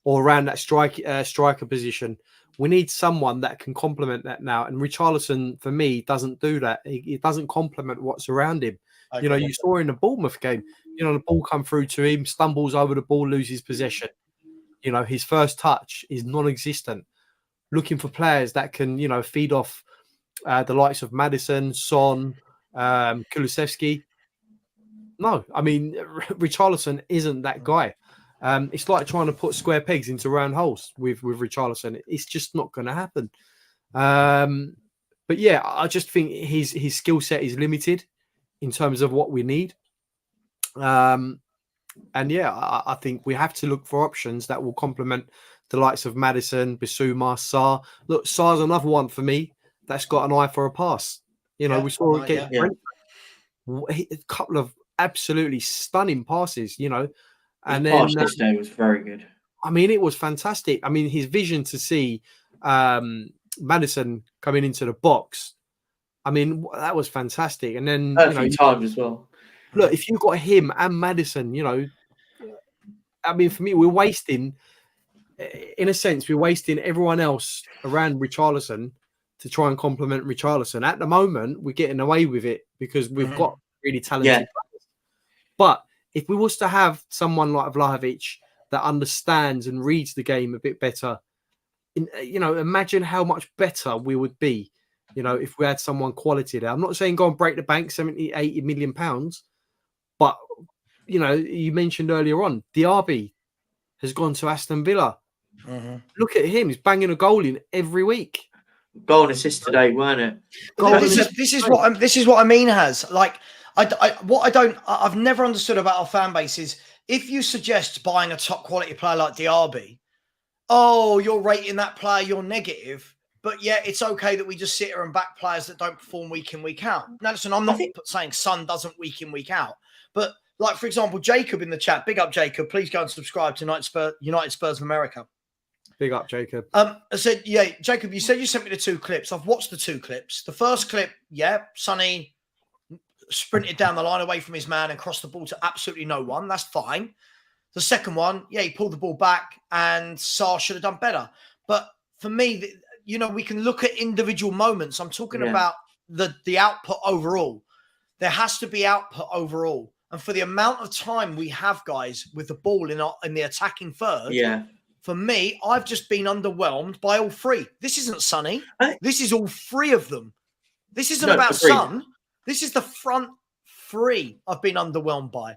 or around that striker position. We need someone that can complement that now. And Richarlison, for me, doesn't do that. He doesn't complement what's around him. Okay. You saw in the Bournemouth game, the ball come through to him, stumbles over the ball, loses possession. His first touch is non-existent. Looking for players that can, feed off the likes of Maddison, Son, Kulusevski. No, I mean, Richarlison isn't that guy. It's like trying to put square pegs into round holes with Richarlison. It's just not going to happen. But yeah, I just think his skill set is limited in terms of what we need. And yeah, I think we have to look for options that will complement the likes of Maddison, Bissouma, Sarr. Look, Sarr's another one for me that's got an eye for a pass. We saw it get a couple of absolutely stunning passes, and then this day was very good. I mean, it was fantastic. I mean, his vision to see Maddison coming into the box, I mean, that was fantastic. And then time as well. Look, if you've got him and Maddison, I mean, for me, we're wasting, in a sense, everyone else around Richarlison to try and complement Richarlison. At the moment, we're getting away with it because we've got really talented players. But if we was to have someone like Vlahovic that understands and reads the game a bit better, imagine how much better we would be, if we had someone quality there. I'm not saying go and break the bank, 70, 80 million pounds. But, you mentioned earlier on, Diaby has gone to Aston Villa. Look at him. He's banging a goal in every week. Goal and assist today, weren't it? This is what I mean, Has. Like, I've never understood about our fan base is if you suggest buying a top quality player like Diaby, oh, you're rating that player, you're negative. But yeah, it's okay that we just sit here and back players that don't perform week in, week out. Now, listen, I'm not saying Son doesn't week in, week out. But like, for example, Jacob in the chat, big up Jacob. Please go and subscribe to United Spurs of America. Big up, Jacob. I said, yeah, Jacob, you said you sent me the 2 clips. I've watched the 2 clips. The first clip, Sonny sprinted down the line away from his man and crossed the ball to absolutely no one. That's fine. The second one, he pulled the ball back and Sarr should have done better. But for me, we can look at individual moments. I'm talking about the output overall. There has to be output overall. And for the amount of time we have, guys, with the ball in the attacking third, for me, I've just been underwhelmed by all three. This isn't Sonny. This is all three of them. This isn't about agreed. Son. This is the front three I've been underwhelmed by.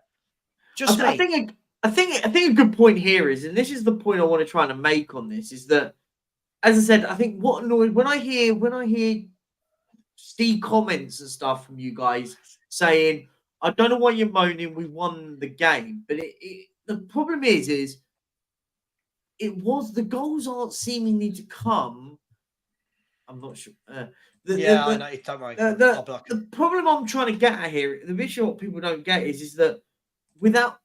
Just me. I think a good point here is, and this is the point I want to try to make on this, is that, as I said, I think what annoys when I hear see comments and stuff from you guys saying, I don't know why you're moaning, we won the game. But the problem is it was the goals aren't seemingly to come. I'm not sure. I know. Don't worry. The problem I'm trying to get at here, the issue what people don't get is that without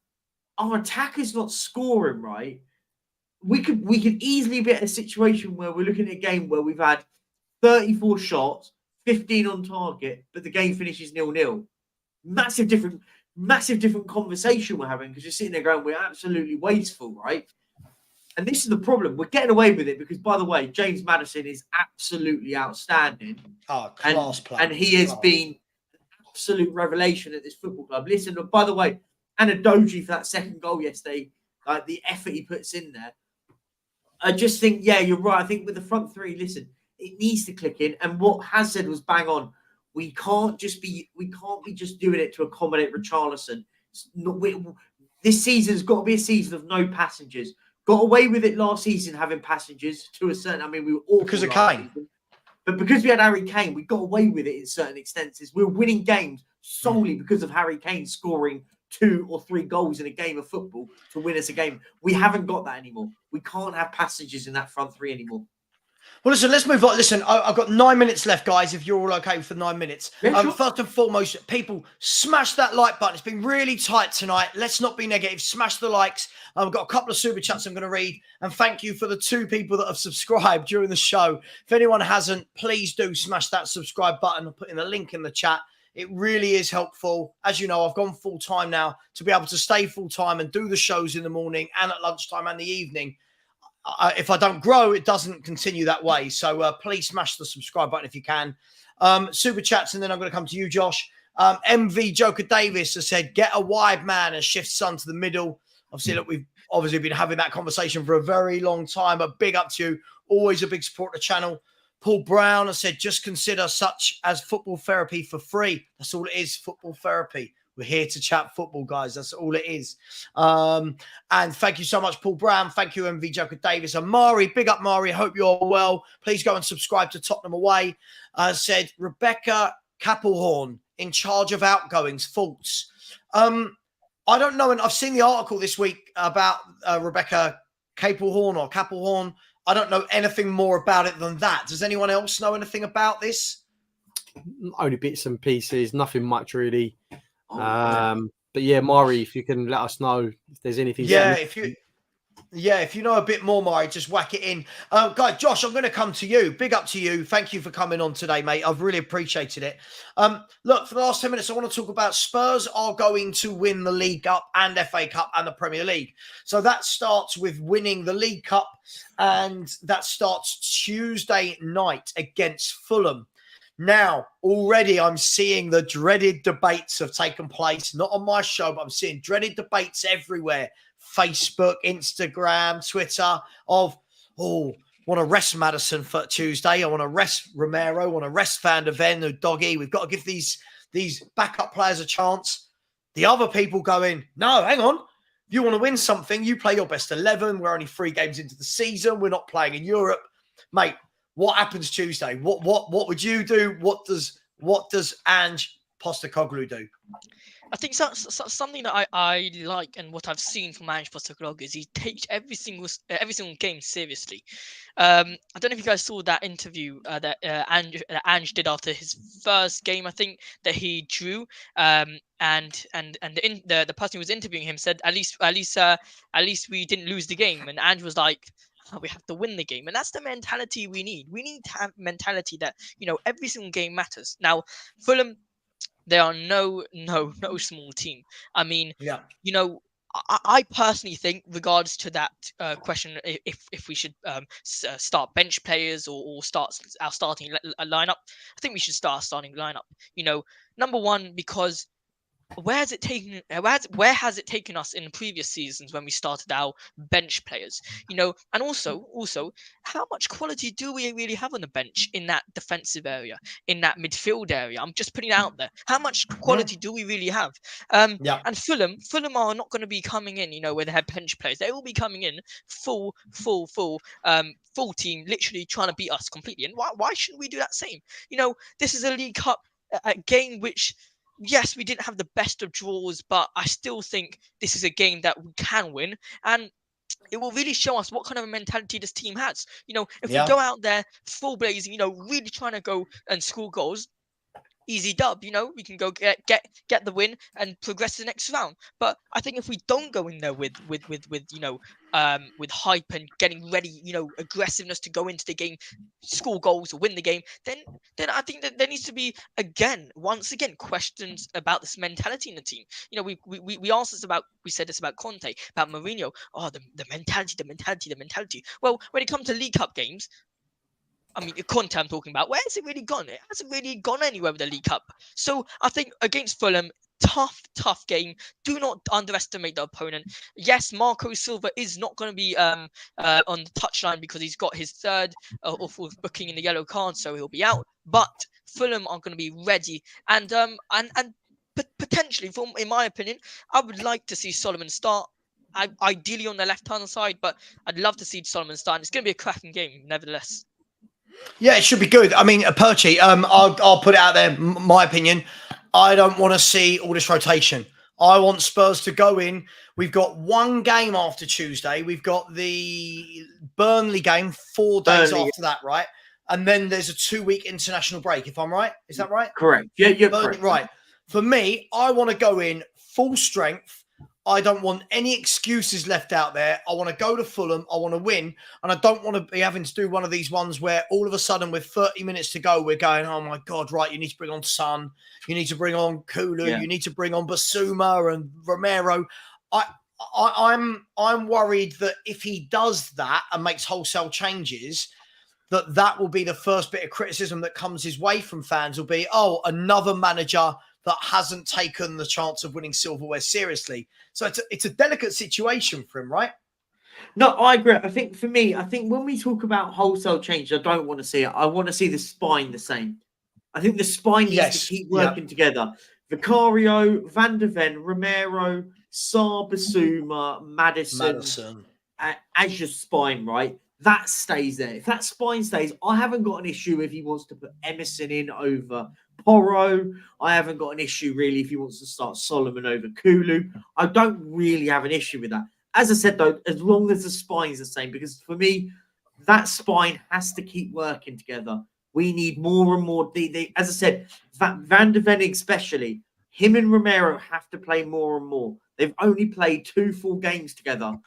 our attackers not scoring right, we could easily be at a situation where we're looking at a game where we've had 34 shots, 15 on target, but the game finishes 0-0. Massive different conversation we're having, because you're sitting there going, we're absolutely wasteful, right? And this is the problem. We're getting away with it because, by the way, James Maddison is absolutely outstanding. Oh, class player. And he has been absolute revelation at this football club. Listen, by the way, and a Doji for that second goal yesterday, like the effort he puts in there. I just think, yeah, you're right. I think with the front three, listen, it needs to click in. And what Has said was bang on. We can't be just doing it to accommodate Richarlison. This season's got to be a season of no passengers. Got away with it last season having passengers to a certain. I mean, we were awful because of Kane. Season. But because we had Harry Kane, we got away with it in certain extenses. We were winning games solely because of Harry Kane scoring 2 or 3 goals in a game of football to win us a game. We haven't got that anymore. We can't have passengers in that front three anymore. Well, listen, let's move on. Listen, I've got 9 minutes left, guys, if you're all okay for 9 minutes. Yeah, sure. First and foremost, people, smash that like button. It's been really tight tonight. Let's not be negative. Smash the likes. I've got a couple of super chats I'm going to read. And thank you for the 2 people that have subscribed during the show. If anyone hasn't, please do smash that subscribe button. I'm putting a link in the chat. It really is helpful. As you know, I've gone full-time now to be able to stay full-time and do the shows in the morning and at lunchtime and the evening. If I don't grow, it doesn't continue that way. So please smash the subscribe button if you can. Super chats, and then I'm going to come to you, Josh. MV Joker Davis has said, get a wide man and shift Son to the middle. Obviously, look, we've obviously been having that conversation for a very long time, but big up to you. Always a big support of the channel. Paul Brown has said, just consider such as football therapy for free. That's all it is, football therapy. We're here to chat football, guys. That's all it is. And thank you so much, Paul Brown. Thank you, MV Joker Davis. And Mari, big up, Mari. Hope you're well. Please go and subscribe to Tottenham Away. Said Rebecca Kappelhorn, in charge of Outgoings. Thoughts? I don't know. And I've seen the article this week about Rebecca Kappelhorn or Kappelhorn. I don't know anything more about it than that. Does anyone else know anything about this? Only bits and pieces. Nothing much, really. But yeah, Mari, if you can let us know if there's anything. If you know a bit more, Mari, just whack it in. Guys, Josh, I'm going to come to you. Big up to you. Thank you for coming on today, mate. I've really appreciated it. Look, for the last 10 minutes, I want to talk about Spurs are going to win the League Cup and FA Cup and the Premier League. So that starts with winning the League Cup, and that starts Tuesday night against Fulham. Now, already I'm seeing the dreaded debates have taken place, not on my show, but I'm seeing dreaded debates everywhere. Facebook, Instagram, Twitter of, want to rest Maddison for Tuesday. I want to rest Romero, I want to rest Van der Ven, or Doggy. We've got to give these backup players a chance. The other people going, no, hang on. If you want to win something, you play your best 11. We're only 3 games into the season. We're not playing in Europe. Mate, what happens Tuesday? What would you do? What does Ange Postecoglou do? I think something that I like, and what I've seen from Ange Postecoglou is he takes every single game seriously. I don't know if you guys saw that interview that Ange did after his first game. I think that he drew, and the person who was interviewing him said at least we didn't lose the game, and Ange was like, we have to win the game. And that's the mentality we need. We need to have mentality that, every single game matters. Now, Fulham, they are no small team. I mean, I personally think, regards to that question, if we should start bench players or start our starting lineup, I think we should start our starting lineup. Number one, because where has it taken us in previous seasons when we started our bench players? And also, how much quality do we really have on the bench in that defensive area, in that midfield area? I'm just putting it out there. How much quality do we really have? Yeah. And Fulham are not going to be coming in, where they have bench players. They will be coming in full team, literally trying to beat us completely. And why shouldn't we do that same? This is a League Cup a game which, yes, we didn't have the best of draws, but I still think this is a game that we can win. And it will really show us what kind of a mentality this team has. If we Yeah. go out there full blazing, really trying to go and score goals, easy dub. We can go get the win and progress to the next round. But I think if we don't go in there with hype and getting ready, aggressiveness to go into the game, score goals or win the game, then I think that there needs to be once again questions about this mentality in the team. We asked this about, we said this about Conte, about Mourinho. Oh, the mentality. Well, when it comes to League Cup games, I mean, Conte I'm talking about, where has it really gone? It hasn't really gone anywhere with the League Cup. So I think against Fulham, tough game. Do not underestimate the opponent. Yes, Marco Silva is not going to be on the touchline because he's got his third or fourth booking in the yellow card, so he'll be out. But Fulham are going to be ready, and potentially, in my opinion, I would like to see Solomon start. Ideally on the left-hand side, but I'd love to see Solomon start. And it's going to be a cracking game, nevertheless. Yeah, it should be good. I mean, Perchy, I'll put it out there. My opinion, I don't want to see all this rotation. I want Spurs to go in. We've got one game after Tuesday. We've got the Burnley game 4 days after that, right? And then there's a 2-week international break, if I'm right. Is that right? Correct. Yeah, you're correct. Right. For me, I want to go in full strength. I don't want any excuses left out there. I want to go to Fulham. I want to win. And I don't want to be having to do one of these ones where all of a sudden with 30 minutes to go, we're going, oh my God, right, you need to bring on Son. You need to bring on Kulu. Yeah. You need to bring on Basuma and Romero. I'm worried that if he does that and makes wholesale changes, that will be the first bit of criticism that comes his way from fans will be, oh, another manager that hasn't taken the chance of winning silverware seriously. So it's a delicate situation for him, right? No, I agree. I think for me, when we talk about wholesale change, I don't want to see it. I want to see the spine the same. I think the spine needs to keep working together. Vicario, Van der Ven, Romero, Sarr, Basuma, Maddison. As your spine, right? That stays there. If that spine stays, I haven't got an issue if he wants to put Emerson in over Porro. I haven't got an issue really if he wants to start Solomon over Kulu. I don't really have an issue with that. As I said, though, as long as the spine's the same, because for me, that spine has to keep working together. We need more and more. As I said, Van der Ven especially, him and Romero have to play more and more. They've only played 2 full games together.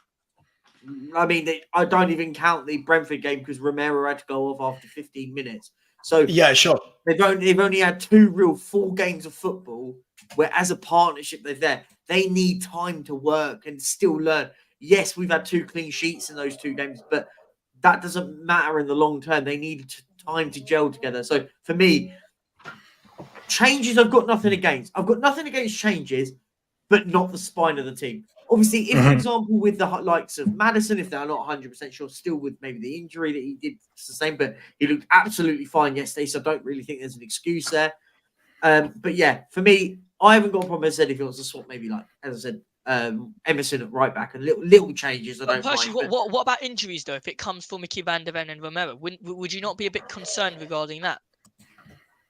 I mean, I don't even count the Brentford game because Romero had to go off after 15 minutes. So yeah, sure. They've only had 2 real full games of football where, as a partnership, they're there. They need time to work and still learn. Yes, we've had 2 clean sheets in those 2 games, but that doesn't matter in the long term. They need time to gel together. So for me, changes I've got nothing against. I've got nothing against changes, but not the spine of the team. Obviously, if, for example, with the likes of Maddison, if they're not 100% sure, still with maybe the injury that he did sustain, but he looked absolutely fine yesterday, so I don't really think there's an excuse there. But yeah, for me, I haven't got a problem. As I said, if he wants to swap maybe, like, as I said, Emerson at right back and little changes, I don't mind. What about injuries, though, if it comes for Mickey Van der Ven and Romero? Would you not be a bit concerned regarding that?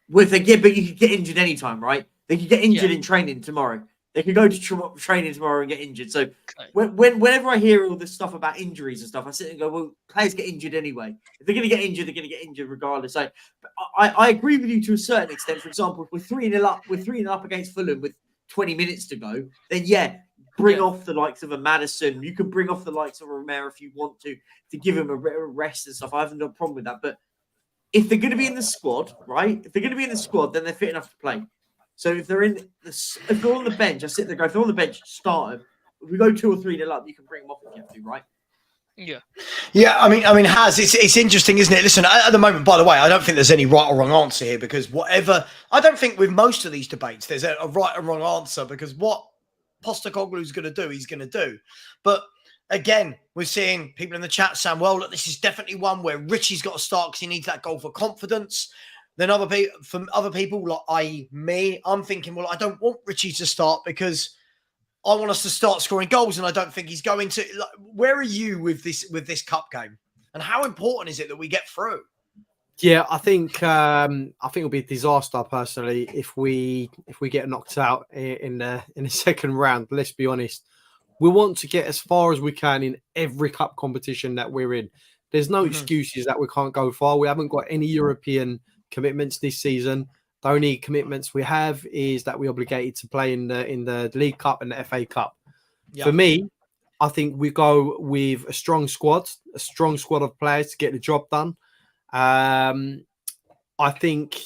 But you could get injured anytime, right? They could get injured in training tomorrow. They could go to training tomorrow and get injured. So whenever I hear all this stuff about injuries and stuff, I sit and go, well, players get injured anyway. If they're going to get injured, they're going to get injured regardless. So I agree with you to a certain extent. For example, if we're 3-0 up against Fulham with 20 minutes to go, then bring off the likes of a Maddison. You can bring off the likes of a Romero if you want to give him a rest and stuff. I have no problem with that. But if they're going to be in the squad, right? If they're going to be in the squad, then they're fit enough to play. So if they're on the bench, I sit there and go, if they're on the bench, start them. If we go 2 or 3-0 up, you can bring them off if you have to, right? Yeah. Yeah, I mean, it's interesting, isn't it? Listen, at the moment, by the way, I don't think there's any right or wrong answer here because I don't think with most of these debates there's a right and wrong answer because what Postecoglou's going to do, he's going to do. But again, we're seeing people in the chat saying, well, look, this is definitely one where Richie's got to start because he needs that goal for confidence. Then from other people, like i.e. me, I'm thinking, well, I don't want Richie to start because I want us to start scoring goals, and I don't think he's going to. Like, where are you with this cup game, and how important is it that we get through? Yeah, I think it'll be a disaster personally if we get knocked out in the second round. Let's be honest. We want to get as far as we can in every cup competition that we're in. There's no excuses that we can't go far. We haven't got any European commitments this season. The only commitments we have is that we're obligated to play in the League Cup and the FA Cup. Yeah. For me, I think we go with a strong squad of players to get the job done. I think,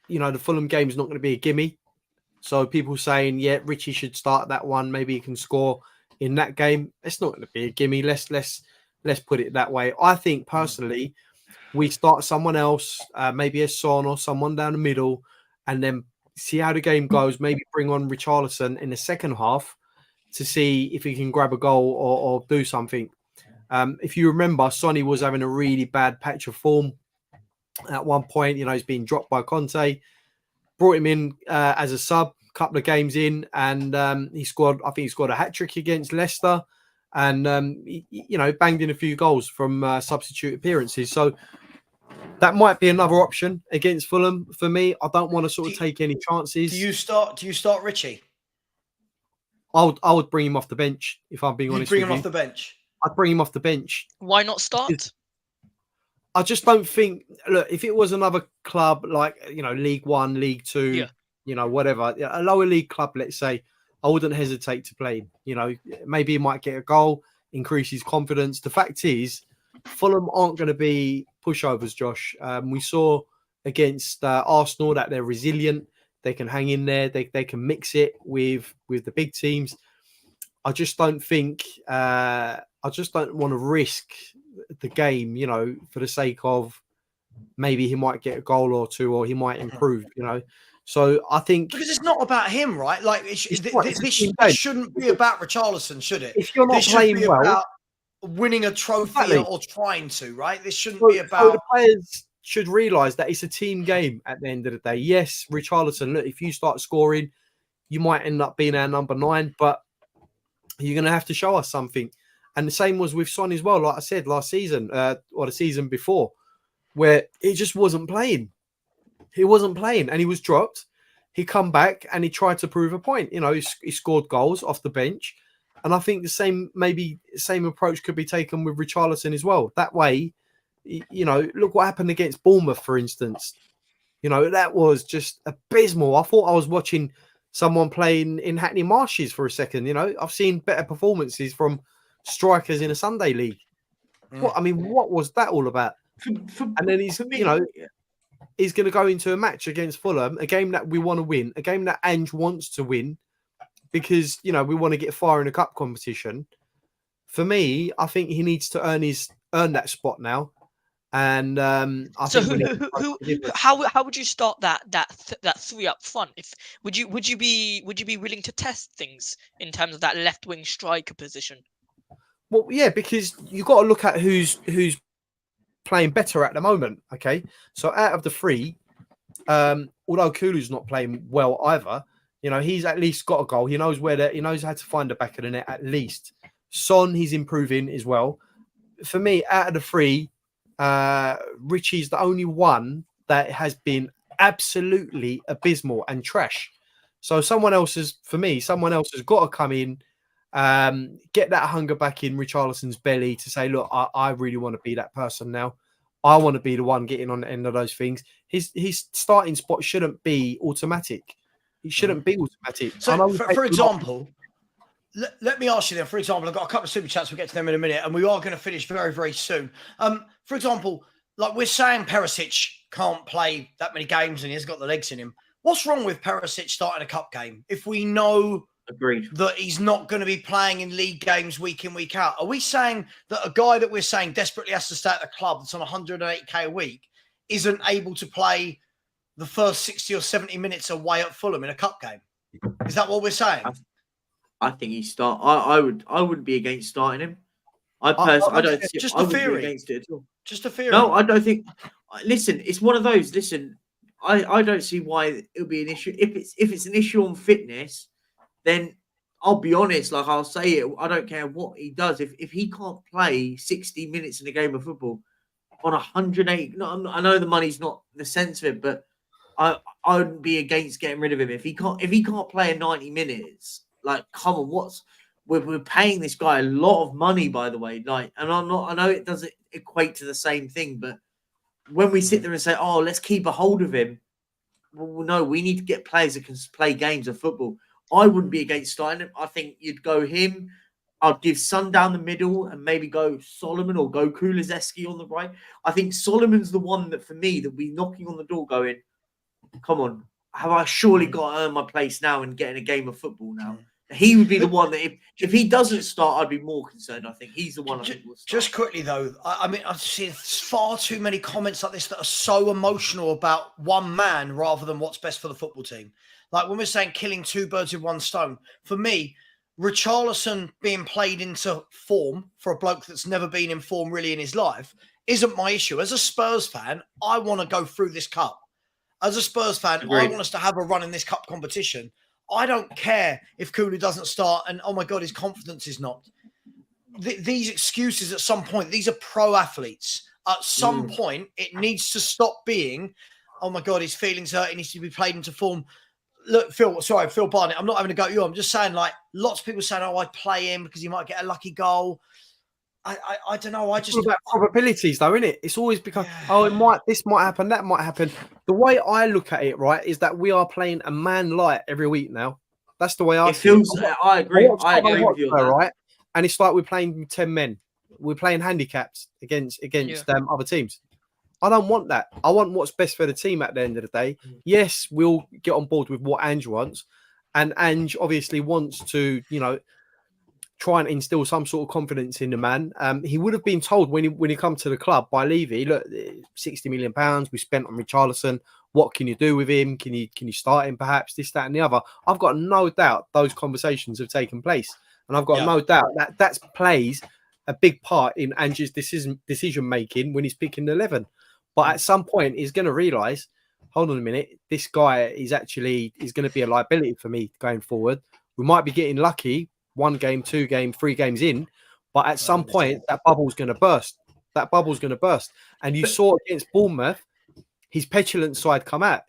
the Fulham game is not going to be a gimme. So people saying, yeah, Richie should start that one. Maybe he can score in that game. It's not going to be a gimme. Let's put it that way. I think personally, we start someone else, maybe a Son or someone down the middle, and then see how the game goes. Maybe bring on Richarlison in the second half to see if he can grab a goal or do something. If you remember, Sonny was having a really bad patch of form at one point. He's been dropped by Conte. Brought him in as a sub, couple of games in, and he scored. I think he scored a hat-trick against Leicester, and banged in a few goals from substitute appearances. So that might be another option against Fulham for me. I don't want to sort of take any chances. Do you start Richie? I would bring him off the bench if I'm being honest. Bring him off the bench. I'd bring him off the bench. Why not start? I just don't think. Look, if it was another club like League One, League Two, whatever, a lower league club, let's say, I wouldn't hesitate to play him. Maybe he might get a goal, increase his confidence. The fact is, Fulham aren't going to be pushovers, Josh. We saw against Arsenal that they're resilient. They can hang in there. They can mix it with the big teams. I just don't think. I just don't want to risk the game, for the sake of maybe he might get a goal or two, or he might improve. So I think because it's not about him, right? Like this shouldn't be about Richarlison, should it? If you're not playing well, about winning a trophy or trying to, right? This shouldn't be about. So the players should realise that it's a team game at the end of the day. Yes, Richarlison, look, if you start scoring, you might end up being our number 9, but you're going to have to show us something. And the same was with Son as well, like I said, last season or the season before, where he just wasn't playing. He wasn't playing and he was dropped. He come back and he tried to prove a point. He scored goals off the bench. And I think the same approach could be taken with Richarlison as well. That way, look what happened against Bournemouth, for instance. That was just abysmal. I thought I was watching someone playing in Hackney Marshes for a second. I've seen better performances from strikers in a Sunday league. What was that all about? And then he's going to go into a match against Fulham, a game that we want to win, a game that Ange wants to win because, we want to get far in a cup competition. For me, I think he needs to earn that spot now. And how would you start that 3 up front? Would you be willing to test things in terms of that left wing striker position? Well, yeah, because you've got to look at who's playing better at the moment. Okay, so out of the 3, although Kulu's not playing well either, he's at least got a goal. He knows he knows how to find the back of the net at least. Son, he's improving as well. For me, out of the 3, Richie's the only one that has been absolutely abysmal and trash. So someone else has got to come in. Get that hunger back in Richarlison's belly to say, look, I really want to be that person now. I want to be the one getting on the end of those things. His starting spot shouldn't be automatic. It shouldn't be automatic. So, for example, let me ask you then. For example, I've got a couple of super chats. We'll get to them in a minute, and we are going to finish very, very soon. For example, like we're saying, Perisic can't play that many games and he hasn't got the legs in him. What's wrong with Perisic starting a cup game if we know Agreed. that he's not going to be playing in league games week in, week out? Are we saying that a guy that we're saying desperately has to stay at the club that's on 108k a week isn't able to play the first 60 or 70 minutes away at Fulham in a cup game? Is that what we're saying? I think he start. I wouldn't be against starting him. I don't see. Just I a wouldn't be theory. against it at all. Just a theory. No, I don't think. Listen, it's one of those. Listen, I don't see why it would be an issue. If it's an issue on fitness, then I'll be honest. Like I'll say it. I don't care what he does. If he can't play 60 minutes in a game of football on 108, no, I know the money's not the sense of it, but I wouldn't be against getting rid of him if he can't play in 90 minutes. Like, come on, we're paying this guy a lot of money, by the way. Like, and I know it doesn't equate to the same thing, but when we sit there and say, "Oh, let's keep a hold of him," well, no, we need to get players that can play games of football. I wouldn't be against starting him. I think you'd go him. I'd give Son down the middle and maybe go Solomon or go Kulizeski on the right. I think Solomon's the one that, for me, that will be knocking on the door going, come on, have I surely got to earn my place now and get in a game of football now? He would be the one that if he doesn't start, I'd be more concerned. I think he's the one I think will start. Just quickly, though, I mean, I've seen far too many comments like this that are so emotional about one man rather than what's best for the football team. Like when we're saying killing two birds with one stone, for me, Richarlison being played into form for a bloke that's never been in form really in his life isn't my issue. As a Spurs fan, I want to go through this cup. As a Spurs fan, I want us to have a run in this cup competition. I don't care if Kulu doesn't start and, oh my God, his confidence is knocked. These excuses at some point, these are pro athletes. At some point, it needs to stop being, oh my God, his feelings hurt. He needs to be played into form. Look, Phil Barnett, I'm not having a go at you. I'm just saying, like, lots of people saying, oh, I'd play him because he might get a lucky goal. I don't know. It's all about probabilities, though, isn't it? It's always because this might happen, that might happen. The way I look at it, right, is that we are playing a man light every week now. That's the way I see it. I agree. I agree with you on that. Right, and it's like we're playing 10 men. We're playing handicaps against other teams. I don't want that. I want what's best for the team at the end of the day. Yes, we'll get on board with what Ange wants, and Ange obviously wants to, try and instill some sort of confidence in the man. He would have been told when he come to the club by Levy, look, £60 million we spent on Richarlison. What can you do with him? Can you start him perhaps? This, that, and the other. I've got no doubt those conversations have taken place, and I've got no doubt that plays a big part in Ange's decision making when he's picking the 11. But at some point, he's going to realise, hold on a minute, this guy is going to be a liability for me going forward. We might be getting lucky. 1 game, 2 game, 3 games in, but at some point that bubble's going to burst. And you saw against Bournemouth, his petulant side come out.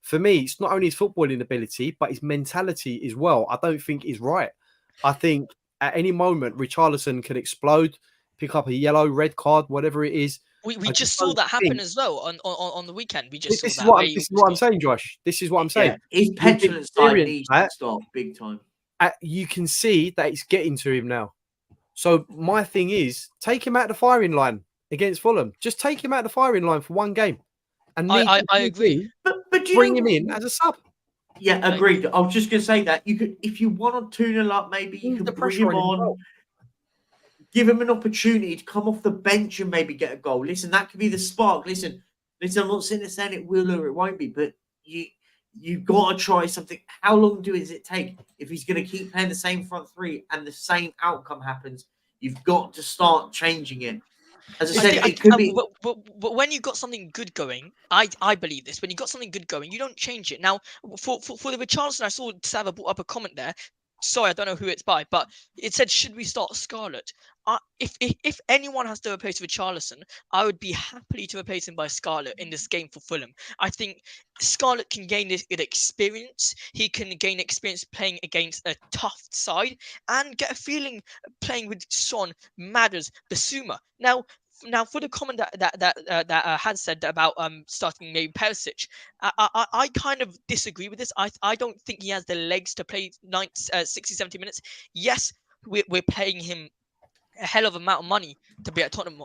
For me, it's not only his footballing ability, but his mentality as well. I don't think is right. I think at any moment Richarlison can explode, pick up a yellow, red card, whatever it is. We just saw that happen as well on the weekend. We just this saw that. This is what I'm saying, Josh. This is what I'm saying. His petulant side needs to stop big time. You can see that it's getting to him now. So my thing is, take him out the firing line against Fulham. Just take him out the firing line for 1 game. And I agree. But bring him in as a sub. Yeah, agreed. I was just going to say that you could, if you want to 2-0 up, maybe you can bring him on, give him an opportunity to come off the bench and maybe get a goal. Listen, that could be the spark. Listen. I'm not sitting there saying it will or it won't be, but you've got to try something. How long does it take? If he's going to keep playing the same front three and the same outcome happens, you've got to start changing it. As I said, it could be. But when you've got something good going, I believe this. When you've got something good going, you don't change it. Now, for the Richarlison, I saw Sava brought up a comment there. Sorry, I don't know who it's by, but it said, should we start Scarlett? If anyone has to replace Richarlison, I would be happily to replace him by Scarlett in this game for Fulham. I think Scarlett can gain this experience. He can gain experience playing against a tough side and get a feeling playing with Son, Madders, Basuma. Now, for the comment that had said about starting maybe Perisic, I kind of disagree with this. I don't think he has the legs to play 60, 70 minutes. Yes, we're paying him a hell of amount of money to be at Tottenham.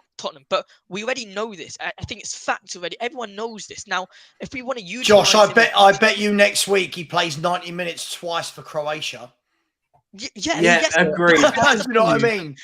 But we already know this. I think it's facts already. Everyone knows this. Now, if we want to utilize Josh, I bet you next week he plays 90 minutes twice for Croatia. Yeah, Yeah, yes, agreed. that's You know what I mean?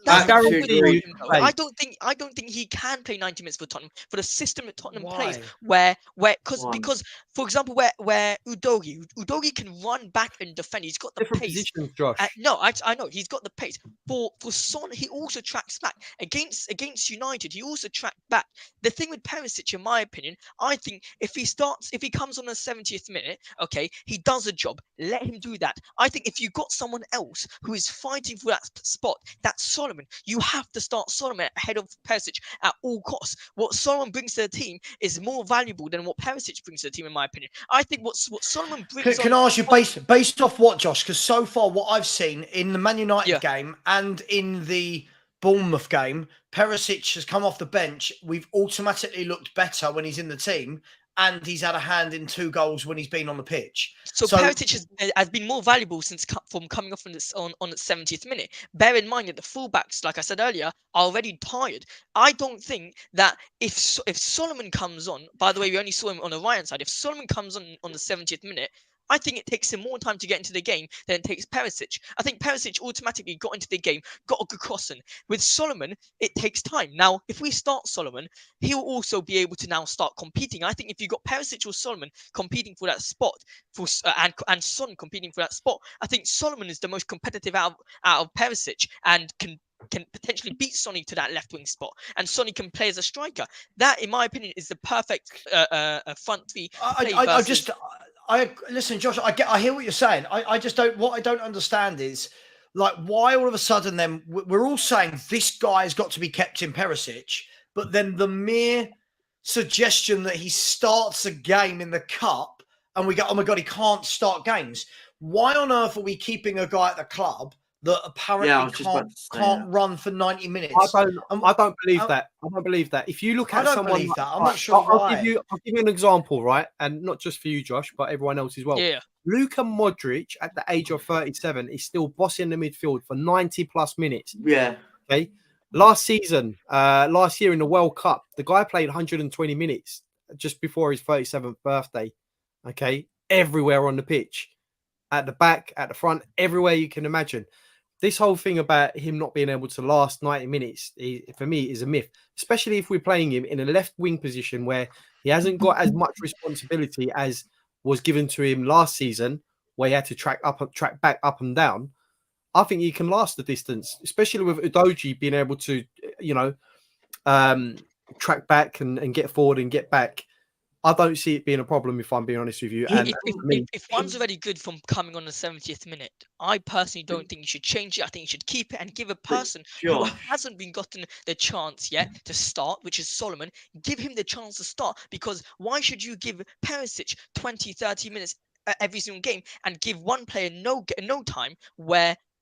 That's the Absolutely problem with agreed. Tottenham, though. I don't think he can play 90 minutes for Tottenham for the system that Tottenham plays, Why? because for example where Udogi can run back and defend. He's got the Different pace. positions, Josh. No, I know he's got the pace. For Son, he also tracks back against United. He also tracked back. The thing with Perisic, in my opinion, I think if he comes on the 70th minute, okay, he does a job. Let him do that. I think if you got someone else who is fighting for that spot, that's Solomon. You have to start Solomon ahead of Perisic at all costs. What Solomon brings to the team is more valuable than what Perisic brings to the team, in my opinion. I think what Solomon brings. Can I ask you based off what, Josh? Because so far, what I've seen in the Man United game and in the Bournemouth game, Perisic has come off the bench. We've automatically looked better when he's in the team, and he's had a hand in 2 goals when he's been on the pitch. So Perisic has been more valuable from coming off on the 70th minute. Bear in mind that the fullbacks, like I said earlier, are already tired. I don't think that if Solomon comes on, by the way, we only saw him on the right-hand side. If Solomon comes on the 70th minute, I think it takes him more time to get into the game than it takes Perisic. I think Perisic automatically got into the game, got a good crossing. With Solomon, it takes time. Now, if we start Solomon, he'll also be able to now start competing. I think if you got Perisic or Solomon competing for that spot, and Son competing for that spot, I think Solomon is the most competitive out of Perisic and can potentially beat Sonny to that left wing spot, and Sonny can play as a striker. That, in my opinion, is the perfect front three. Listen, Josh. I hear what you're saying. I just don't. What I don't understand is like why all of a sudden then we're all saying this guy's got to be kept in Perisic, but then the mere suggestion that he starts a game in the cup and we go, oh my god, he can't start games. Why on earth are we keeping a guy at the club that apparently can't run for 90 minutes? I don't believe that. I don't believe that. If you look at someone, believe that. I'm not sure I'll give you an example, right? And not just for you, Josh, but everyone else as well. Yeah. Luka Modric, at the age of 37, is still bossing the midfield for 90 plus minutes. Yeah. Okay. Last year in the World Cup, the guy played 120 minutes just before his 37th birthday. Okay. Everywhere on the pitch, at the back, at the front, everywhere you can imagine. This whole thing about him not being able to last 90 minutes, for me, is a myth, especially if we're playing him in a left wing position where he hasn't got as much responsibility as was given to him last season, where he had to track back, up and down. I think he can last the distance, especially with Udogi being able to, track back and get forward and get back. I don't see it being a problem, if I'm being honest with you. If one's already good from coming on the 70th minute, I personally don't think you should change it. I think you should keep it and give a person who hasn't been gotten the chance yet to start, which is Solomon, give him the chance to start. Because why should you give Perisic 20, 30 minutes every single game and give one player no time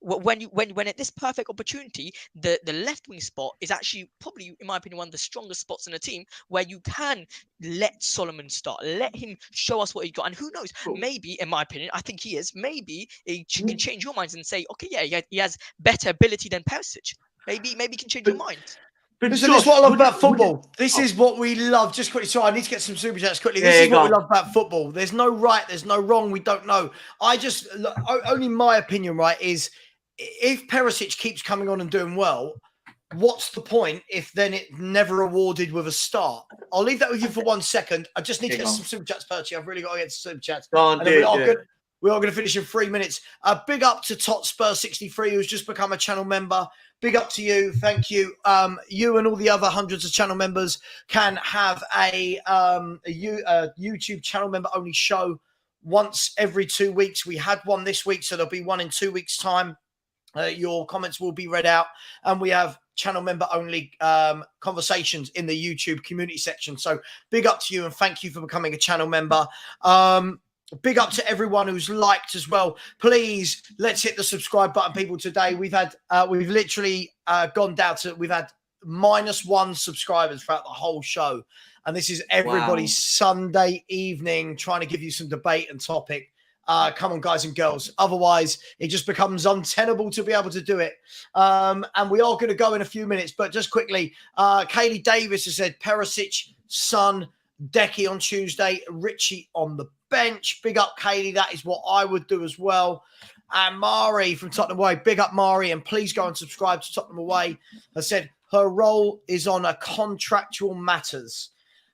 when at this perfect opportunity, the left wing spot is actually probably, in my opinion, one of the strongest spots in the team, where you can let Solomon start, let him show us what he got, and who knows, maybe, in my opinion, I think he is. Maybe he can change your minds and say, okay, yeah, he has better ability than Perisic. Maybe he can change your mind. But this is what I love about football. This is what we love. Just quickly, sorry, I need to get some super chats quickly. This is what we love about football. There's no right, there's no wrong. We don't know. Only my opinion, right, is if Perisic keeps coming on and doing well, what's the point if then it's never awarded with a start? I'll leave that with you for 1 second. I just need to get some super chats, Percy. I've really got to get some super chats. We are going to finish in 3 minutes. Big up to Tot Spurs 63, who's just become a channel member. Big up to you. Thank you. You and all the other hundreds of channel members can have a YouTube channel member only show once every 2 weeks. We had one this week, so there'll be one in 2 weeks' time. Your comments will be read out, and we have channel member only conversations in the YouTube community section. So big up to you, and thank you for becoming a channel member. Big up to everyone who's liked as well. Please, let's hit the subscribe button, people. Today we've literally gone down to, we've had -1 subscribers throughout the whole show, and this is everybody's Sunday evening trying to give you some debate and topic. Come on, guys and girls. Otherwise, it just becomes untenable to be able to do it. And we are going to go in a few minutes, but just quickly, Kaylee Davis has said Perisic, Son, Decky on Tuesday, Richie on the bench. Big up, Kaylee. That is what I would do as well. And Mari from Tottenham Away, big up Mari, and please go and subscribe to Tottenham Away. Has said her role is on a contractual matters.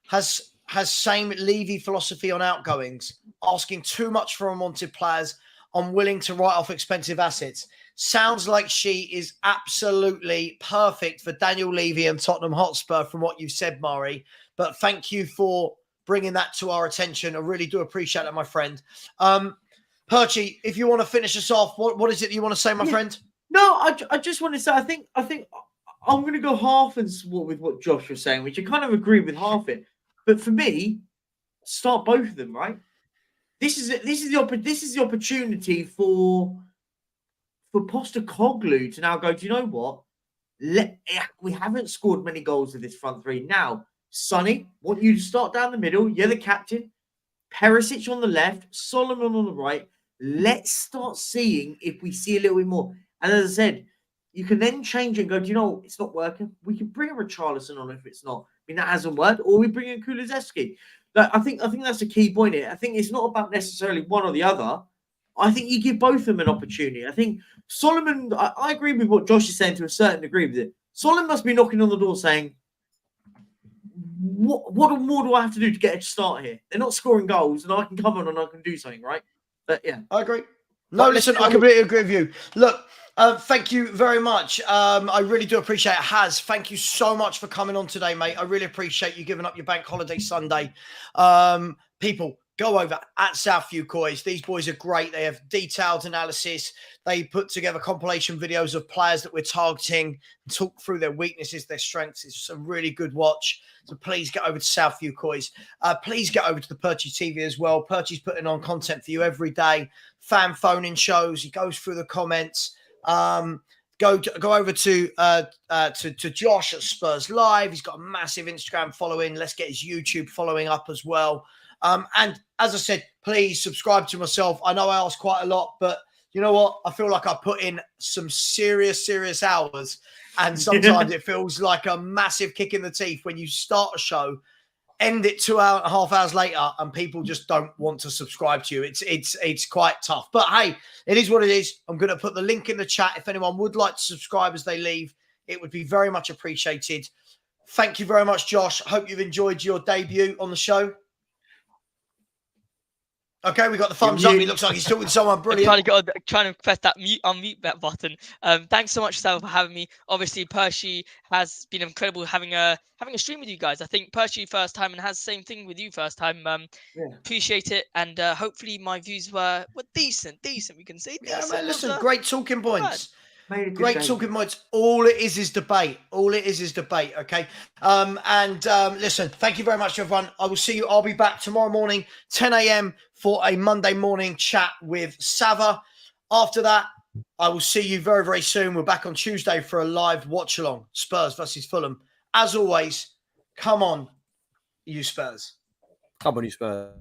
Has same Levy philosophy on outgoings, asking too much for unwanted players, unwilling to write off expensive assets. Sounds like she is absolutely perfect for Daniel Levy and Tottenham Hotspur from what you've said, Mari. But thank you for bringing that to our attention. I really do appreciate that, my friend. Perchy, if you want to finish us off, what is it you want to say, my friend? No, I just want to say, I think I'm going to go half and with what Josh was saying, which I kind of agree with half it. But for me, start both of them, right? This is the opportunity for Postecoglou to now go, do you know what? We haven't scored many goals with this front three. Now, Sonny, want you to start down the middle. You're the captain. Perisic on the left, Solomon on the right. Let's start seeing if we see a little bit more. And as I said, you can then change and go, do you know, it's not working. We can bring a Richarlison on if it's not. I mean, that hasn't worked. Or we bring in Kulusevski. But I think that's a key point here. I think it's not about necessarily one or the other. I think you give both of them an opportunity. I think Solomon, I agree with what Josh is saying to a certain degree with it. Solomon must be knocking on the door saying, what more do I have to do to get a start here? They're not scoring goals, and I can come on and I can do something, right? But yeah. I agree. No, listen, I completely agree with you. Look, thank you very much. I really do appreciate it. Haz, thank you so much for coming on today, mate. I really appreciate you giving up your bank holiday Sunday. People, go over at Southview Coys. These boys are great. They have detailed analysis. They put together compilation videos of players that we're targeting and talk through their weaknesses, their strengths. It's a really good watch. So please get over to Southview Coys. Please get over to the Perchy TV as well. Perchy's putting on content for you every day. Fan phone-in shows. He goes through the comments. Go over to Josh at Spurs Live. He's got a massive Instagram following. Let's get his YouTube following up as well. And as I said, please subscribe to myself. I know I ask quite a lot, but you know what? I feel like I put in some serious hours. And sometimes it feels like a massive kick in the teeth when you start a show, end it 2.5 hours later, and people just don't want to subscribe to you. It's quite tough. But hey, it is what it is. I'm going to put the link in the chat. If anyone would like to subscribe as they leave, it would be very much appreciated. Thank you very much, Josh. Hope you've enjoyed your debut on the show. Okay, we got the thumbs up. He looks like he's talking to someone brilliant. Trying to press that unmute that button. Thanks so much, Sal, for having me. Obviously, Percy has been incredible having a stream with you guys. I think Percy first time and has the same thing with you first time. Appreciate it, and hopefully my views were decent. We can say decent. Yeah, man, listen, great talking points. Great talking points. All it is debate. Okay. Listen, thank you very much, everyone. I will see you. I'll be back tomorrow morning, 10 a.m. for a Monday morning chat with Sava. After that, I will see you very, very soon. We're back on Tuesday for a live watch along. Spurs versus Fulham. As always, come on, you Spurs. Come on, you Spurs.